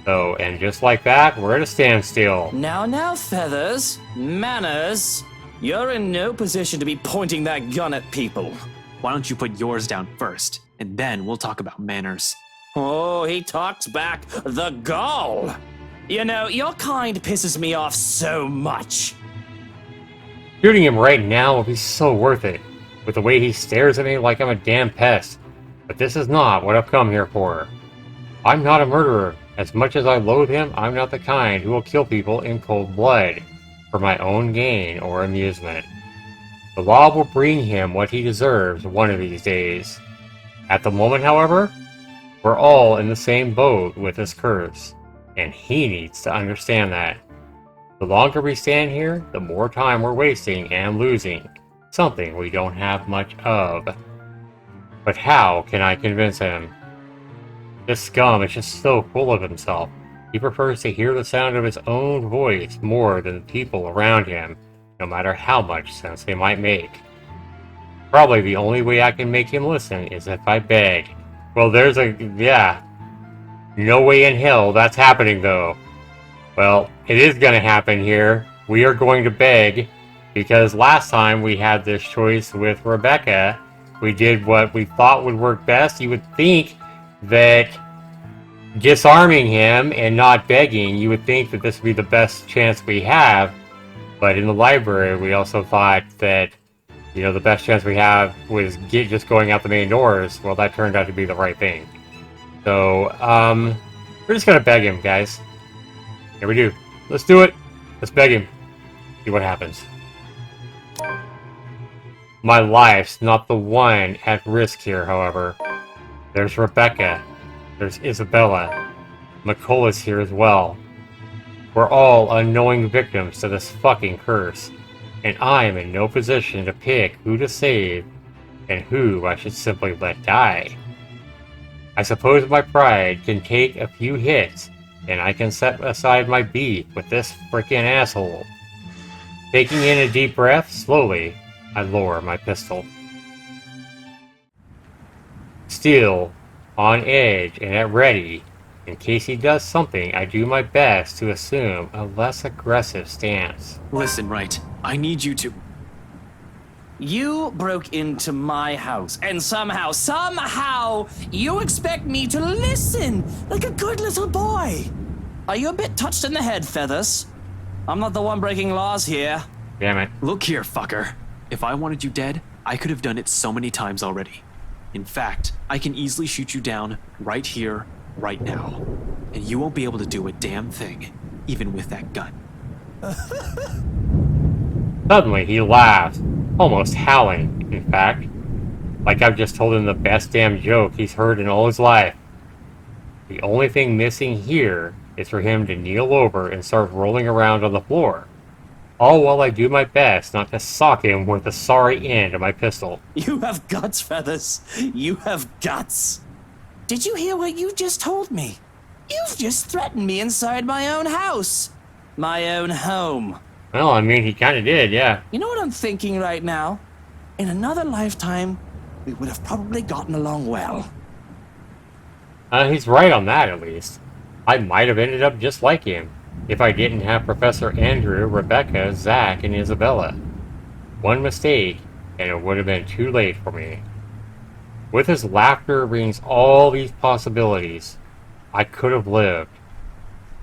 though, and just like that, we're at a standstill. Now, Feathers. Manners. You're in no position to be pointing that gun at people. Why don't you put yours down first, and then we'll talk about manners. Oh, he talks back. The gall! You know, your kind pisses me off so much. Shooting him right now will be so worth it, with the way he stares at me like I'm a damn pest. But this is not what I've come here for. I'm not a murderer. As much as I loathe him, I'm not the kind who will kill people in cold blood, for my own gain or amusement. The law will bring him what he deserves one of these days. At the moment, however, we're all in the same boat with this curse, and he needs to understand that. The longer we stand here, the more time we're wasting and losing, something we don't have much of. But how can I convince him? This scum is just so full of himself. He prefers to hear the sound of his own voice more than the people around him, no matter how much sense they might make. Probably the only way I can make him listen is if I beg. Well, no way in hell that's happening, though. Well, it is gonna happen here. We are going to beg, because last time we had this choice with Rebecca, we did what we thought would work best. You would think that disarming him and not begging, you would think that this would be the best chance we have. But in the library, we also thought that, the best chance we have was just going out the main doors. Well, that turned out to be the right thing. So, we're just gonna beg him, guys. Here we do. Let's do it. Let's beg him. See what happens. My life's not the one at risk here, however. There's Rebecca. There's Isabella. McCullough's here as well. We're all unknowing victims to this fucking curse, and I'm in no position to pick who to save and who I should simply let die. I suppose my pride can take a few hits, and I can set aside my beef with this frickin' asshole. Taking in a deep breath, slowly, I lower my pistol. Still, on edge and at ready, in case he does something, I do my best to assume a less aggressive stance. Listen, right, I need you to... You broke into my house, and somehow, you expect me to listen like a good little boy. Are you a bit touched in the head, Feathers? I'm not the one breaking laws here. Damn it. Look here, fucker. If I wanted you dead, I could have done it so many times already. In fact, I can easily shoot you down right here, right now. And you won't be able to do a damn thing, even with that gun. Suddenly, he laughs, almost howling, in fact. Like I've just told him the best damn joke he's heard in all his life. The only thing missing here is for him to kneel over and start rolling around on the floor. all while I do my best not to sock him with the sorry end of my pistol. You have guts, Feathers. You have guts. Did you hear what you just told me? You've just threatened me inside my own house. My own home. Well, I mean, he kind of did, yeah. You know what I'm thinking right now? In another lifetime, we would have probably gotten along well. He's right on that, at least. I might have ended up just like him if I didn't have Professor Andrew, Rebecca, Zach, and Isabella. One mistake, and it would have been too late for me. With his laughter rings all these possibilities. I could have lived,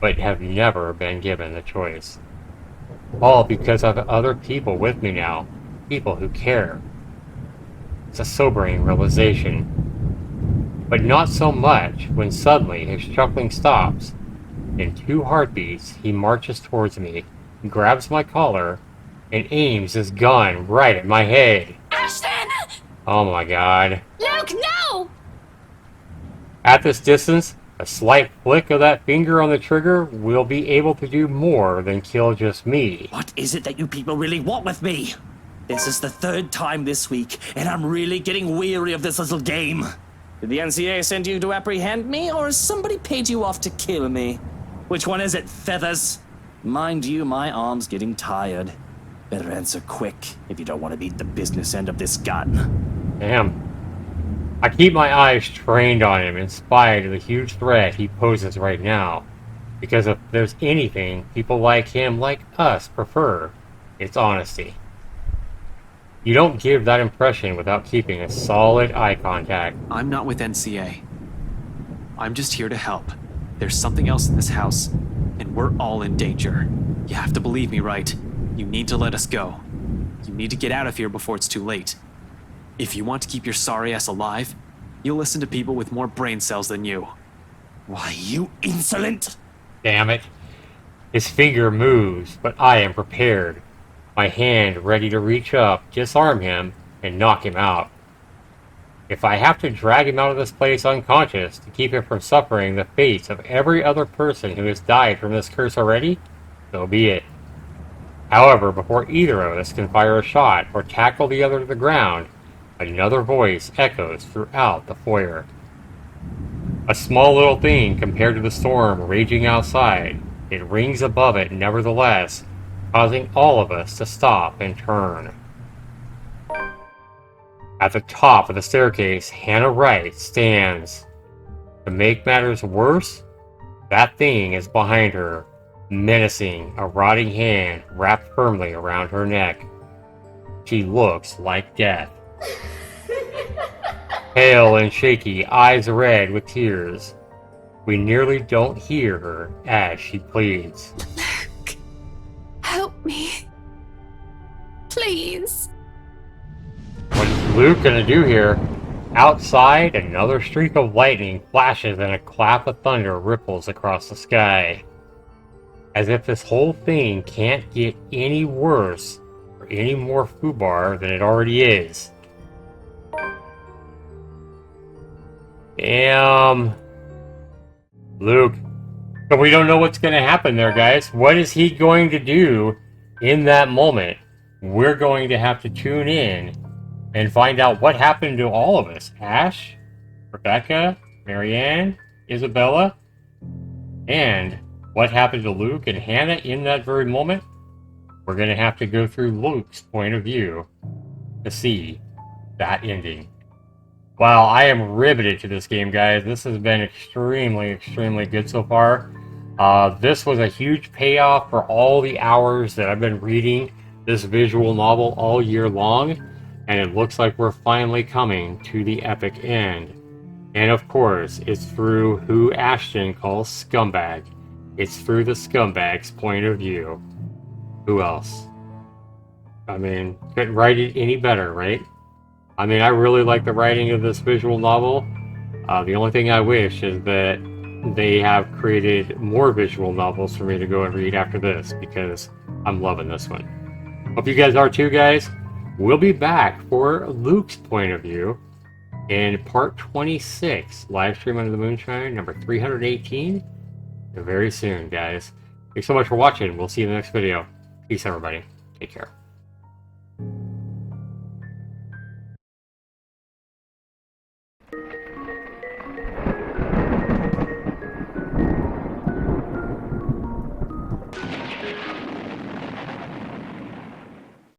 but have never been given the choice. All because I have other people with me now, people who care. It's a sobering realization. But not so much when suddenly his chuckling stops. In 2 heartbeats, he marches towards me, grabs my collar, and aims his gun right at my head. Ashton! Oh my god. Luke, no! At this distance, a slight flick of that finger on the trigger will be able to do more than kill just me. What is it that you people really want with me? This is the 3rd time this week, and I'm really getting weary of this little game. Did the NCA send you to apprehend me, or has somebody paid you off to kill me? Which one is it, Feathers? Mind you, my arm's getting tired. Better answer quick if you don't want to beat the business end of this gun. Damn. I keep my eyes trained on him in spite of the huge threat he poses right now. Because if there's anything people like him, like us, prefer, it's honesty. You don't give that impression without keeping a solid eye contact. I'm not with NCA. I'm just here to help. There's something else in this house, and we're all in danger. You have to believe me, right? You need to let us go. You need to get out of here before it's too late. If you want to keep your sorry ass alive, you'll listen to people with more brain cells than you. Why, you insolent! Damn it. His finger moves, but I am prepared. My hand ready to reach up, disarm him, and knock him out. If I have to drag him out of this place unconscious to keep him from suffering the fates of every other person who has died from this curse already, so be it. However, before either of us can fire a shot or tackle the other to the ground, another voice echoes throughout the foyer. A small little thing compared to the storm raging outside, it rings above it nevertheless, causing all of us to stop and turn. At the top of the staircase, Hannah Wright stands. To make matters worse, that thing is behind her, menacing, a rotting hand wrapped firmly around her neck. She looks like death. Pale and shaky, eyes red with tears. We nearly don't hear her as she pleads. Luke, help me. Please. What is Luke gonna do here? Outside, another streak of lightning flashes and a clap of thunder ripples across the sky. As if this whole thing can't get any worse or any more foobar than it already is. Damn. Luke. But we don't know what's going to happen there, guys. What is he going to do in that moment? We're going to have to tune in and find out what happened to all of us. Ash, Rebecca, Marianne, Isabella, and what happened to Luke and Hannah in that very moment. We're going to have to go through Luke's point of view to see that ending. Wow, I am riveted to this game, guys. This has been extremely, extremely good so far. This was a huge payoff for all the hours that I've been reading this visual novel all year long, and it looks like we're finally coming to the epic end. And of course, it's through who Ashton calls scumbag. It's through the scumbag's point of view. Who else? I mean, couldn't write it any better, right? I mean, I really like the writing of this visual novel. The only thing I wish is that they have created more visual novels for me to go and read after this, because I'm loving this one. Hope you guys are too, guys. We'll be back for Luke's point of view in part 26, Livestream Under the Moonshine, number 318, very soon, guys. Thanks so much for watching. We'll see you in the next video. Peace. Peace, everybody. Take care.